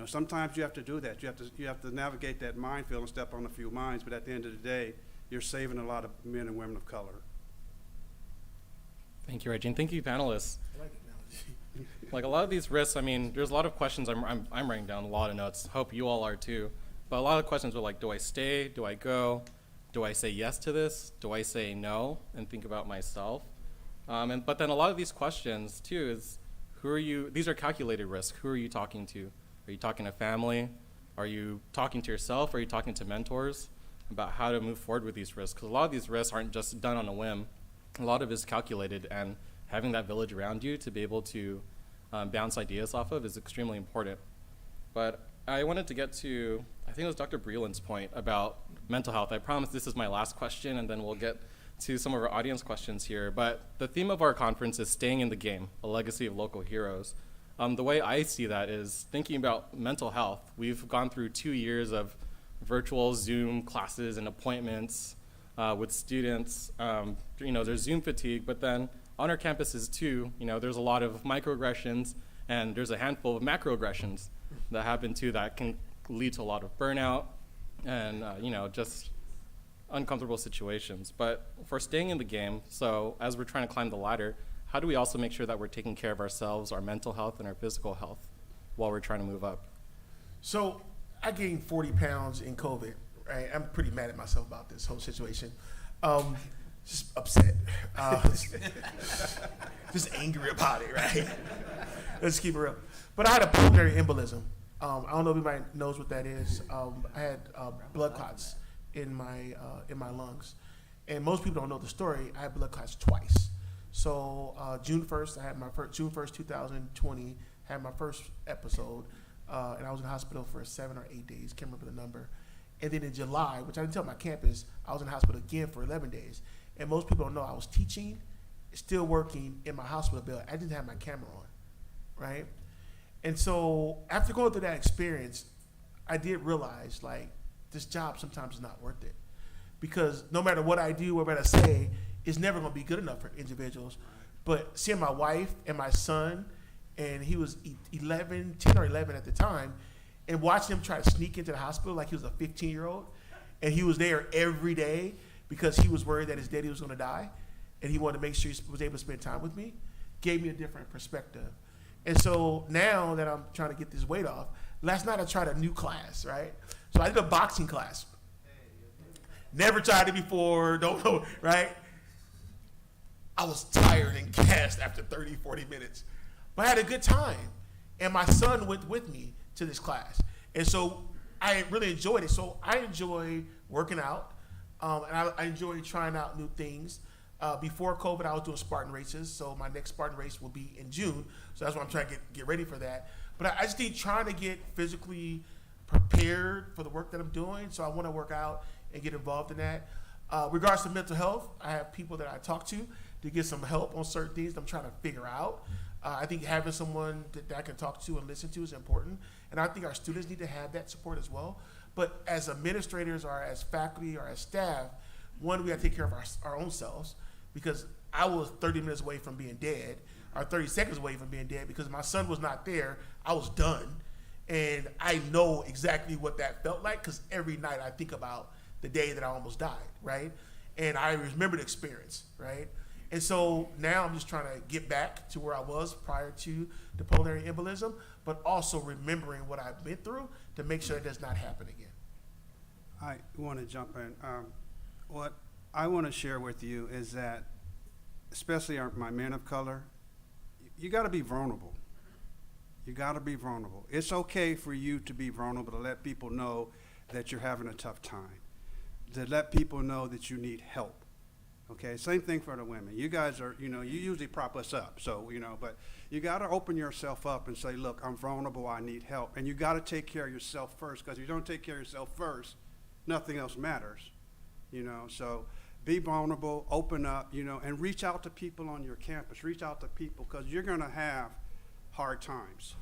sometimes you have to do that. You have to navigate that minefield and step on a few mines, but at the end of the day, you're saving a lot of men and women of color. Thank you, Reggie, and thank you, panelists. I like it now. Like a lot of these risks, there's a lot of questions I'm writing down, a lot of notes. Hope you all are too. But a lot of questions were like, do I stay? Do I go? Do I say yes to this? Do I say no and think about myself? But then a lot of these questions too is, who are you, these are calculated risks. Who are you talking to? Are you talking to family? Are you talking to yourself? Are you talking to mentors about how to move forward with these risks? Because a lot of these risks aren't just done on a whim. A lot of it is calculated, and having that village around you to be able to bounce ideas off of is extremely important. But I wanted to get to, I think it was Dr. Breeland's point about mental health. I promise this is my last question, and then we'll get to some of our audience questions here. But the theme of our conference is staying in the game, a legacy of local heroes. The way I see that is thinking about mental health. We've gone through 2 years of virtual Zoom classes and appointments with students. There's Zoom fatigue, but then on our campuses too, there's a lot of microaggressions, and there's a handful of macroaggressions that happen too that can lead to a lot of burnout and just uncomfortable situations. But for staying in the game, so as we're trying to climb the ladder, how do we also make sure that we're taking care of ourselves, our mental health and our physical health while we're trying to move up? So I gained 40 pounds in COVID, right? I'm pretty mad at myself about this whole situation. Just upset. Just angry about it, right? Let's keep it real. But I had a pulmonary embolism. I don't know if anybody knows what that is. I had blood clots in my lungs. And most people don't know the story. I had blood clots twice. So June 1st, I had my first, June 1st, 2020, had my first episode, and I was in the hospital for 7 or 8 days, can't remember the number. And then in July, which I didn't tell my campus, I was in the hospital again for 11 days. And most people don't know I was teaching, still working in my hospital bill. I didn't have my camera on, right? And so after going through that experience, I did realize, like, this job sometimes is not worth it. Because no matter what I do, whatever I say, it's never going to be good enough for individuals. But seeing my wife and my son, and he was 10 or 11 at the time, and watching him try to sneak into the hospital like he was a 15-year-old, and he was there every day because he was worried that his daddy was going to die, and he wanted to make sure he was able to spend time with me, gave me a different perspective. And so now that I'm trying to get this weight off, last night I tried a new class, right? So I did a boxing class. Never tried it before, don't know, right? I was tired and gassed after 30, 40 minutes. But I had a good time. And my son went with me to this class. And so I really enjoyed it. So I enjoy working out. And I enjoy trying out new things. Before COVID, I was doing Spartan races. So my next Spartan race will be in June. So that's why I'm trying to get ready for that. But I just need trying to get physically prepared for the work that I'm doing. So I want to work out and get involved in that. Regards to mental health, I have people that I talk to get some help on certain things that I'm trying to figure out. I think having someone that I can talk to and listen to is important. And I think our students need to have that support as well. But as administrators or as faculty or as staff, one, we got to take care of our own selves, because I was 30 minutes away from being dead, or 30 seconds away from being dead, because my son was not there. I was done. And I know exactly what that felt like, because every night I think about the day that I almost died, right? And I remember the experience, right? And so now I'm just trying to get back to where I was prior to the pulmonary embolism, but also remembering what I've been through to make sure it does not happen again. I want to jump in. What I want to share with you is that, especially my men of color, you got to be vulnerable. You got to be vulnerable. It's okay for you to be vulnerable, to let people know that you're having a tough time, to let people know that you need help. Okay, same thing for the women. You guys are, you usually prop us up, so, but you got to open yourself up and say, look, I'm vulnerable, I need help. And you got to take care of yourself first, because if you don't take care of yourself first, nothing else matters, So be vulnerable, open up, and reach out to people on your campus. Reach out to people, because you're going to have hard times.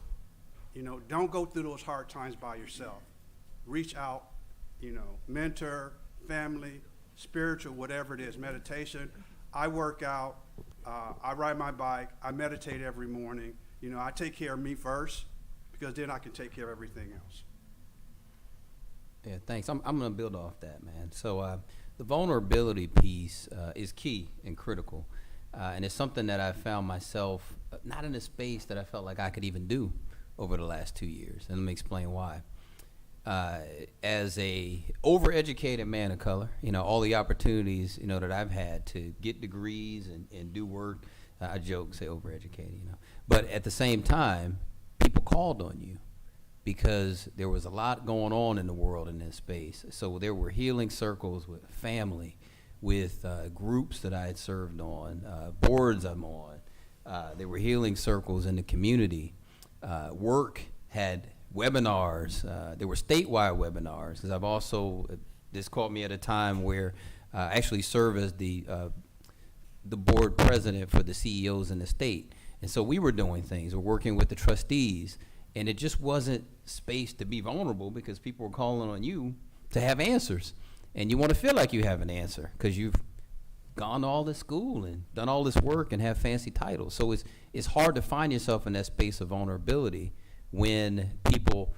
Don't go through those hard times by yourself. Reach out, mentor, family, spiritual, whatever it is, meditation. I work out, I ride my bike, I meditate every morning. I take care of me first, because then I can take care of everything else. Yeah, thanks. I'm going to build off that, man. So the vulnerability piece is key and critical. And it's something that I found myself not in a space that I felt like I could even do over the last 2 years. And let me explain why. As a overeducated man of color, all the opportunities, that I've had to get degrees and do work I joke, say overeducated, you know. But at the same time, people called on you because there was a lot going on in the world in this space. So there were healing circles with family, with groups that I had served on, boards I'm on. There were healing circles in the community. Work had webinars. There were statewide webinars, because I've also, this caught me at a time where I actually serve as the board president for the CEOs in the state. And so we were doing things. We're working with the trustees, and it just wasn't space to be vulnerable because people were calling on you to have answers. And you want to feel like you have an answer because you've gone to all this school and done all this work and have fancy titles. So it's hard to find yourself in that space of vulnerability when people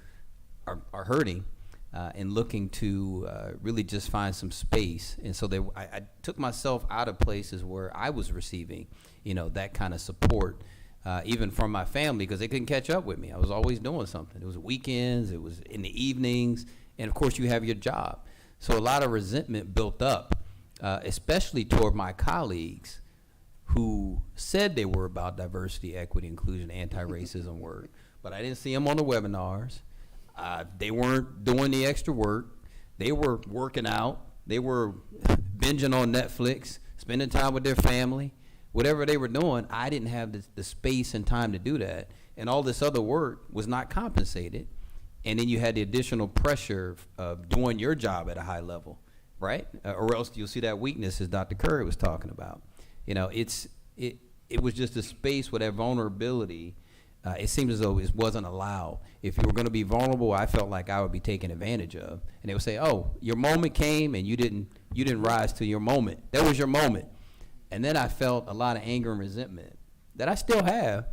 are hurting and looking to really just find some space. And so I took myself out of places where I was receiving, you know, that kind of support, even from my family, because they couldn't catch up with me. I was always doing something. It was weekends, it was in the evenings, and of course you have your job. So a lot of resentment built up, especially toward my colleagues who said they were about diversity, equity, inclusion, anti-racism work, but I didn't see them on the webinars. They weren't doing the extra work. They were working out. They were binging on Netflix, spending time with their family. Whatever they were doing, I didn't have the space and time to do that. And all this other work was not compensated. And then you had the additional pressure of doing your job at a high level, right? Or else you'll see that weakness, as Dr. Curry was talking about. You know, it was just a space where that vulnerability, it seemed as though it wasn't allowed. If you were going to be vulnerable, I felt like I would be taken advantage of. And they would say, oh, your moment came and you didn't rise to your moment. That was your moment. And then I felt a lot of anger and resentment that I still have,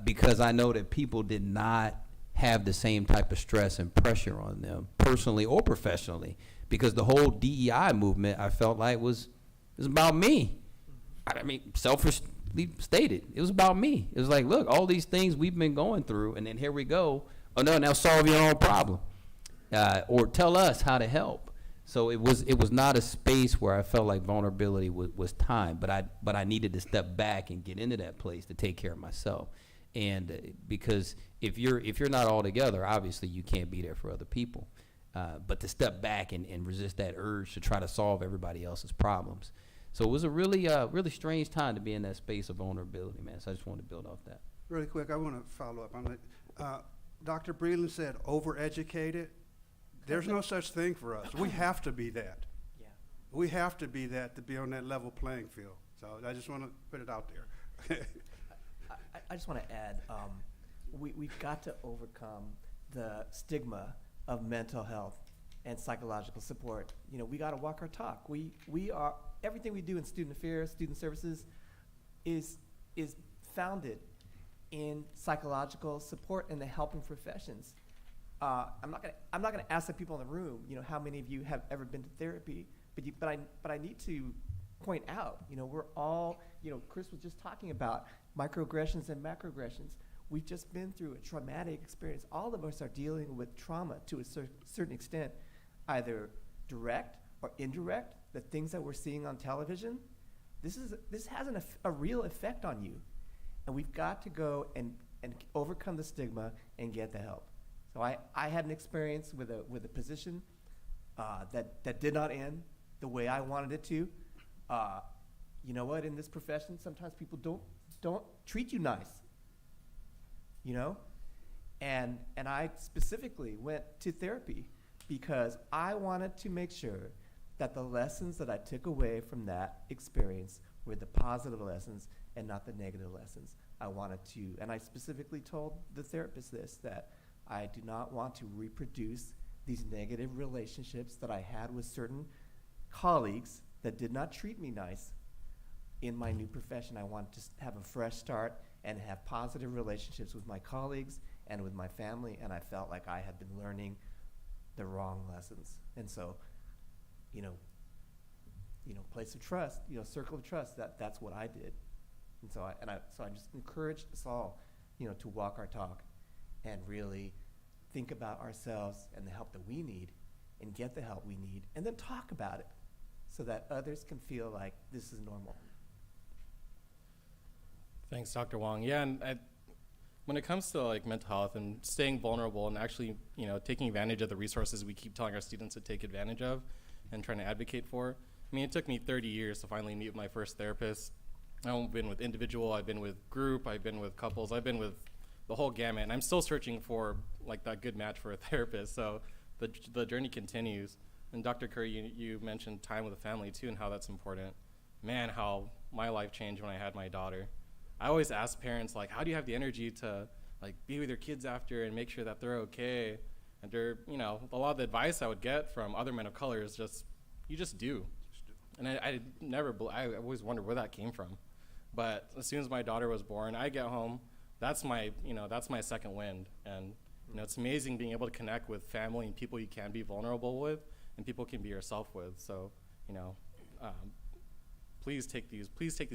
because I know that people did not have the same type of stress and pressure on them, personally or professionally, because the whole DEI movement, I felt like was about me. I mean, selfishly stated, it was about me. It was like, look, all these things we've been going through, and then here we go. Oh no, now solve your own problem, or tell us how to help. So it was not a space where I felt like vulnerability was time, but I needed to step back and get into that place to take care of myself. And because if you're not all together, obviously you can't be there for other people. But to step back and resist that urge to try to solve everybody else's problems. So it was a really strange time to be in that space of vulnerability, man. So I just wanted to build off that. Really quick, I want to follow up on that. Dr. Breeland said overeducated. There's no such thing for us. We have to be that. Yeah. We have to be that to be on that level playing field. So I just want to put it out there. I just want to add, we've got to overcome the stigma of mental health and psychological support. You know, we got to walk our talk. We are, everything we do in student affairs, student services is founded in psychological support in the helping professions. I'm not gonna ask the people in the room, you know, how many of you have ever been to therapy, but I need to point out, you know, we're all, you know, Chris was just talking about microaggressions and macroaggressions. We've just been through a traumatic experience. All of us are dealing with trauma to a certain extent, either direct or indirect. The things that we're seeing on television, this has a real effect on you, and we've got to go and overcome the stigma and get the help. So I had an experience with a position that did not end the way I wanted it to. You know what? In this profession, sometimes people don't treat you nice. You know, and I specifically went to therapy because I wanted to make sure that the lessons that I took away from that experience were the positive lessons and not the negative lessons. I wanted to, and I specifically told the therapist this, that I do not want to reproduce these negative relationships that I had with certain colleagues that did not treat me nice in my new profession. I want to have a fresh start and have positive relationships with my colleagues and with my family, and I felt like I had been learning the wrong lessons. And so, you know, place of trust, you know, circle of trust, that's what I did. And so I just encourage us all, you know, to walk our talk and really think about ourselves and the help that we need and get the help we need, and then talk about it so that others can feel like this is normal. Thanks, Dr. Wong. Yeah, and when it comes to like mental health and staying vulnerable and actually, taking advantage of the resources we keep telling our students to take advantage of and trying to advocate for. I mean, it took me 30 years to finally meet my first therapist. I've been with individual, I've been with group, I've been with couples, I've been with the whole gamut, and I'm still searching for like that good match for a therapist. So the journey continues. And Dr. Curry, you mentioned time with the family too and how that's important. Man, how my life changed when I had my daughter. I always ask parents, like, how do you have the energy to like be with your kids after and make sure that they're okay? And they're, a lot of the advice I would get from other men of color is you just do. And I always wondered where that came from. But as soon as my daughter was born, I get home, that's my second wind. And, it's amazing being able to connect with family and people you can be vulnerable with and people can be yourself with. So, please take these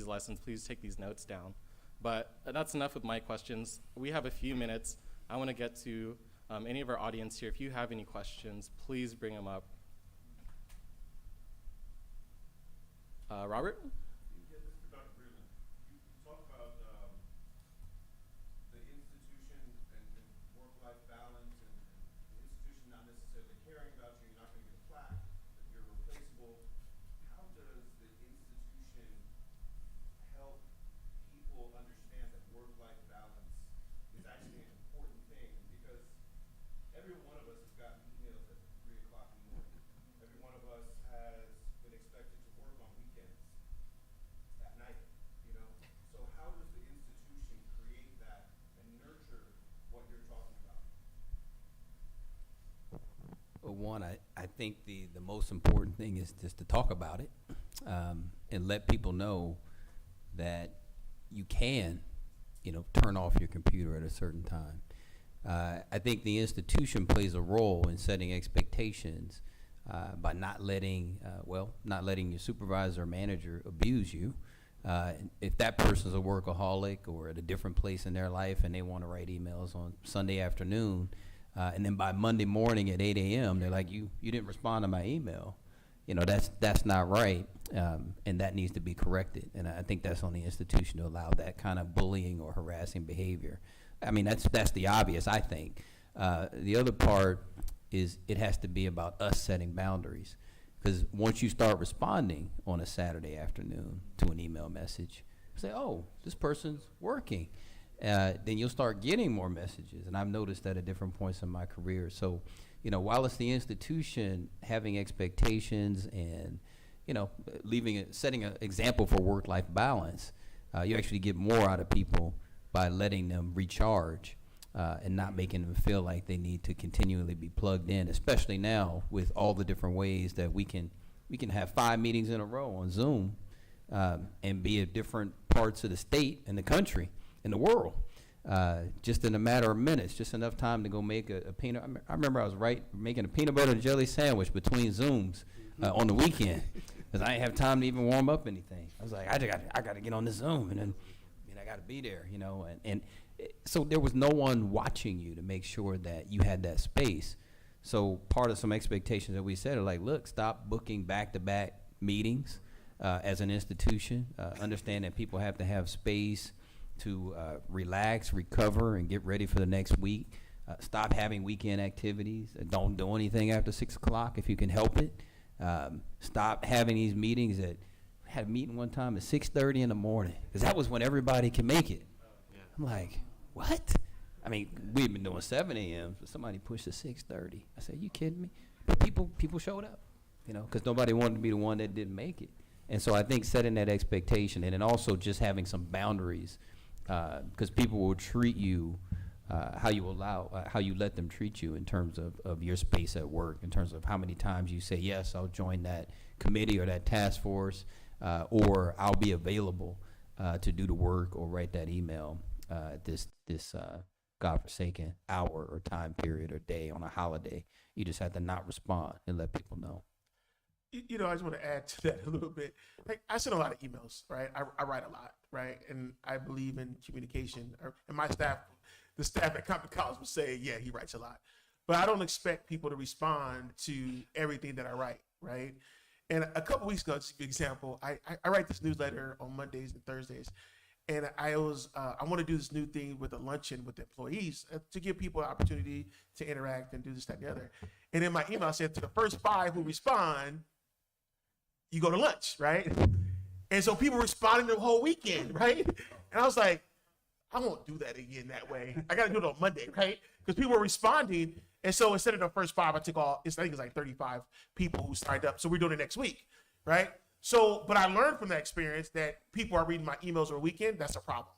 lessons, please take these notes down. But that's enough with my questions. We have a few minutes. I want to get to any of our audience here. If you have any questions, please bring them up. Robert? Yeah, this is Dr. Breeland. You talk about the institution and work-life balance and the institution not necessarily caring about you. You're not going to get a plaque, that you're replaceable. How does the institution help people understand that work-life balance is actually an important thing? Because every one of us has gotten emails at 3 o'clock in the morning. Every one of us has been expected to work on weekends at night, So how does the institution create that and nurture what you're talking about? Well, one, I think the most important thing is just to talk about it and let people know that you can, turn off your computer at a certain time. I think the institution plays a role in setting expectations by not letting your supervisor or manager abuse you. If that person's a workaholic or at a different place in their life and they want to write emails on Sunday afternoon, and then by Monday morning at 8 a.m., they're like, you didn't respond to my email. That's not right, and that needs to be corrected. And I think that's on the institution to allow that kind of bullying or harassing behavior. I mean, that's the obvious, I think. The other part is it has to be about us setting boundaries. Because once you start responding on a Saturday afternoon to an email message, you say, oh, this person's working. Then you'll start getting more messages. And I've noticed that at different points in my career. So, while it's the institution having expectations and, setting an example for work-life balance, you actually get more out of people by letting them recharge and not making them feel like they need to continually be plugged in, especially now with all the different ways that we can have 5 meetings in a row on Zoom and be at different parts of the state and the country and the world just in a matter of minutes, just enough time to go make a peanut. I remember I was making a peanut butter and jelly sandwich between Zooms on the weekend because I didn't have time to even warm up anything. I was like, I got to get on this Zoom and then I got to be there, and so there was no one watching you to make sure that you had that space. So part of some expectations that we said are like, look, stop booking back-to-back meetings as an institution. Understand that people have to have space to relax, recover, and get ready for the next week. Stop having weekend activities. Don't do anything after 6 o'clock if you can help it. Stop having these meetings I had a meeting one time at 6:30 in the morning because that was when everybody can make it. I'm like, what? I mean, we've been doing 7 a.m., but somebody pushed to 6:30. I said, you kidding me? But people showed up, because nobody wanted to be the one that didn't make it. And so I think setting that expectation and then also just having some boundaries because people will treat you how you let them treat you in terms of your space at work, in terms of how many times you say, yes, I'll join that committee or that task force, or I'll be available to do the work or write that email this godforsaken hour or time period or day on a holiday. You just have to not respond and let people know. I just want to add to that a little bit. Like, I send a lot of emails, right? I write a lot, right? And I believe in communication. And my staff, the staff at Compton College will say, yeah, he writes a lot. But I don't expect people to respond to everything that I write, right? And a couple weeks ago, just to give you an example, I write this newsletter on Mondays and Thursdays. And I want to do this new thing with a luncheon with the employees to give people an opportunity to interact and do this, that, and the other. And in my email, I said to the first 5 who respond, you go to lunch, right? And so people responding the whole weekend, right? And I was like, I won't do that again that way. I got to do it on Monday, right? Because people were responding. And so instead of the first 5, I think it's like 35 people who signed up. So we're doing it next week, right? So, but I learned from that experience that people are reading my emails over the weekend. That's a problem.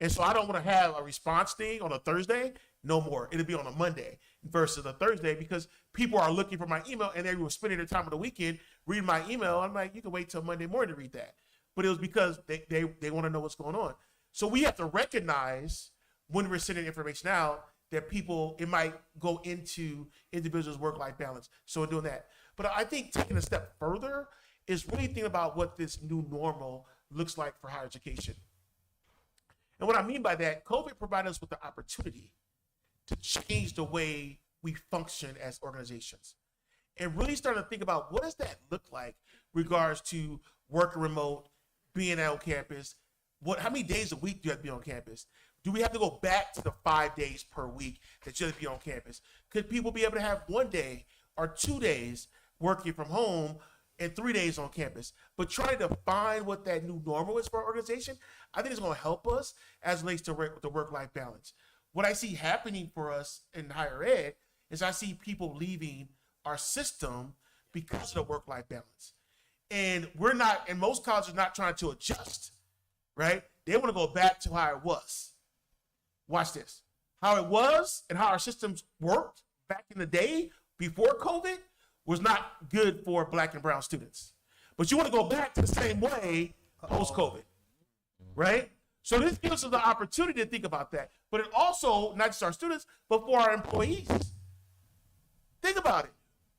And so I don't want to have a response thing on a Thursday. No more. It'll be on a Monday versus a Thursday because people are looking for my email and they were spending their time on the weekend reading my email. I'm like, you can wait till Monday morning to read that. But it was because they want to know what's going on. So we have to recognize when we're sending information out that it might go into individuals' work-life balance. So we're doing that. But I think taking a step further is really thinking about what this new normal looks like for higher education. And what I mean by that, COVID provided us with the opportunity to change the way we function as organizations and really start to think about what does that look like regards to working remote, being on campus, how many days a week do you have to be on campus? Do we have to go back to the 5 days per week that you have to be on campus? Could people be able to have 1 day or 2 days working from home and 3 days on campus? But trying to find what that new normal is for our organization, I think it's going to help us as it relates to the work-life balance. What I see happening for us in higher ed is I see people leaving our system because of the work-life balance. And most colleges are not trying to adjust, right? They want to go back to how it was. Watch this. How it was and how our systems worked back in the day before COVID was not good for Black and brown students. But you want to go back to the same way post-COVID, right? So this gives us the opportunity to think about that. But it also, not just our students, but for our employees. Think about it,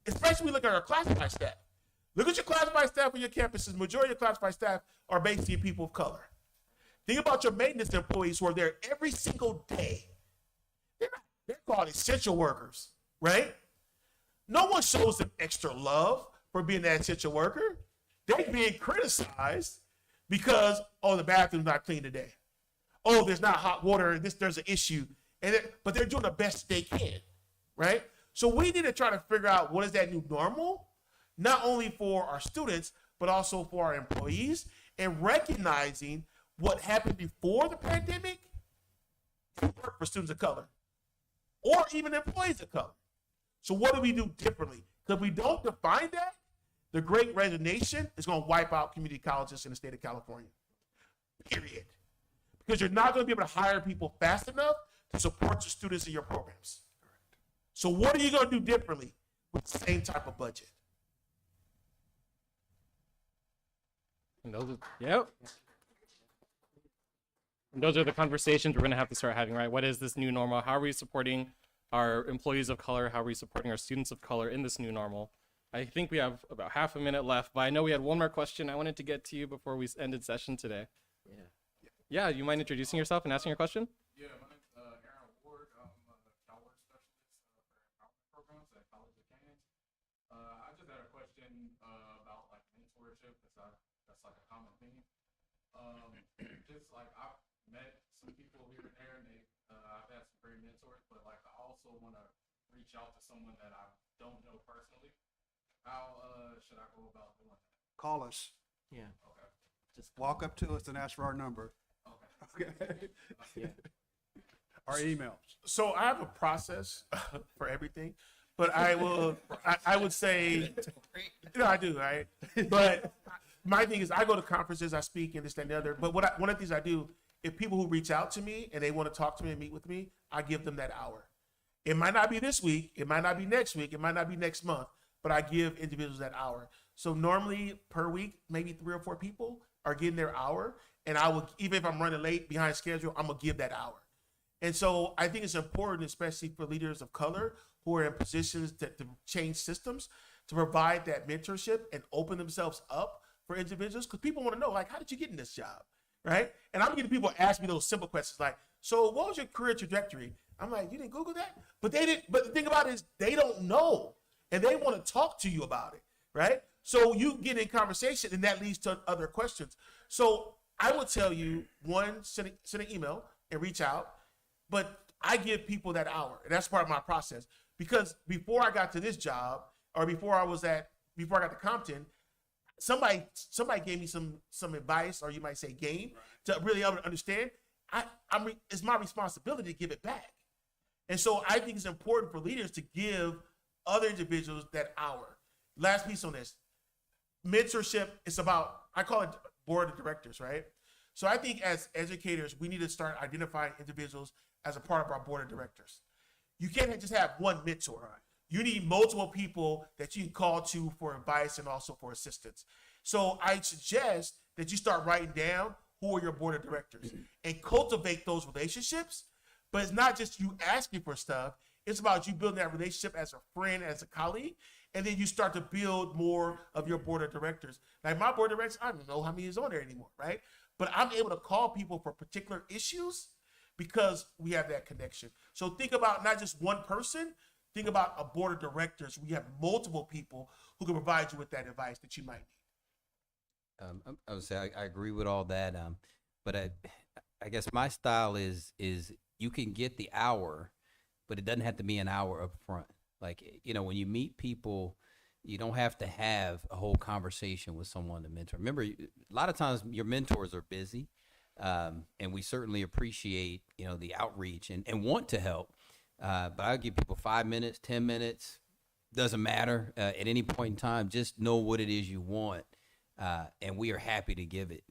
especially when we look at our classified staff. Look at your classified staff on your campuses. Majority of your classified staff are basically people of color. Think about your maintenance employees who are there every single day. They're called essential workers, right? No one shows them extra love for being that essential worker. They're being criticized because, the bathroom's not clean today. There's not hot water, there's an issue. But they're doing the best they can, right? So we need to try to figure out what is that new normal, not only for our students, but also for our employees, and recognizing what happened before the pandemic worked for students of color or even employees of color. So what do we do differently? Because if we don't define that, the Great Resignation is going to wipe out community colleges in the state of California, period. Because you're not going to be able to hire people fast enough to support your students in your programs. So what are you going to do differently with the same type of budget? Those are the conversations we're going to have to start having, right? What is this new normal? How are we supporting our employees of color? How are we supporting our students of color in this new normal? I think we have about half a minute left, but I know we had one more question I wanted to get to you before we ended session today. Yeah, you mind introducing yourself and asking your question? Yeah, my name's Aaron Ward. I'm a Calwork specialist for empowerment programs at College of Canyon. I just had a question about like mentorship, because that's like a common theme. Just like I've met some people here and there, and I've had some great mentors, but like I also want to reach out to someone that I don't know personally. How should I go about doing that? Call us. Yeah. Okay. Just walk up to us and ask for our number. Okay. Yeah. Our emails. So I have a process for everything, but I would say, I do, right? But my thing is I go to conferences, I speak, and this, that, and the other. But one of the things I do, if people who reach out to me and they want to talk to me and meet with me, I give them that hour. It might not be this week, it might not be next week, it might not be next month, but I give individuals that hour. So normally per week, maybe 3 or 4 people are getting their hour, and I will, even if I'm running late behind schedule, I'm gonna give that hour. And so I think it's important, especially for leaders of color who are in positions to change systems, to provide that mentorship and open themselves up for individuals, because people want to know, like, how did you get in this job, right? And I'm getting people ask me those simple questions like, so what was your career trajectory? I'm like, you didn't Google that? But they didn't. But the thing about it is they don't know, and they want to talk to you about it, right? So you get in conversation, and that leads to other questions. So I will tell you, one, send an email and reach out, but I give people that hour, and that's part of my process. Because before I got to this job, or before I got to Compton, somebody gave me some advice, or you might say game, to really understand. It's my responsibility to give it back. And so I think it's important for leaders to give other individuals that hour. Last piece on this. Mentorship is about, I call it board of directors, right? So I think as educators, we need to start identifying individuals as a part of our board of directors. You can't just have one mentor. You need multiple people that you can call to for advice and also for assistance. So I suggest that you start writing down who are your board of directors and cultivate those relationships. But it's not just you asking for stuff. It's about you building that relationship as a friend, as a colleague, and then you start to build more of your board of directors. Like my board of directors, I don't know how many is on there anymore, right? But I'm able to call people for particular issues because we have that connection. So think about not just one person, think about a board of directors. We have multiple people who can provide you with that advice that you might need. I would say I agree with all that, but I guess my style is you can get the hour, but it doesn't have to be an hour up front. Like, when you meet people, you don't have to have a whole conversation with someone to mentor. Remember, a lot of times your mentors are busy, and we certainly appreciate, the outreach and want to help. But I'll give people 5 minutes, 10 minutes, doesn't matter. At any point in time, just know what it is you want, and we are happy to give it.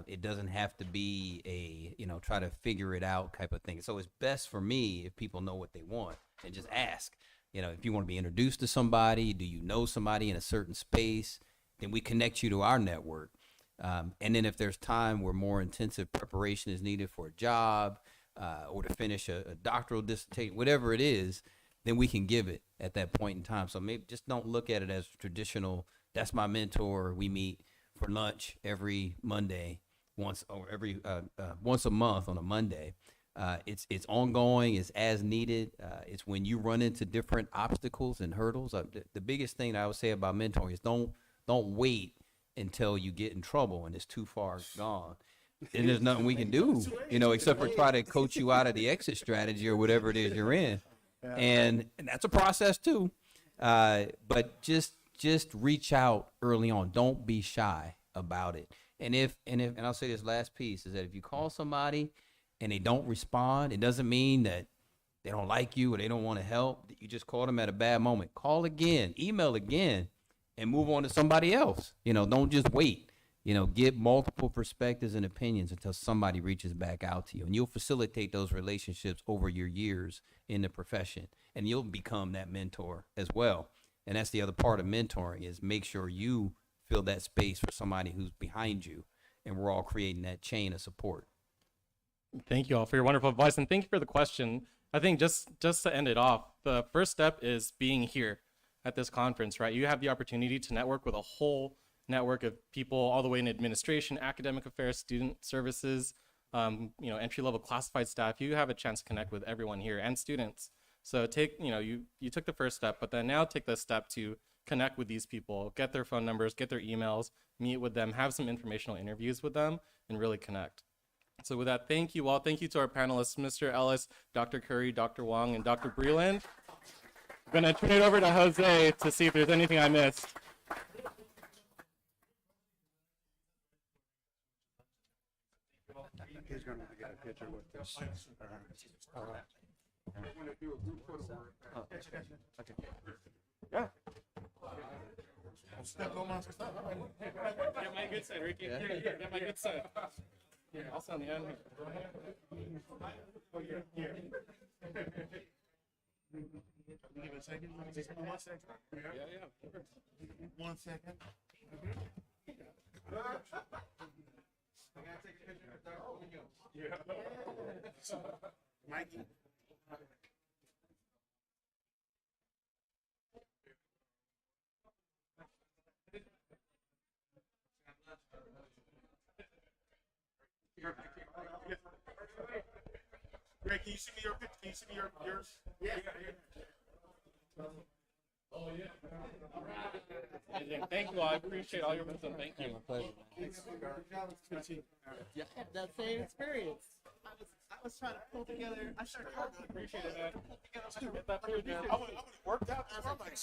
It doesn't have to be a, try to figure it out type of thing. So it's best for me if people know what they want and just ask. If you want to be introduced to somebody, do you know somebody in a certain space, then we connect you to our network. And then if there's time where more intensive preparation is needed for a job or to finish a doctoral dissertation, whatever it is, then we can give it at that point in time. So maybe just don't look at it as traditional, that's my mentor, we meet for lunch every Monday, once a month on a Monday. It's ongoing, it's as needed. It's when you run into different obstacles and hurdles. The biggest thing that I would say about mentoring is don't wait until you get in trouble and it's too far gone. And there's nothing we can do, except for try to coach you out of the exit strategy or whatever it is you're in. And that's a process too. But just reach out early on. Don't be shy about it. And I'll say this last piece is that if you call somebody and they don't respond, it doesn't mean that they don't like you or they don't want to help. You just called them at a bad moment. Call again, email again, and move on to somebody else. Don't just wait. Get multiple perspectives and opinions until somebody reaches back out to you. And you'll facilitate those relationships over your years in the profession. And you'll become that mentor as well. And that's the other part of mentoring is make sure you fill that space for somebody who's behind you. And we're all creating that chain of support. Thank you all for your wonderful advice, and thank you for the question. I think just to end it off, the first step is being here at this conference, right? You have the opportunity to network with a whole network of people all the way in administration, academic affairs, student services, entry-level classified staff. You have a chance to connect with everyone here and students. So you took the first step, but then now take the step to connect with these people, get their phone numbers, get their emails, meet with them, have some informational interviews with them, and really connect. So with that, thank you all. Thank you to our panelists, Mr. Ellis, Dr. Curry, Dr. Wong, and Dr. Breeland. I'm gonna turn it over to Jose to see if there's anything I missed. He's going to get a picture with this. All right. Okay. Yeah. Get my good side, Ricky. Yeah. Get my good side. Yeah, also on the end. Give it a second. 1 second. Yeah. 1 second. I gotta take a picture of Dr. Yeah. Mikey. Greg, can you see me yours? Yeah. Oh, yeah. Amazing. Thank you all. I appreciate all your wisdom. Thank you. My pleasure, man. Yeah, I had that same experience. I was trying to pull together. I started working. Appreciate it, man. Get that food, man. I would have worked out. I'm like,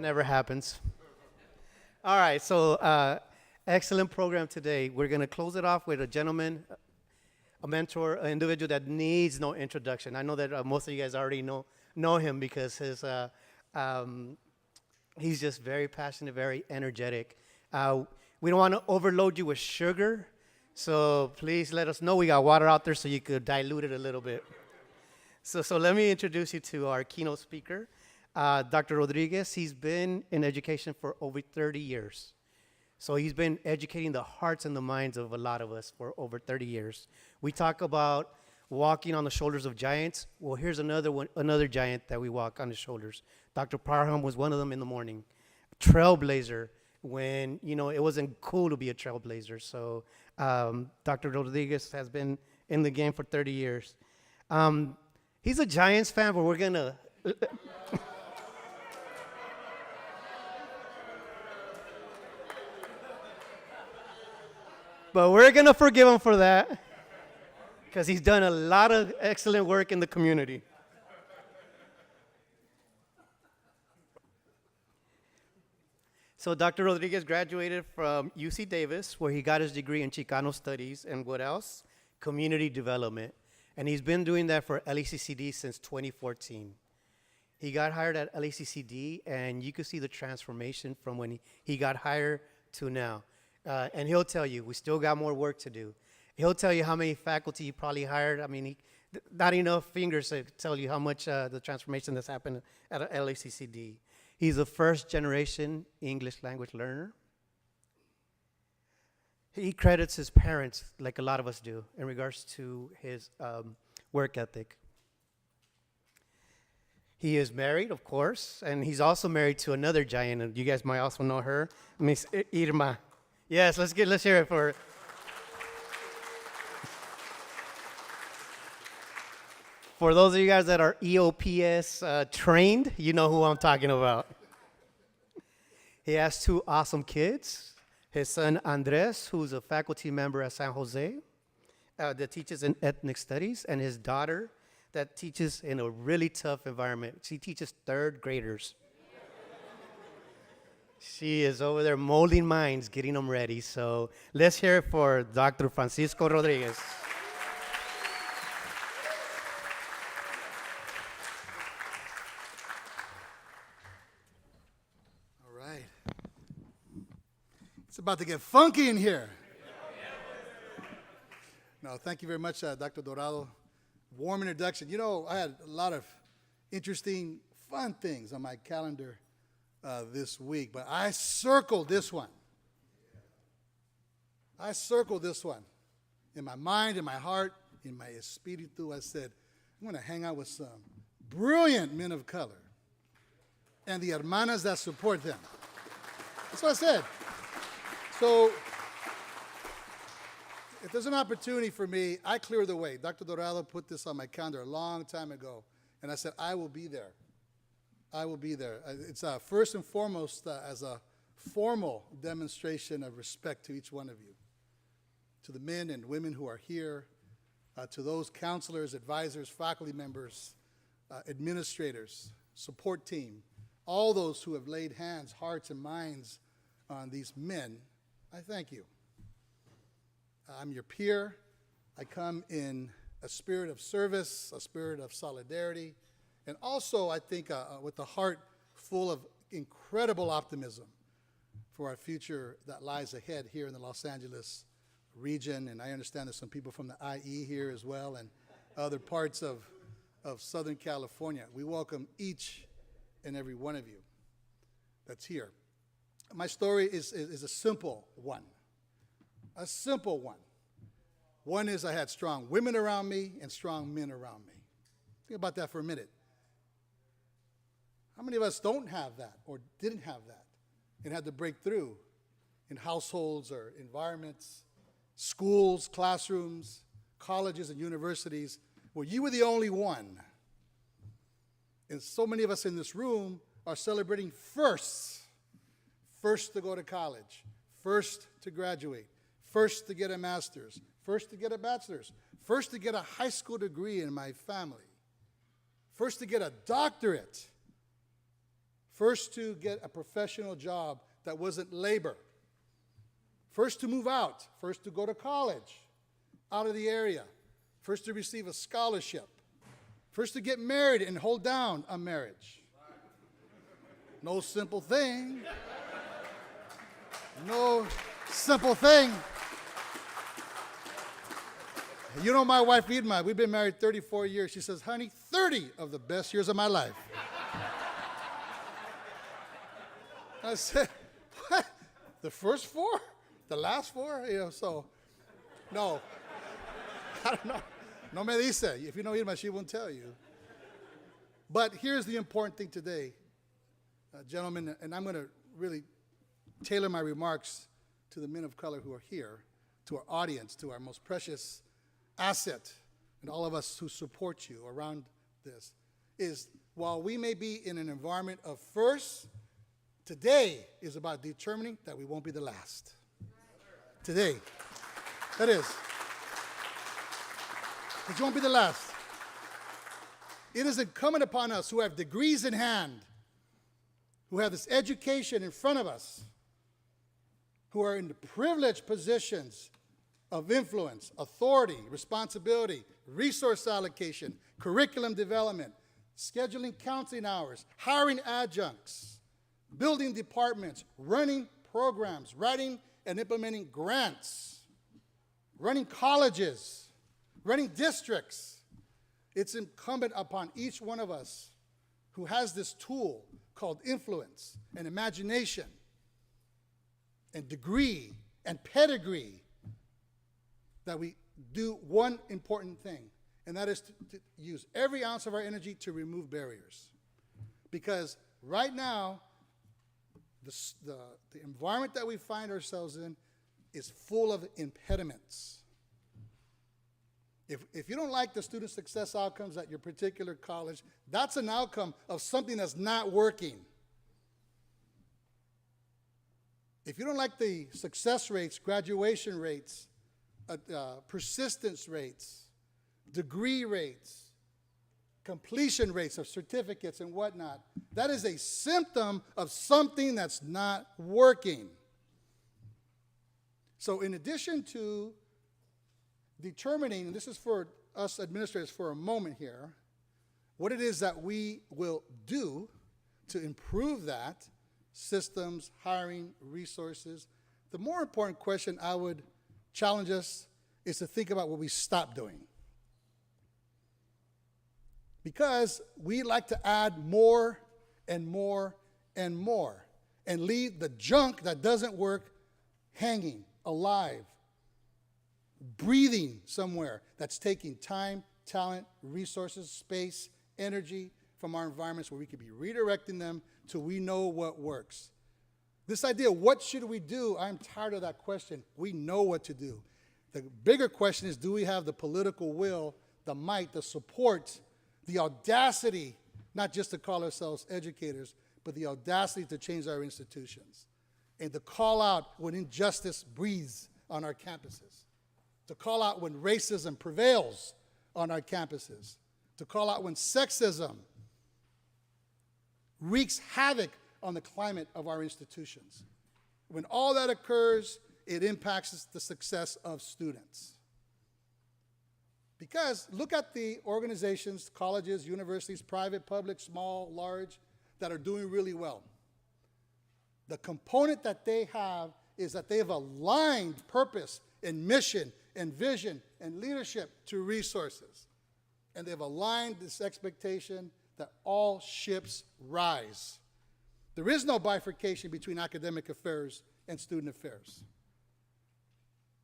That never happens. All right, so excellent program today. We're going to close it off with a gentleman, a mentor, an individual that needs no introduction. I know that most of you guys already know him because he's just very passionate, very energetic. We don't want to overload you with sugar, so please let us know. We got water out there so you could dilute it a little bit. So let me introduce you to our keynote speaker. Dr. Rodriguez, he's been in education for over 30 years. So he's been educating the hearts and the minds of a lot of us for over 30 years. We talk about walking on the shoulders of giants. Well, here's another giant that we walk on his shoulders. Dr. Parham was one of them in the morning. Trailblazer when, it wasn't cool to be a trailblazer. So Dr. Rodriguez has been in the game for 30 years. He's a Giants fan, but we're going to... But we're going to forgive him for that because he's done a lot of excellent work in the community. So Dr. Rodriguez graduated from UC Davis, where he got his degree in Chicano Studies and what else? Community Development. And he's been doing that for LACCD since 2014. He got hired at LACCD, and you could see the transformation from when he got hired to now. And he'll tell you, we still got more work to do. He'll tell you how many faculty he probably hired. I mean, not enough fingers to tell you how much the transformation that's happened at LACCD. He's a first-generation English language learner. He credits his parents, like a lot of us do, in regards to his work ethic. He is married, of course, and he's also married to another giant, and you guys might also know her, Miss Irma. Yes, let's hear it for her. For those of you guys that are EOPS trained, you know who I'm talking about. He has two awesome kids. His son, Andres, who's a faculty member at San Jose that teaches in ethnic studies, and his daughter that teaches in a really tough environment. She teaches third graders. She is over there molding minds, getting them ready. So let's hear it for Dr. Francisco Rodriguez. All right. It's about to get funky in here. No, thank you very much, Dr. Dorado. Warm introduction. I had a lot of interesting, fun things on my calendar this week, but I circled this one. I circled this one. In my mind, in my heart, in my espiritu, I said, I'm going to hang out with some brilliant men of color and the hermanas that support them. That's what I said. So if there's an opportunity for me, I clear the way. Dr. Dorado put this on my calendar a long time ago, and I said, I will be there. I will be there. It's first and foremost as a formal demonstration of respect to each one of you, to the men and women who are here, to those counselors, advisors, faculty members, administrators, support team, all those who have laid hands, hearts, and minds on these men. I thank you. I'm your peer. I come in a spirit of service, a spirit of solidarity, and also, I think, with a heart full of incredible optimism for our future that lies ahead here in the Los Angeles region. And I understand there's some people from the IE here as well and other parts of Southern California. We welcome each and every one of you that's here. My story is a simple one. A simple one. One is I had strong women around me and strong men around me. Think about that for a minute. How many of us don't have that or didn't have that and had to break through in households or environments, schools, classrooms, colleges, and universities where you were the only one? And so many of us in this room are celebrating firsts. First to go to college, first to graduate, first to get a master's, first to get a bachelor's, first to get a high school degree in my family, first to get a doctorate, first to get a professional job that wasn't labor, first to move out, first to go to college out of the area, first to receive a scholarship, first to get married and hold down a marriage. No simple thing. No simple thing. You know my wife, Irma, we've been married 34 years. She says, honey, 30 of the best years of my life. I said, what? The first 4? The last 4? You know, so, no. I don't know. No me dice. If you know Irma, she won't tell you. But here's the important thing today, gentlemen, and I'm going to really tailor my remarks to the men of color who are here, to our audience, to our most precious asset, and all of us who support you around this, is while we may be in an environment of first, today is about determining that we won't be the last. Today. That is. That you won't be the last. It is incumbent upon us who have degrees in hand, who have this education in front of us, who are in the privileged positions of influence, authority, responsibility, resource allocation, curriculum development, scheduling counseling hours, hiring adjuncts, building departments, running programs, writing and implementing grants, running colleges, running districts. It's incumbent upon each one of us who has this tool called influence and imagination and degree and pedigree that we do one important thing, and that is to use every ounce of our energy to remove barriers. Because right now, the environment that we find ourselves in is full of impediments. If you don't like the student success outcomes at your particular college, that's an outcome of something that's not working. If you don't like the success rates, graduation rates, persistence rates, degree rates, completion rates of certificates and whatnot, that is a symptom of something that's not working. So in addition to determining, and this is for us administrators for a moment here, what it is that we will do to improve that, systems, hiring, resources, the more important question I would challenge us is to think about what we stop doing. Because we like to add more and more and more and leave the junk that doesn't work hanging, alive, breathing somewhere that's taking time, talent, resources, space, energy from our environments where we could be redirecting them till we know what works. This idea, what should we do? I'm tired of that question. We know what to do. The bigger question is, do we have the political will, the might, the support, the audacity, not just to call ourselves educators, but the audacity to change our institutions and to call out when injustice breathes on our campuses, to call out when racism prevails on our campuses, to call out when sexism wreaks havoc on the climate of our institutions. When all that occurs, it impacts the success of students. Because look at the organizations, colleges, universities, private, public, small, large, that are doing really well. The component that they have is that they have aligned purpose and mission and vision and leadership to resources. And they've aligned this expectation that all ships rise. There is no bifurcation between academic affairs and student affairs.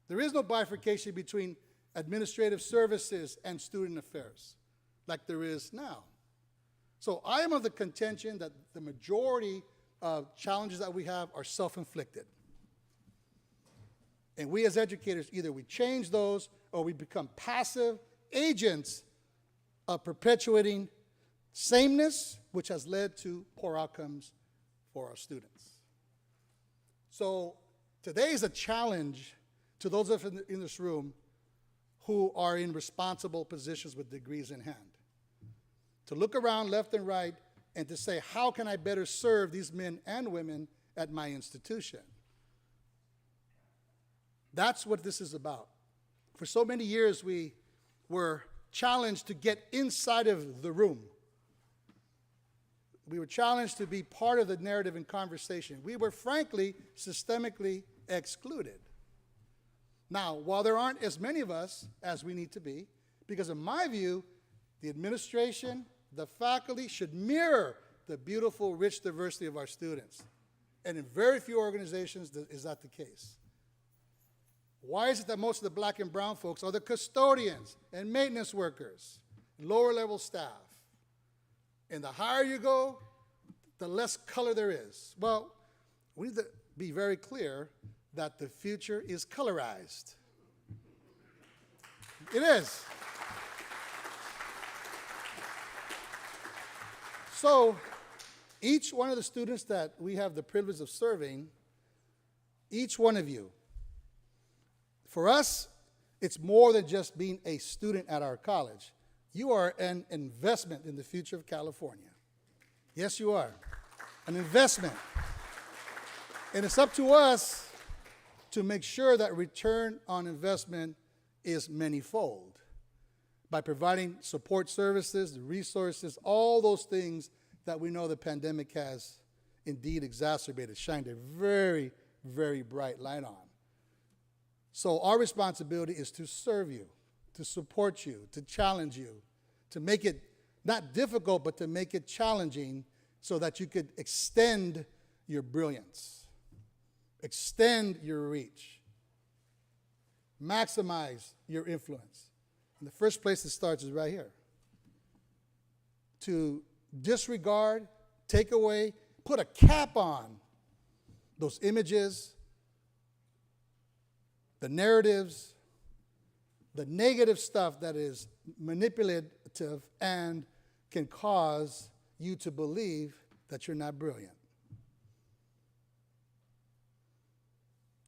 There is no bifurcation between administrative services and student affairs like there is now. So I am of the contention that the majority of challenges that we have are self-inflicted. And we as educators, either we change those or we become passive agents of perpetuating sameness, which has led to poor outcomes for our students. So today is a challenge to those of us in this room who are in responsible positions with degrees in hand, to look around left and right and to say, how can I better serve these men and women at my institution? That's what this is about. For so many years, we were challenged to get inside of the room. We were challenged to be part of the narrative and conversation. We were, frankly, systemically excluded. Now, while there aren't as many of us as we need to be, because in my view, the administration, the faculty should mirror the beautiful, rich diversity of our students. And in very few organizations is that the case. Why is it that most of the black and brown folks are the custodians and maintenance workers, lower level staff? And the higher you go, the less color there is. Well, we need to be very clear that the future is colorized. It is. So each one of the students that we have the privilege of serving, each one of you, for us, it's more than just being a student at our college. You are an investment in the future of California. Yes, you are. An investment. And it's up to us to make sure that return on investment is manyfold by providing support services, resources, all those things that we know the pandemic has indeed exacerbated, shined a very, very bright light on. So our responsibility is to serve you, to support you, to challenge you, to make it not difficult, but to make it challenging so that you could extend your brilliance, extend your reach, maximize your influence. And the first place it starts is right here. To disregard, take away, put a cap on those images, the narratives, the negative stuff that is manipulative and can cause you to believe that you're not brilliant.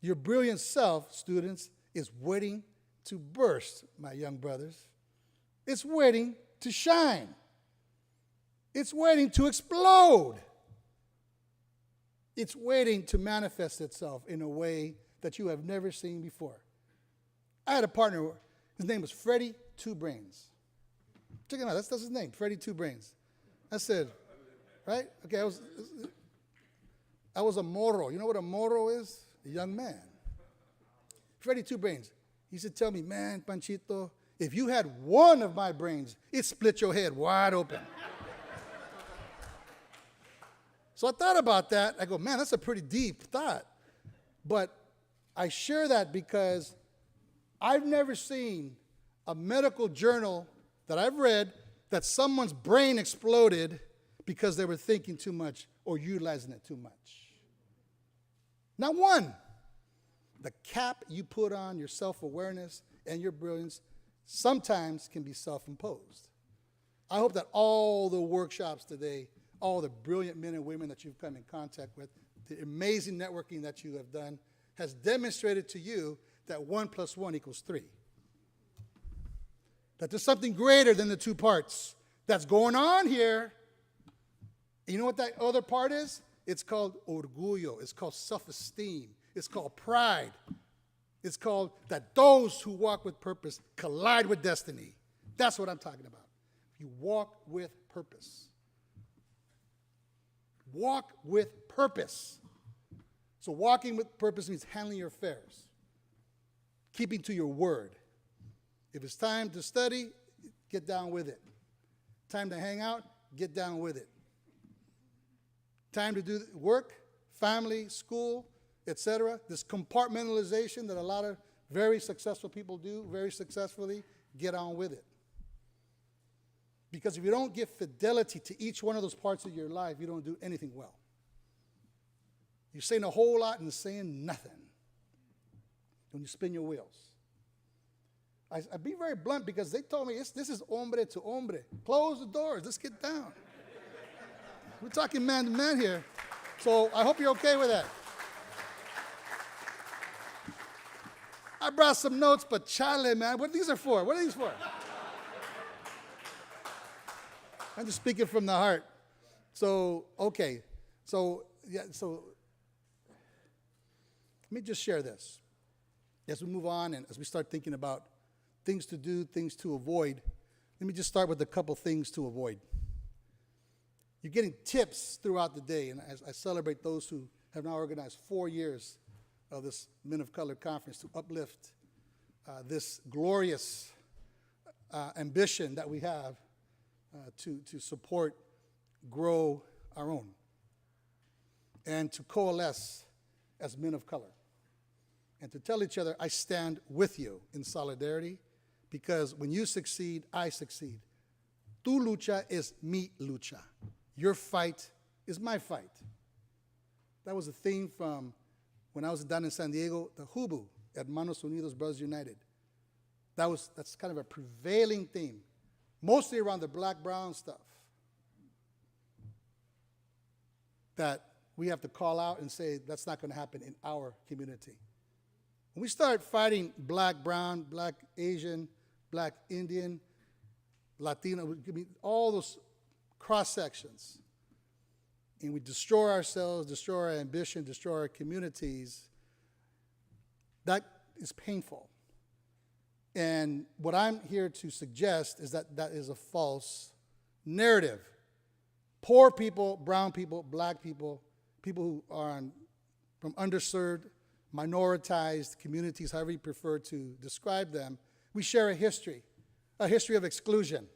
Your brilliant self, students, is waiting to burst, my young brothers. It's waiting to shine. It's waiting to explode. It's waiting to manifest itself in a way that you have never seen before. I had a partner, his name was Freddie Two Brains. Check him out, that's his name, Freddie Two Brains. I said, right? Okay, I was a morro. You know what a morro is? A young man. Freddie Two Brains. He used to tell me, man, Panchito, if you had one of my brains, it'd split your head wide open. So I thought about that. I go, man, that's a pretty deep thought. But I share that because I've never seen a medical journal that I've read that someone's brain exploded because they were thinking too much or utilizing it too much. Not one. The cap you put on your self-awareness and your brilliance sometimes can be self-imposed. I hope that all the workshops today, all the brilliant men and women that you've come in contact with, the amazing networking that you have done, has demonstrated to you that 1 + 1 = 3. That there's something greater than the two parts that's going on here. And you know what that other part is? It's called orgullo. It's called self-esteem. It's called pride. It's called that those who walk with purpose collide with destiny. That's what I'm talking about. You walk with purpose. Walk with purpose. So walking with purpose means handling your affairs, keeping to your word. If it's time to study, get down with it. Time to hang out, get down with it. Time to do work, family, school, etc. This compartmentalization that a lot of very successful people do very successfully, get on with it. Because if you don't give fidelity to each one of those parts of your life, you don't do anything well. You're saying a whole lot and saying nothing when you spin your wheels. I be very blunt because they told me this is hombre to hombre. Close the doors. Let's get down. We're talking man to man here. So I hope you're okay with that. I brought some notes, but chale, man. What these are for? What are these for? I'm just speaking from the heart. So, okay. So let me just share this. As we move on and as we start thinking about things to do, things to avoid, let me just start with a couple things to avoid. You're getting tips throughout the day, and as I celebrate those who have now organized 4 years of this Men of Color Conference to uplift this glorious ambition that we have to support, grow our own, and to coalesce as men of color, and to tell each other, I stand with you in solidarity, because when you succeed, I succeed. Tu lucha es mi lucha. Your fight is my fight. That was a theme from when I was down in San Diego, the HUBU, Hermanos Unidos, Brothers United. That's kind of a prevailing theme, mostly around the black-brown stuff, that we have to call out and say that's not going to happen in our community. When we start fighting black, brown, black, Asian, black, Indian, Latino, all those cross-sections, and we destroy ourselves, destroy our ambition, destroy our communities, that is painful. And what I'm here to suggest is that that is a false narrative. Poor people, brown people, black people, people who are from underserved, minoritized communities, however you prefer to describe them, we share a history of exclusion,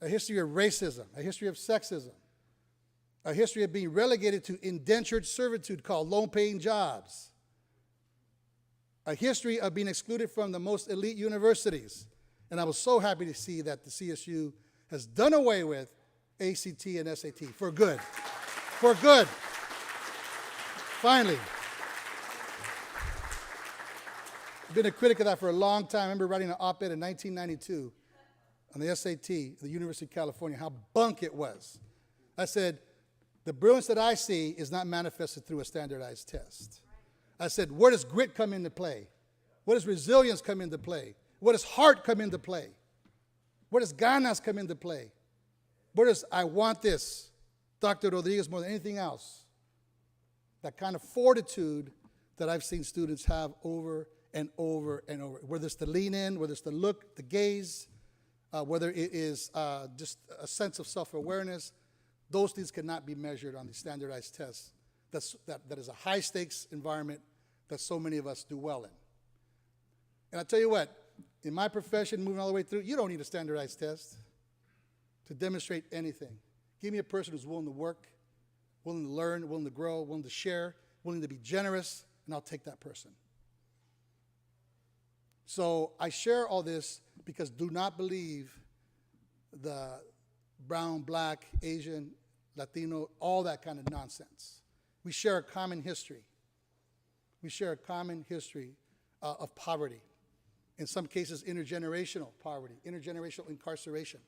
a history of racism, a history of sexism, a history of being relegated to indentured servitude called low-paying jobs, a history of being excluded from the most elite universities. And I was so happy to see that the CSU has done away with ACT and SAT for good. For good. Finally. I've been a critic of that for a long time. I remember writing an op-ed in 1992 on the SAT at the University of California, how bunk it was. I said, the brilliance that I see is not manifested through a standardized test. I said, where does grit come into play? Where does resilience come into play? Where does heart come into play? Where does ganas come into play? Where does I want this, Dr. Rodriguez, more than anything else? That kind of fortitude that I've seen students have over and over and over. Whether it's the lean in, whether it's the look, the gaze, whether it is just a sense of self-awareness, those things cannot be measured on the standardized tests. That is a high-stakes environment that so many of us do well in. And I tell you what, in my profession, moving all the way through, you don't need a standardized test to demonstrate anything. Give me a person who's willing to work, willing to learn, willing to grow, willing to share, willing to be generous, and I'll take that person. So I share all this because do not believe the brown, black, Asian, Latino, all that kind of nonsense. We share a common history. We share a common history of poverty. In some cases, intergenerational poverty, intergenerational incarceration.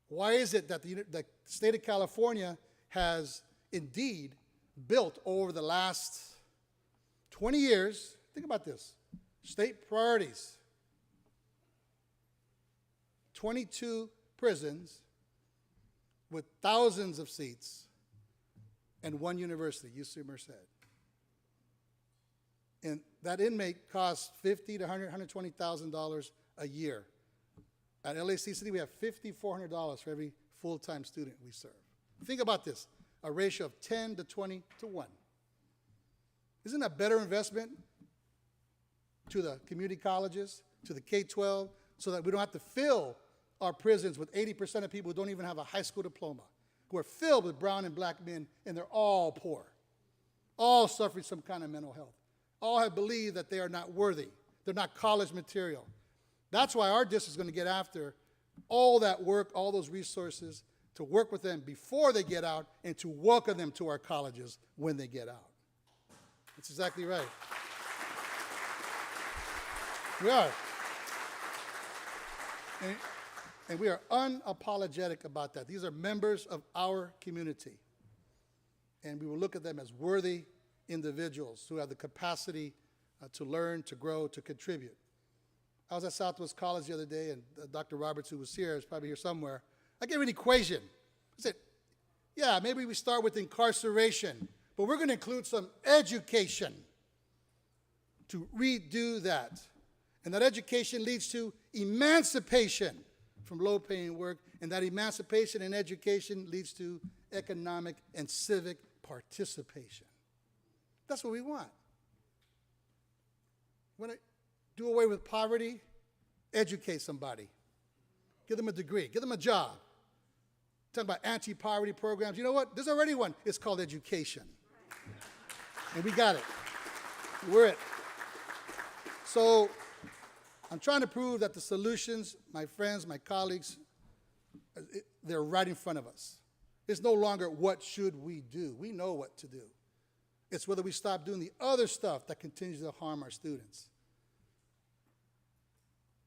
Why is it that the state of California has indeed built over the last 20 years, think about this, state priorities, 22 prisons with thousands of seats and one university, UC Merced. And that inmate costs $50,000 to $120,000 a year. At LACCD, we have $5,400 for every full-time student we serve. Think about this, a ratio of 10 to 20 to 1. Isn't that a better investment to the community colleges, to the K-12, so that we don't have to fill our prisons with 80% of people who don't even have a high school diploma, who are filled with brown and black men, and they're all poor, all suffering some kind of mental health. All have believed that they are not worthy. They're not college material. That's why our district is going to get after all that work, all those resources, to work with them before they get out and to welcome them to our colleges when they get out. That's exactly right. We are. And we are unapologetic about that. These are members of our community. And we will look at them as worthy individuals who have the capacity to learn, to grow, to contribute. I was at Southwest College the other day, and Dr. Roberts, who was here, is probably here somewhere. I gave an equation. I said, yeah, maybe we start with incarceration, but we're going to include some education to redo that. And that education leads to emancipation from low-paying work, and that emancipation and education leads to economic and civic participation. That's what we want. We want to do away with poverty, educate somebody, give them a degree, give them a job. Talking about anti-poverty programs. You know what? There's already one. It's called education. And we got it. We're it. So I'm trying to prove that the solutions, my friends, my colleagues, they're right in front of us. It's no longer what should we do. We know what to do. It's whether we stop doing the other stuff that continues to harm our students.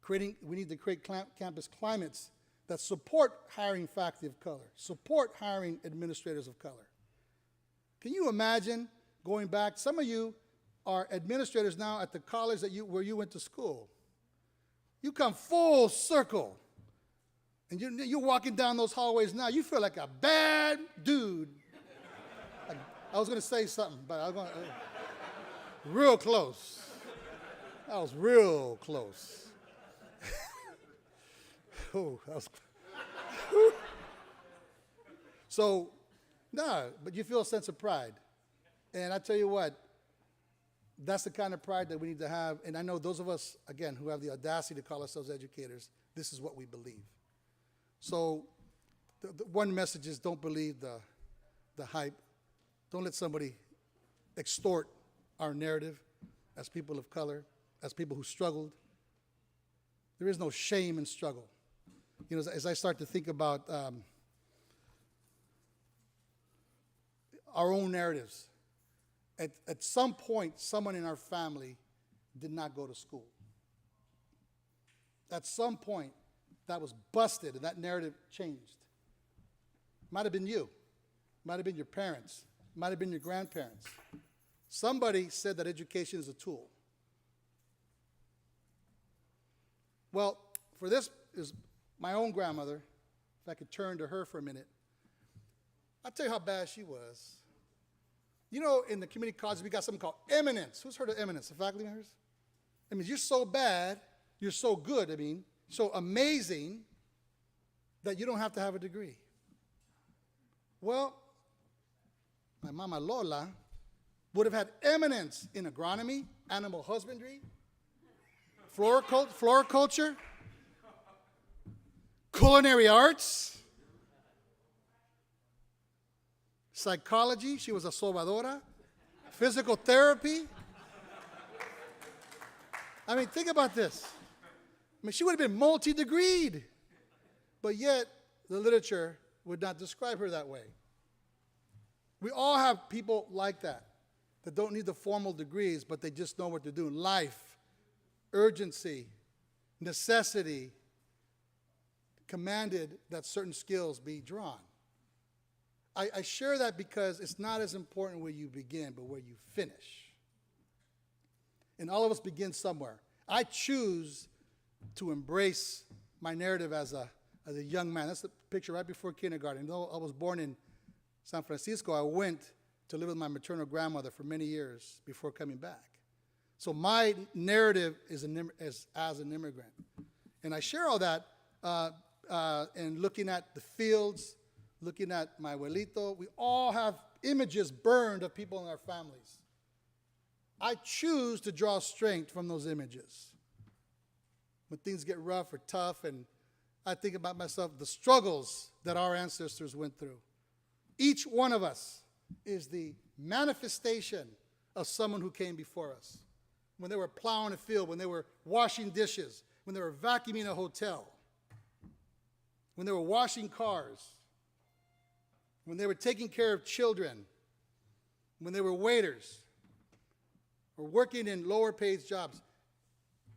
We need to create campus climates that support hiring faculty of color, support hiring administrators of color. Can you imagine going back? Some of you are administrators now at the college where you went to school. You come full circle, and you're walking down those hallways now. You feel like a bad dude. I was going to say something, but I was going real close. That was real close. Oh, that was. So, no, but you feel a sense of pride. And I tell you what, that's the kind of pride that we need to have. And I know those of us, again, who have the audacity to call ourselves educators, this is what we believe. So the one message is don't believe the hype. Don't let somebody extort our narrative as people of color, as people who struggled. There is no shame in struggle. You know, as I start to think about our own narratives, at some point, someone in our family did not go to school. At some point, that was busted and that narrative changed. Might have been you. Might have been your parents. Might have been your grandparents. Somebody said that education is a tool. Well, for this is my own grandmother. If I could turn to her for a minute. I'll tell you how bad she was. You know, in the community colleges, we got something called eminence. Who's heard of eminence? The faculty members? I mean, you're so bad, you're so good, so amazing that you don't have to have a degree. Well, my mama Lola would have had eminence in agronomy, animal husbandry, floriculture, culinary arts, psychology. She was a sobadora, physical therapy. I mean, think about this. I mean, she would have been multi-degreed, but yet the literature would not describe her that way. We all have people like that that don't need the formal degrees, but they just know what they're doing. Life, urgency, necessity commanded that certain skills be drawn. I share that because it's not as important where you begin, but where you finish. And all of us begin somewhere. I choose to embrace my narrative as a young man. That's the picture right before kindergarten. Though I was born in San Francisco, I went to live with my maternal grandmother for many years before coming back. So my narrative is as an immigrant. And I share all that and looking at the fields, looking at my abuelito. We all have images burned of people in our families. I choose to draw strength from those images. When things get rough or tough, and I think about myself, the struggles that our ancestors went through. Each one of us is the manifestation of someone who came before us. When they were plowing a field, when they were washing dishes, when they were vacuuming a hotel, when they were washing cars, when they were taking care of children, when they were waiters, or working in lower paid jobs.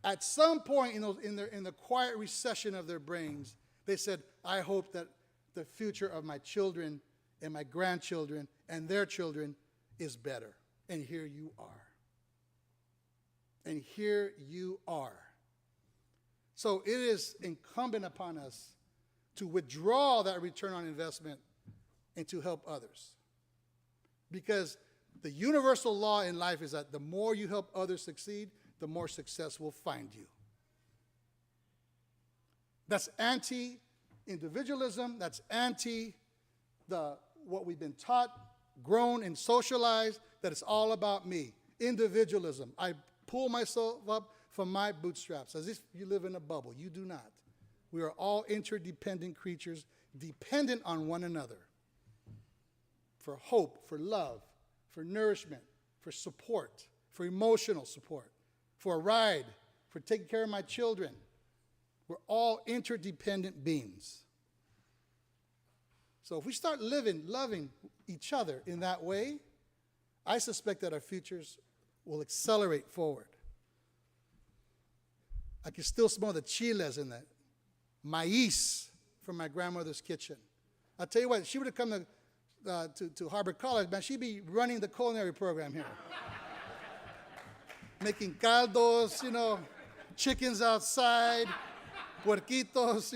At some point in the quiet recession of their brains, they said, I hope that the future of my children and my grandchildren and their children is better. And here you are. And here you are. So it is incumbent upon us to withdraw that return on investment and to help others. Because the universal law in life is that the more you help others succeed, the more success will find you. That's anti-individualism. That's anti what we've been taught, grown, and socialized, that it's all about me. Individualism. I pull myself up from my bootstraps as if you live in a bubble. You do not. We are all interdependent creatures, dependent on one another for hope, for love, for nourishment, for support, for emotional support, for a ride, for taking care of my children. We're all interdependent beings. So if we start loving each other in that way, I suspect that our futures will accelerate forward. I can still smell the chiles and the maíz from my grandmother's kitchen. I'll tell you what, she would have come to Harvard College, man, she'd be running the culinary program here. Making caldos, chickens outside, puerquitos,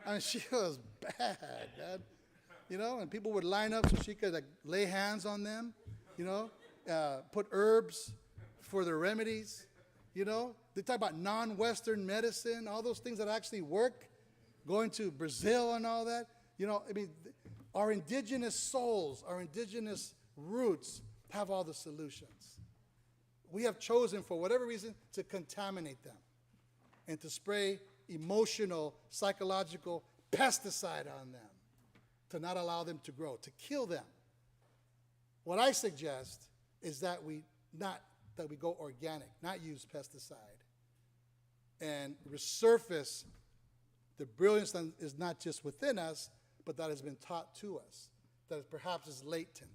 I mean, she was bad, man. And people would line up so she could lay hands on them, put herbs for their remedies, They talk about non-Western medicine, all those things that actually work, going to Brazil and all that. Our indigenous souls, our indigenous roots have all the solutions. We have chosen, for whatever reason, to contaminate them and to spray emotional, psychological pesticide on them, to not allow them to grow, to kill them. What I suggest is that we go organic, not use pesticide, and resurface the brilliance that is not just within us, but that has been taught to us, that perhaps is latent,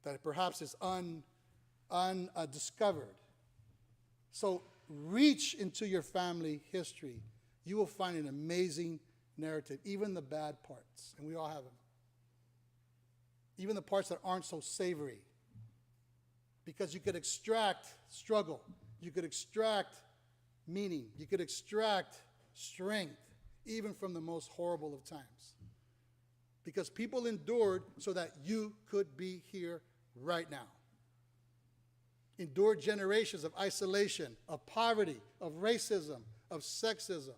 that perhaps is undiscovered. So reach into your family history. You will find an amazing narrative, even the bad parts, and we all have them. Even the parts that aren't so savory. Because you could extract struggle, you could extract meaning, you could extract strength, even from the most horrible of times. Because people endured so that you could be here right now. Endured generations of isolation, of poverty, of racism, of sexism,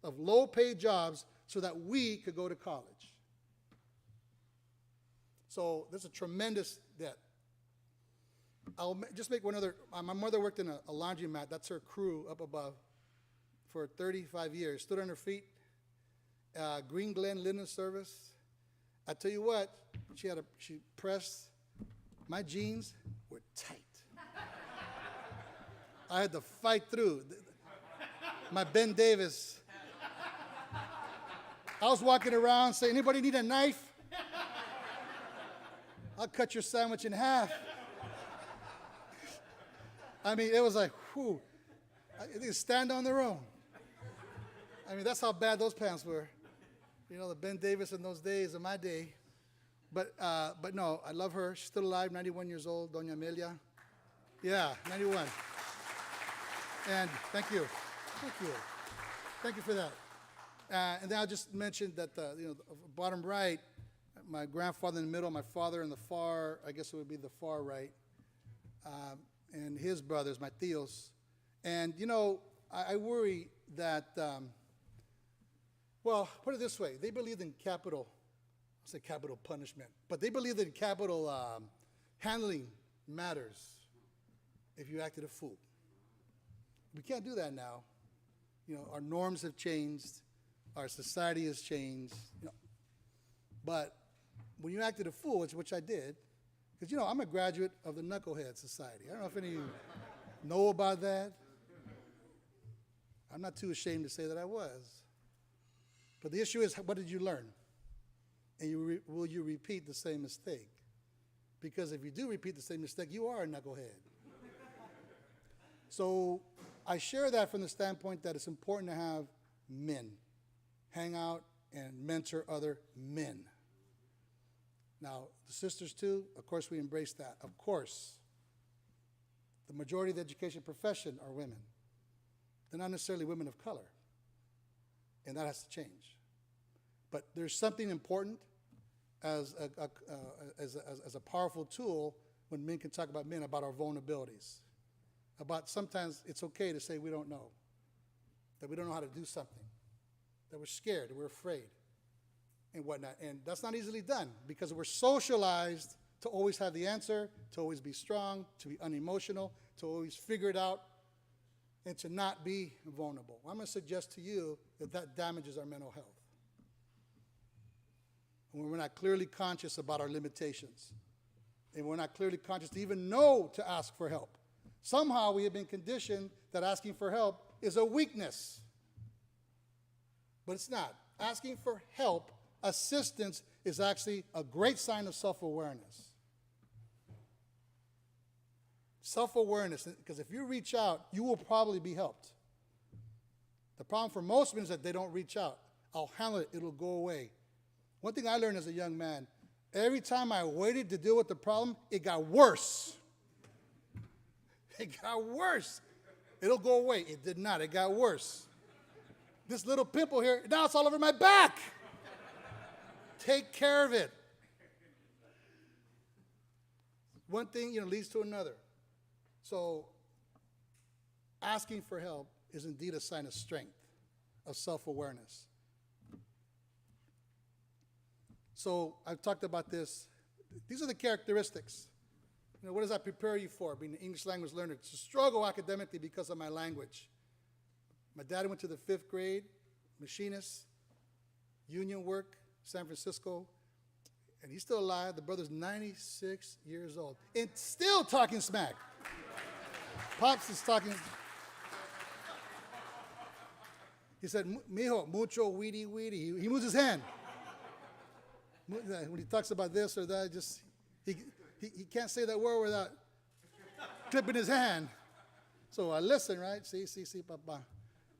of low-paid jobs so that we could go to college. So there's a tremendous debt. I'll just make one other. My mother worked in a laundromat. That's her crew up above for 35 years. Stood on her feet. Green Glen Linen Service. I tell you what, she pressed. My jeans were tight. I had to fight through. My Ben Davis. I was walking around saying, anybody need a knife? I'll cut your sandwich in half. I mean, it was like, whew. They stand on their own. I mean, that's how bad those pants were. You know, the Ben Davis in those days, in my day. But no, I love her. She's still alive, 91 years old, Doña Amelia. Yeah, 91. And thank you. Thank you. Thank you for that. And then I'll just mention that, the bottom right, my grandfather in the middle, my father in the far, I guess it would be the far right, and his brothers, my tios. And, I worry that, well, put it this way. They believed in capital punishment, but they believed in capital handling matters if you acted a fool. We can't do that now. Our norms have changed. Our society has changed. But when you acted a fool, which I did, because, I'm a graduate of the Knucklehead Society. I don't know if any of you know about that. I'm not too ashamed to say that I was. But the issue is, what did you learn? And will you repeat the same mistake? Because if you do repeat the same mistake, you are a knucklehead. So I share that from the standpoint that it's important to have men hang out and mentor other men. Now, the sisters too, of course we embrace that. Of course, the majority of the education profession are women. They're not necessarily women of color, and that has to change. But there's something important as a powerful tool when men can talk about men, about our vulnerabilities, about sometimes it's okay to say we don't know, that we don't know how to do something, that we're scared, that we're afraid, and whatnot. And that's not easily done because we're socialized to always have the answer, to always be strong, to be unemotional, to always figure it out, and to not be vulnerable. I'm going to suggest to you that damages our mental health. When we're not clearly conscious about our limitations, and we're not clearly conscious to even know to ask for help. Somehow we have been conditioned that asking for help is a weakness. But it's not. Asking for help, assistance, is actually a great sign of self-awareness. Self-awareness, because if you reach out, you will probably be helped. The problem for most men is that they don't reach out. I'll handle it, it'll go away. One thing I learned as a young man, every time I waited to deal with the problem, it got worse. It got worse. It'll go away. It did not. It got worse. This little pimple here, now it's all over my back. Take care of it. One thing, leads to another. So asking for help is indeed a sign of strength, of self-awareness. So I've talked about this. These are the characteristics. What does that prepare you for, being an English language learner? To struggle academically because of my language. My dad went to the 5th grade, machinist, union work, San Francisco, and he's still alive. The brother's 96 years old and still talking smack. Pops is talking. He said, mijo, mucho weedy. He moves his hand. When he talks about this or that, he can't say that word without clipping his hand. So I listen, right? See, papa.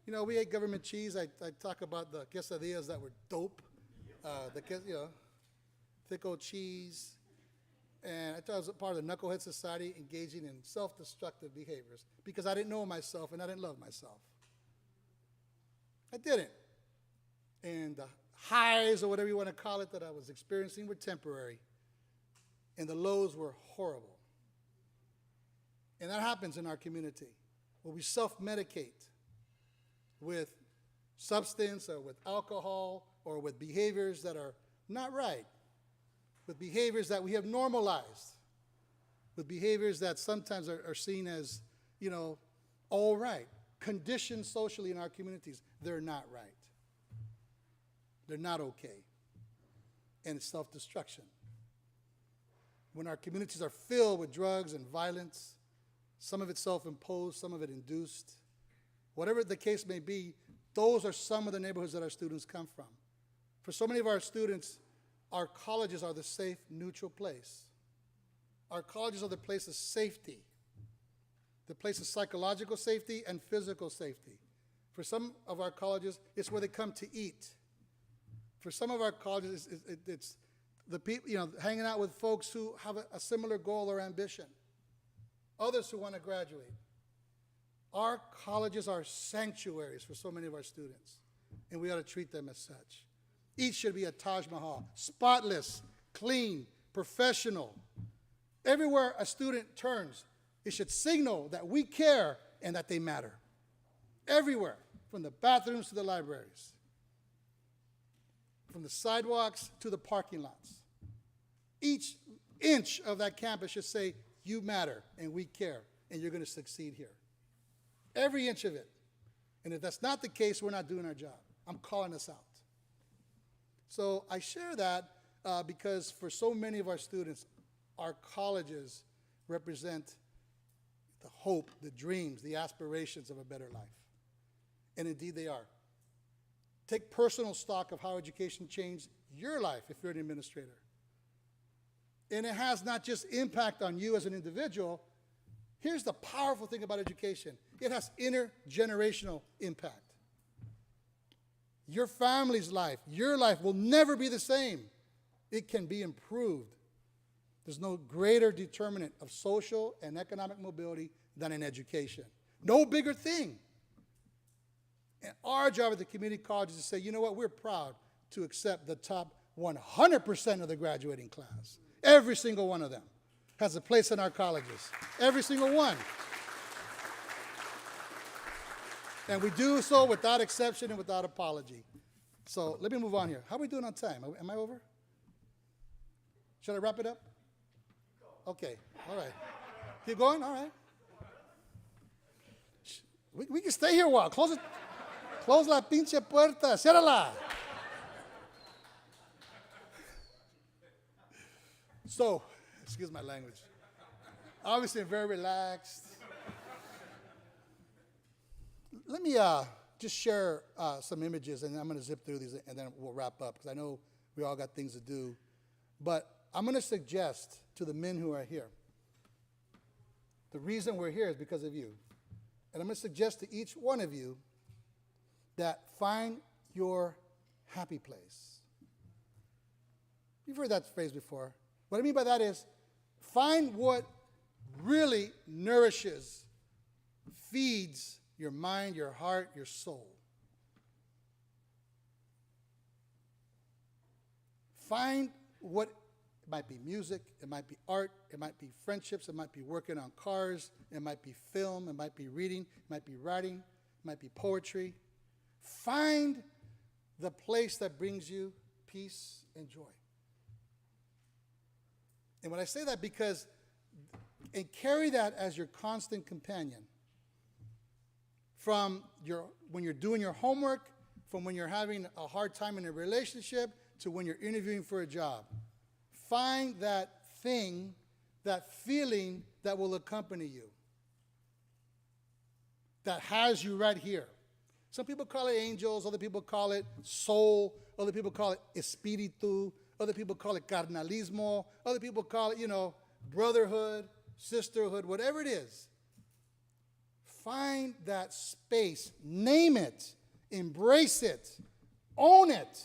We ate government cheese. I talk about the quesadillas that were dope. Thick old cheese. And I thought I was a part of the Knucklehead Society engaging in self-destructive behaviors because I didn't know myself and I didn't love myself. I didn't. And the highs or whatever you want to call it that I was experiencing were temporary. And the lows were horrible. And that happens in our community where we self-medicate with substance or with alcohol or with behaviors that are not right, with behaviors that we have normalized, with behaviors that sometimes are seen as, all right, conditioned socially in our communities. They're not right. They're not okay. And it's self-destruction. When our communities are filled with drugs and violence, some of it self-imposed, some of it induced, whatever the case may be, those are some of the neighborhoods that our students come from. For so many of our students, our colleges are the safe, neutral place. Our colleges are the place of safety. the place of psychological safety and physical safety. For some of our colleges, it's where they come to eat. For some of our colleges, it's the people, hanging out with folks who have a similar goal or ambition. Others who want to graduate. Our colleges are sanctuaries for so many of our students, and we ought to treat them as such. Each should be a Taj Mahal, spotless, clean, professional. Everywhere a student turns, it should signal that we care and that they matter. Everywhere, from the bathrooms to the libraries, from the sidewalks to the parking lots. Each inch of that campus should say, you matter and we care and you're going to succeed here. Every inch of it. And if that's not the case, we're not doing our job. I'm calling us out. So I share that because for so many of our students, our colleges represent the hope, the dreams, the aspirations of a better life. And indeed they are. Take personal stock of how education changed your life if you're an administrator. And it has not just impact on you as an individual. Here's the powerful thing about education. It has intergenerational impact. Your family's life, your life will never be the same. It can be improved. There's no greater determinant of social and economic mobility than in education. No bigger thing. And our job at the community college is to say, you know what, we're proud to accept the top 100% of the graduating class. Every single one of them has a place in our colleges. Every single one. And we do so without exception and without apology. So let me move on here. How are we doing on time? Am I over? Should I wrap it up? Okay, all right. Keep going? All right. We can stay here a while. Close it. Close la pinche puerta. Ciérrala. So, excuse my language. Obviously, I'm very relaxed. Let me just share some images, and I'm going to zip through these, and then we'll wrap up, because I know we all got things to do. But I'm going to suggest to the men who are here, the reason we're here is because of you. And I'm going to suggest to each one of you that find your happy place. You've heard that phrase before. What I mean by that is find what really nourishes, feeds your mind, your heart, your soul. Find what, it might be music, it might be art, it might be friendships, it might be working on cars, it might be film, it might be reading, it might be writing, it might be poetry. Find the place that brings you peace and joy. And when I say that, because, and carry that as your constant companion. From when you're doing your homework, from when you're having a hard time in a relationship, to when you're interviewing for a job. Find that thing, that feeling that will accompany you. That has you right here. Some people call it angels, other people call it soul, other people call it espíritu, other people call it carnalismo, other people call it, brotherhood, sisterhood, whatever it is. Find that space, name it, embrace it, own it,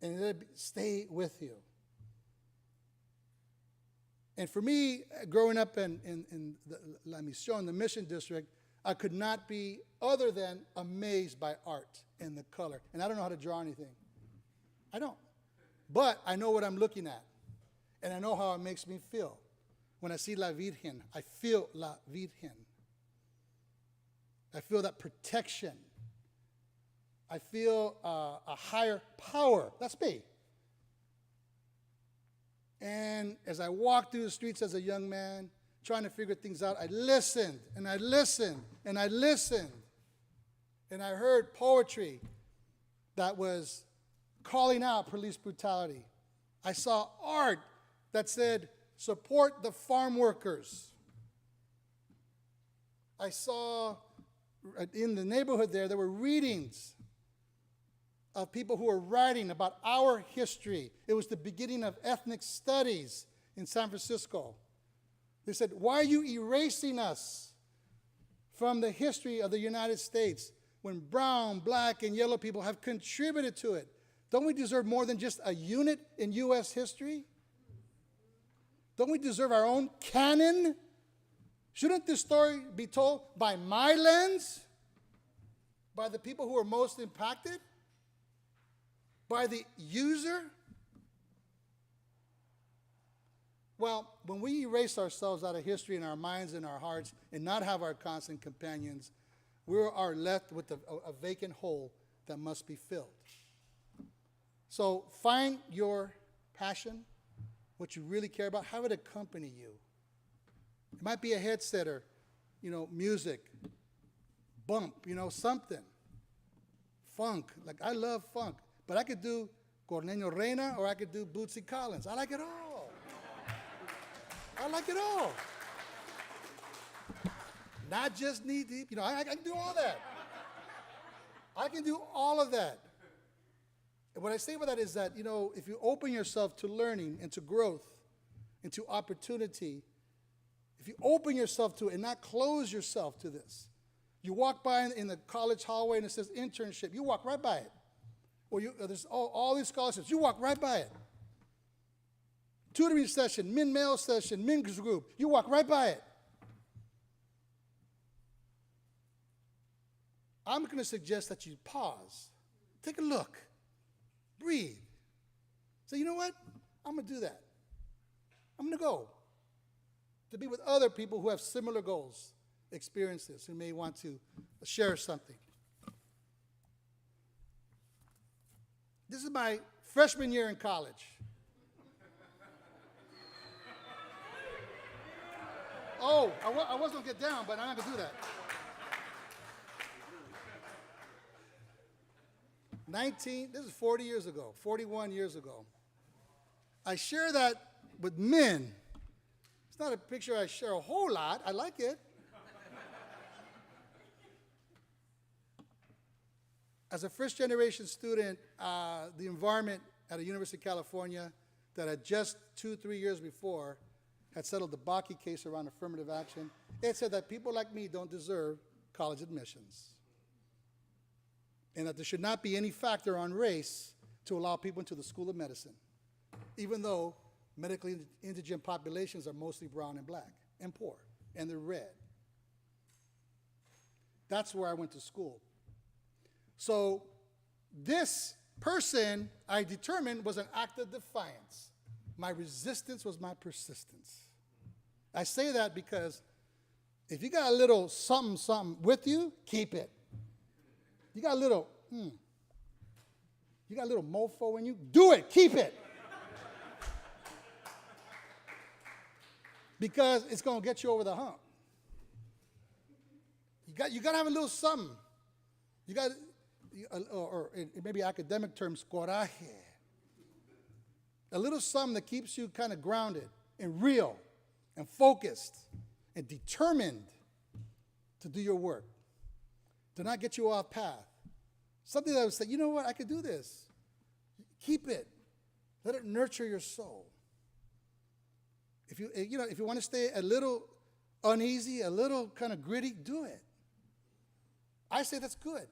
and let it stay with you. And for me, growing up in La Misión, the Mission District, I could not be other than amazed by art and the color. And I don't know how to draw anything. I don't. But I know what I'm looking at. And I know how it makes me feel. When I see La Virgen, I feel La Virgen. I feel that protection. I feel a higher power. That's me. And as I walked through the streets as a young man, trying to figure things out, I listened, and I listened, and I listened. And I heard poetry that was calling out police brutality. I saw art that said, support the farm workers. I saw in the neighborhood there were readings of people who were writing about our history. It was the beginning of ethnic studies in San Francisco. They said, why are you erasing us from the history of the United States when brown, black, and yellow people have contributed to it? Don't we deserve more than just a unit in U.S. history? Don't we deserve our own canon? Shouldn't this story be told by my lens? By the people who are most impacted? By the user? Well, when we erase ourselves out of history in our minds and our hearts and not have our constant companions, we are left with a vacant hole that must be filled. So find your passion, what you really care about, have it accompany you. It might be a headset or, music, bump, something. Funk, like I love funk, but I could do Corneño Reina or I could do Bootsy Collins. I like it all. I like it all. Not just knee deep, I can do all that. I can do all of that. And what I say by that is that, if you open yourself to learning and to growth and to opportunity, if you open yourself to it and not close yourself to this, you walk by in the college hallway and it says internship, you walk right by it. Or there's all these scholarships, you walk right by it. Tutoring session, min-male session, men's group, you walk right by it. I'm going to suggest that you pause, take a look, breathe. Say, you know what? I'm going to do that. I'm going to go to be with other people who have similar goals, experiences, who may want to share something. This is my freshman year in college. Oh, I was going to get down, but I'm not going to do that. this is 40 years ago, 41 years ago. I share that with men. It's not a picture I share a whole lot. I like it. As a first-generation student, the environment at the University of California that had just 2-3 years before had settled the Bakke case around affirmative action, it said that people like me don't deserve college admissions, and that there should not be any factor on race to allow people into the School of Medicine, even though medically indigent populations are mostly brown and black and poor, and they're red. That's where I went to school. So this person, I determined, was an act of defiance. My resistance was my persistence. I say that because if you got a little something, something with you, keep it. You got a little, you got a little mofo in you, do it, keep it. Because it's going to get you over the hump. You got to have a little something. You got, or maybe academic terms, coraje. A little something that keeps you kind of grounded and real and focused and determined to do your work, to not get you off path. Something that would say, you know what, I could do this. Keep it. Let it nurture your soul. If you want to stay a little uneasy, a little kind of gritty, do it. I say that's good,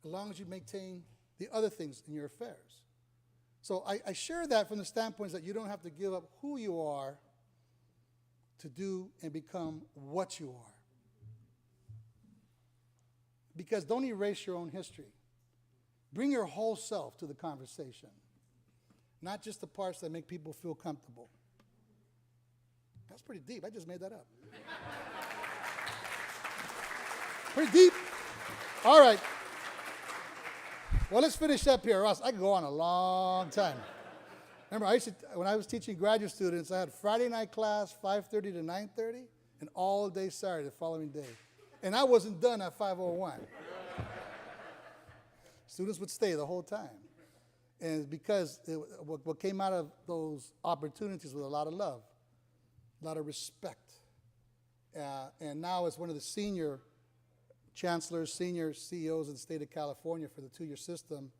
as long as you maintain the other things in your affairs. So I share that from the standpoint that you don't have to give up who you are to do and become what you are. Because don't erase your own history. Bring your whole self to the conversation, not just the parts that make people feel comfortable. That's pretty deep. I just made that up. Pretty deep. All right. Well, let's finish up here, or else I could go on a long time. Remember, when I was teaching graduate students, I had Friday night class, 5:30 to 9:30, and all day Saturday, the following day. And I wasn't done at 5:01. Students would stay the whole time. And because what came out of those opportunities was a lot of love, a lot of respect. And now as one of the senior chancellors, senior CEOs of the state of California for the 2-year system,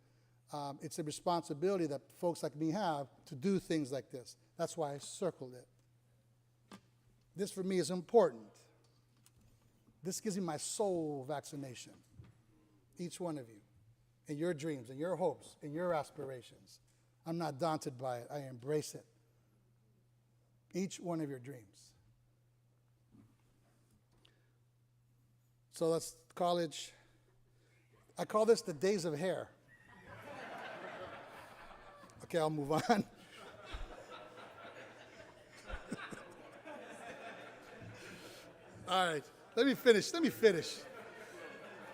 it's a responsibility that folks like me have to do things like this. That's why I circled it. This for me is important. This gives me my soul vaccination. Each one of you, and your dreams, and your hopes, and your aspirations. I'm not daunted by it. I embrace it. Each one of your dreams. So that's college. I call this the days of hair. Okay, I'll move on. All right, let me finish.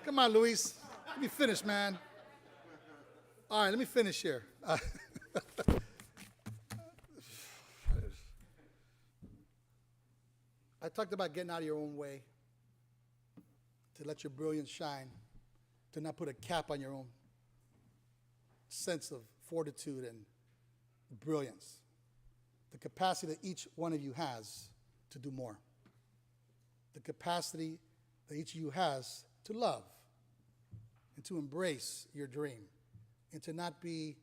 Come on, Luis. Let me finish, man. All right, let me finish here. I talked about getting out of your own way, to let your brilliance shine, to not put a cap on your own sense of fortitude and brilliance, the capacity that each one of you has to do more, the capacity that each of you has to love and to embrace your dream and to not be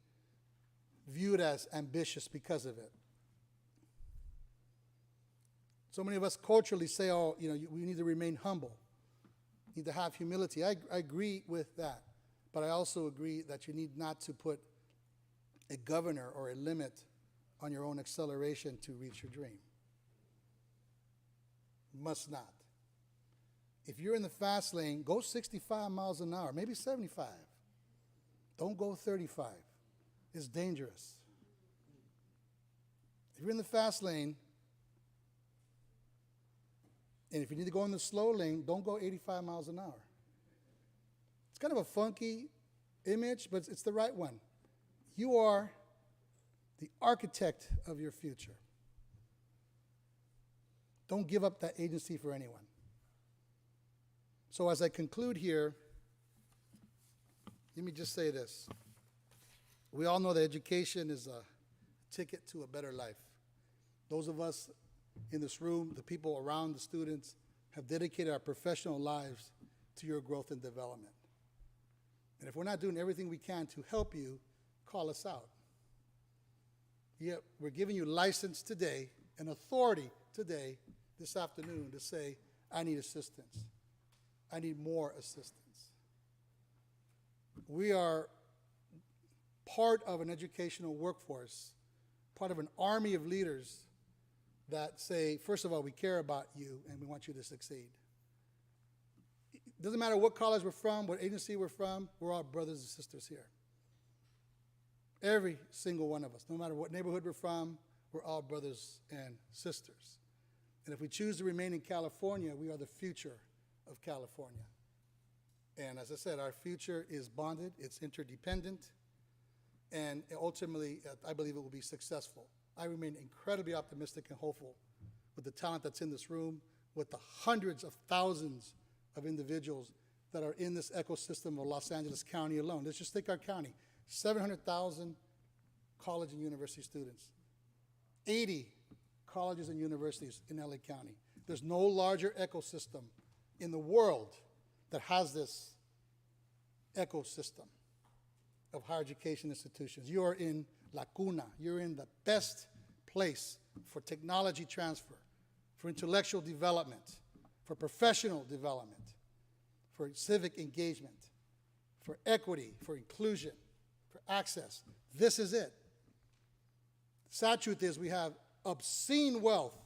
viewed as ambitious because of it. So many of us culturally say, oh, we need to remain humble, need to have humility. I agree with that, but I also agree that you need not to put a governor or a limit on your own acceleration to reach your dream. Must not. If you're in the fast lane, go 65 miles an hour, maybe 75. Don't go 35. It's dangerous. If you're in the fast lane, and if you need to go in the slow lane, don't go 85 miles an hour. It's kind of a funky image, but it's the right one. You are the architect of your future. Don't give up that agency for anyone. So as I conclude here, let me just say this. We all know that education is a ticket to a better life. Those of us in this room, the people around the students, have dedicated our professional lives to your growth and development. And if we're not doing everything we can to help you, call us out. Yet we're giving you license today and authority today, this afternoon, to say, I need assistance. I need more assistance. We are part of an educational workforce, part of an army of leaders that say, first of all, we care about you and we want you to succeed. It doesn't matter what college we're from, what agency we're from, we're all brothers and sisters here. Every single one of us, no matter what neighborhood we're from, we're all brothers and sisters. And if we choose to remain in California, we are the future of California. And as I said, our future is bonded, it's interdependent, and ultimately, I believe it will be successful. I remain incredibly optimistic and hopeful with the talent that's in this room, with the hundreds of thousands of individuals that are in this ecosystem of Los Angeles County alone. Let's just take our county, 700,000 college and university students, 80 colleges and universities in LA County. There's no larger ecosystem in the world that has this ecosystem of higher education institutions. You are in La Cuna. You're in the best place for technology transfer, for intellectual development, for professional development, for civic engagement, for equity, for inclusion, for access. This is it. The sad truth is we have obscene wealth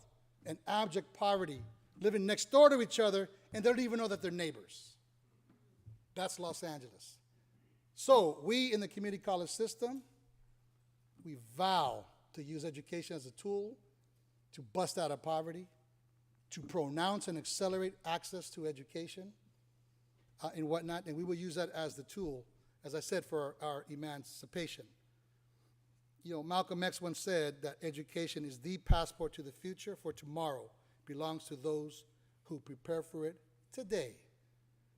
and abject poverty living next door to each other, and they don't even know that they're neighbors. That's Los Angeles. So we in the community college system, we vow to use education as a tool to bust out of poverty, to pronounce and accelerate access to education and whatnot, and we will use that as the tool, as I said, for our emancipation. Malcolm X once said that education is the passport to the future, for tomorrow belongs to those who prepare for it today.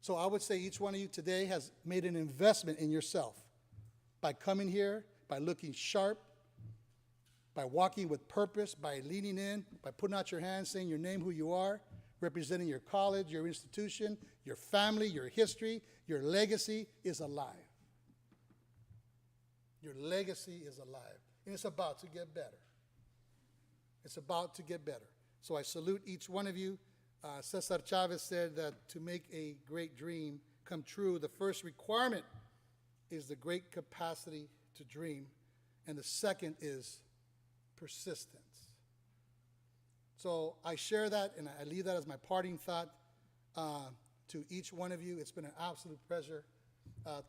So I would say each one of you today has made an investment in yourself by coming here, by looking sharp, by walking with purpose, by leaning in, by putting out your hand, saying your name, who you are, representing your college, your institution, your family, your history. Your legacy is alive. Your legacy is alive. And it's about to get better. It's about to get better. So I salute each one of you. Cesar Chavez said that to make a great dream come true, the first requirement is the great capacity to dream, and the second is persistence. So I share that, and I leave that as my parting thought to each one of you. It's been an absolute pleasure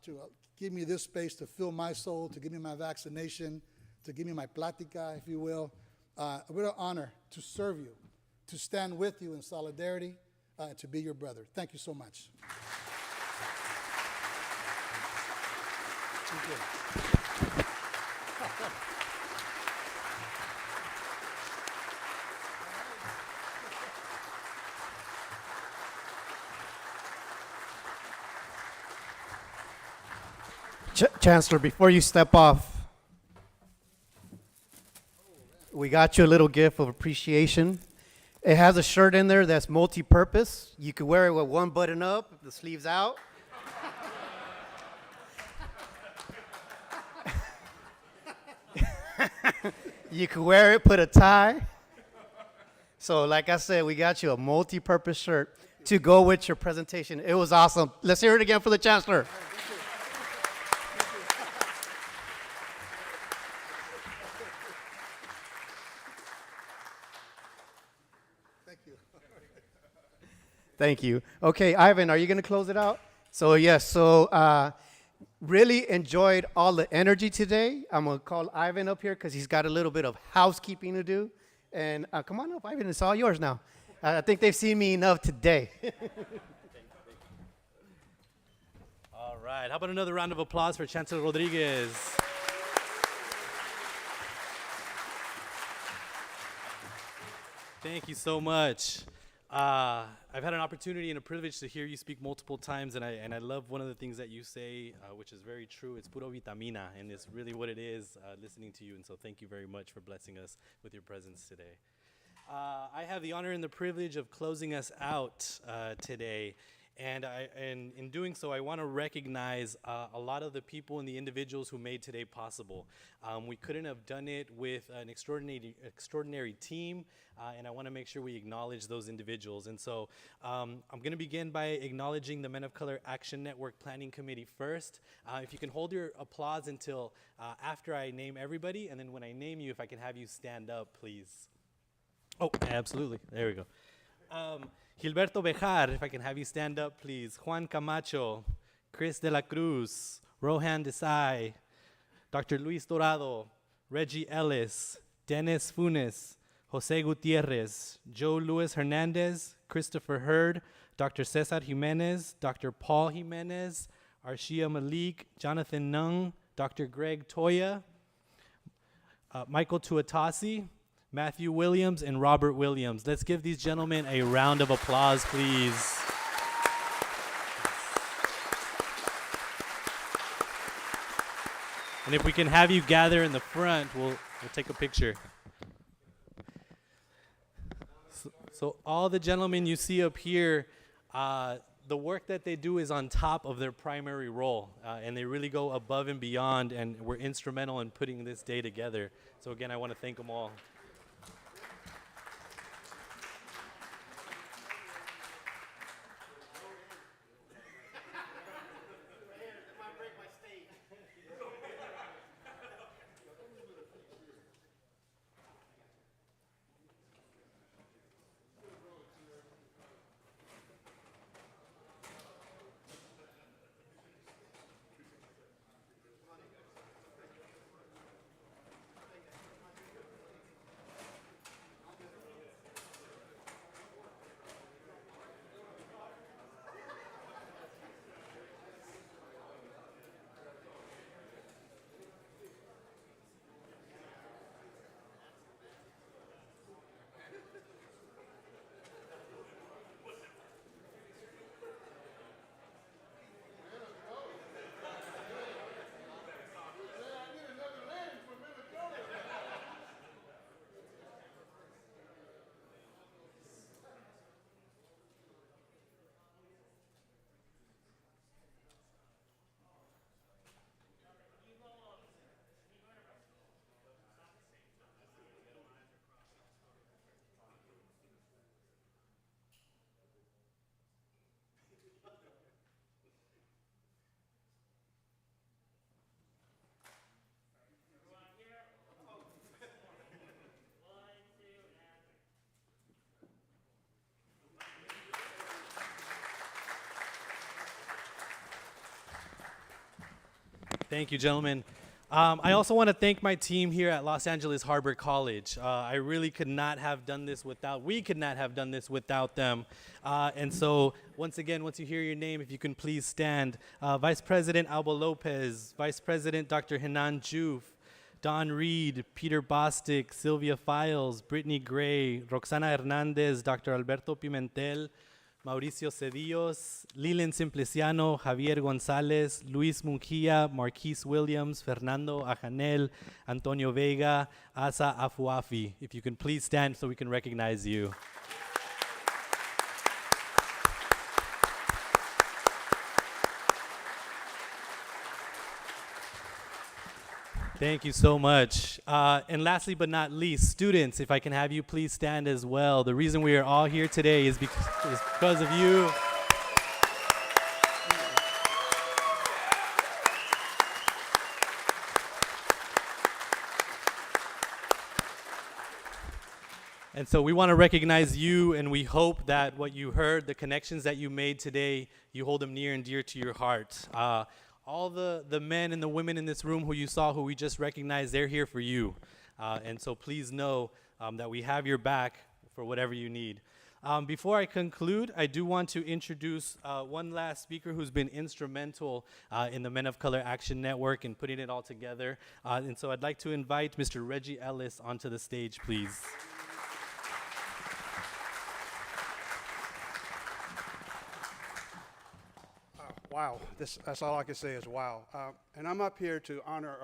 to give me this space to fill my soul, to give me my vaccination, to give me my plática, if you will. A real honor to serve you, to stand with you in solidarity, and to be your brother. Thank you so much. Thank you. Chancellor, before you step off, we got you a little gift of appreciation. It has a shirt in there that's multi-purpose. You could wear it with one button up, the sleeves out. You could wear it, put a tie. So like I said, we got you a multi-purpose shirt to go with your presentation. It was awesome. Let's hear it again for the Chancellor. Thank you. Okay, Ivan, are you going to close it out? So, yes, really enjoyed all the energy today. I'm going to call Ivan up here because he's got a little bit of housekeeping to do. And come on up, Ivan, it's all yours now. I think they've seen me enough today. All right, how about another round of applause for Chancellor Rodriguez? Thank you so much. I've had an opportunity and a privilege to hear you speak multiple times, and I love one of the things that you say, which is very true. It's puro vitamina, and it's really what it is, listening to you. And so thank you very much for blessing us with your presence today. I have the honor and the privilege of closing us out today. And in doing so, I want to recognize a lot of the people and the individuals who made today possible. We couldn't have done it with an extraordinary team, and I want to make sure we acknowledge those individuals. And so I'm going to begin by acknowledging the Men of Color Action Network Planning Committee first. If you can hold your applause until after I name everybody, and then when I name you, if I can have you stand up, please. Oh, absolutely. There we go. Gilberto Bejar, if I can have you stand up, please. Juan Camacho, Chris de la Cruz, Rohan Desai, Dr. Luis Dorado, Reggie Ellis, Dennis Funes, Jose Gutierrez, Joe Luis Hernandez, Christopher Hurd, Dr. Cesar Jimenez, Dr. Paul Jimenez, Arshia Malik, Jonathan Nung, Dr. Greg Toya, Michael Tuitasi, Matthew Williams, and Robert Williams. Let's give these gentlemen a round of applause, please. And if we can have you gather in the front, we'll take a picture. So all the gentlemen you see up here, the work that they do is on top of their primary role, and they really go above and beyond, and were instrumental in putting this day together. So again, I want to thank them all. Thank you, gentlemen. I also want to thank my team here at Los Angeles Harbor College. I really could not have done this we could not have done this without them. And so, once again, once you hear your name, if you can please stand. Vice President Alba Lopez, Vice President Dr. Henan Juf, Don Reed, Peter Bostic, Sylvia Files, Brittany Gray, Roxana Hernandez, Dr. Alberto Pimentel, Mauricio Cedillos, Lilian Simpliciano, Javier González, Luis Munguia, Marquise Williams, Fernando Ajanel, Antonio Vega, Asa Afuafi. If you can please stand so we can recognize you. Thank you so much. And lastly but not least, students, if I can have you please stand as well. The reason we are all here today is because of you. And so we want to recognize you, and we hope that what you heard, the connections that you made today, you hold them near and dear to your heart. All the men and the women in this room who you saw, who we just recognized, they're here for you. And so please know that we have your back for whatever you need. Before I conclude, I do want to introduce one last speaker who's been instrumental in the Men of Color Action Network and putting it all together. And so I'd like to invite Mr. Reggie Ellis onto the stage, please. Wow, that's all I can say is wow. And I'm up here to honor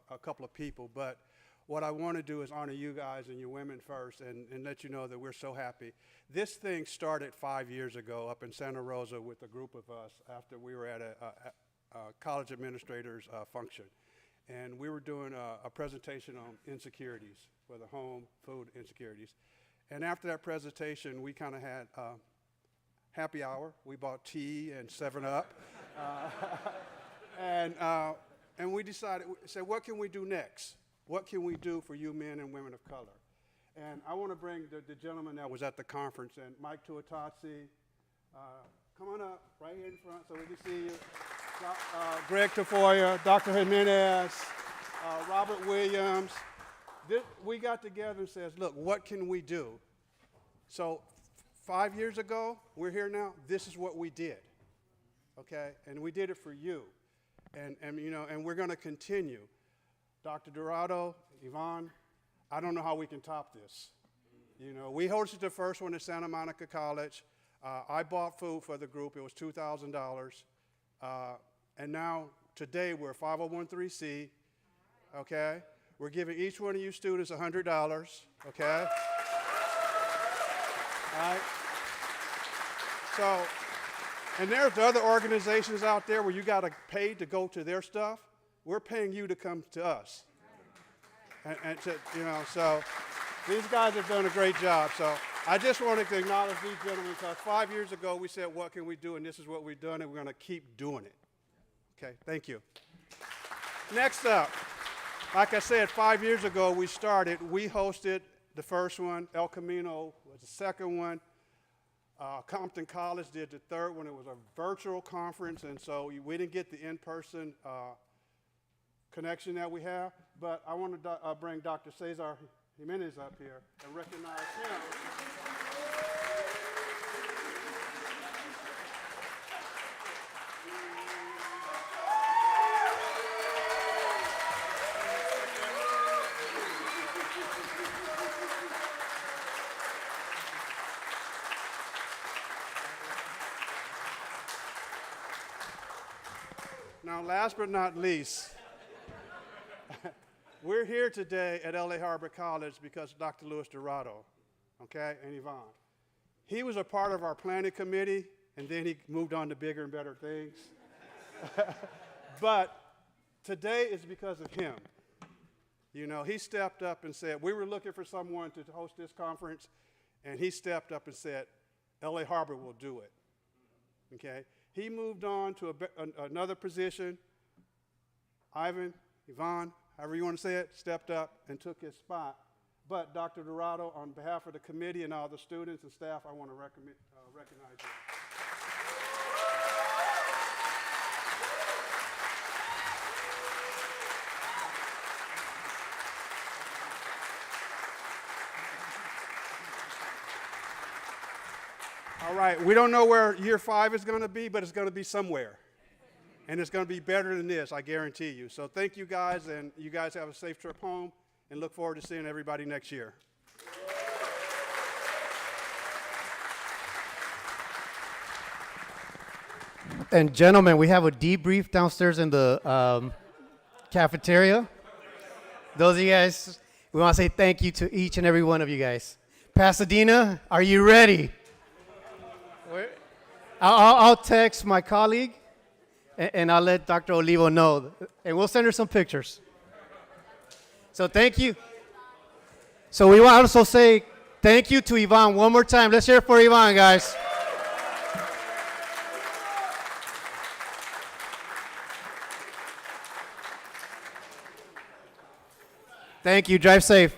a couple of people, but what I want to do is honor you guys and your women first and let you know that we're so happy. This thing started 5 years ago up in Santa Rosa with a group of us after we were at a college administrators function. And we were doing a presentation on insecurities for the home, food insecurities. And after that presentation, we kind of had happy hour. We bought tea and 7-Up. And we decided, said, what can we do next? What can we do for you men and women of color? And I want to bring the gentleman that was at the conference, and Mike Tuitasi, come on up right here in front so we can see you. Greg Tafoya, Dr. Jimenez, Robert Williams. We got together and said, look, what can we do? So 5 years ago, we're here now, this is what we did, okay? And we did it for you. And we're gonna continue. Dr. Dorado, Yvonne, I don't know how we can top this. You know, we hosted the first one at Santa Monica College. I bought food for the group, it was $2,000. And now, today, we're a 501(c), okay? We're giving each one of you students $100, okay? All right? So, and there's other organizations out there where you got to pay to go to their stuff. We're paying you to come to us. And to, so these guys have done a great job. So I just wanted to acknowledge these gentlemen because 5 years ago we said, what can we do? And this is what we've done, and we're going to keep doing it. Okay, thank you. Next up, like I said, 5 years ago we started. We hosted the first one. El Camino was the second one. Compton College did the third one. It was a virtual conference, and so we didn't get the in-person connection that we have. But I want to bring Dr. Cesar Jimenez up here and recognize him. Now, last but not least, we're here today at LA Harbor College because of Dr. Luis Dorado, okay, and Yvonne. He was a part of our planning committee, and then he moved on to bigger and better things. But today is because of him. You know, he stepped up and said, we were looking for someone to host this conference, and he stepped up and said, LA Harbor will do it, okay? He moved on to another position. Ivan, Yvonne, however you want to say it, stepped up and took his spot. But Dr. Dorado, on behalf of the committee and all the students and staff, I want to recognize you. Right. We don't know where year 5 is going to be, but it's going to be somewhere. And it's going to be better than this, I guarantee you. So thank you guys, and you guys have a safe trip home, and look forward to seeing everybody next year. And gentlemen, we have a debrief downstairs in the cafeteria. Those of you guys, we want to say thank you to each and every one of you guys. Pasadena, are you ready? I'll text my colleague, and I'll let Dr. Olivo know, and we'll send her some pictures. So thank you. So we want to also say thank you to Yvonne one more time. Let's hear it for Yvonne, guys. Thank you. Drive safe.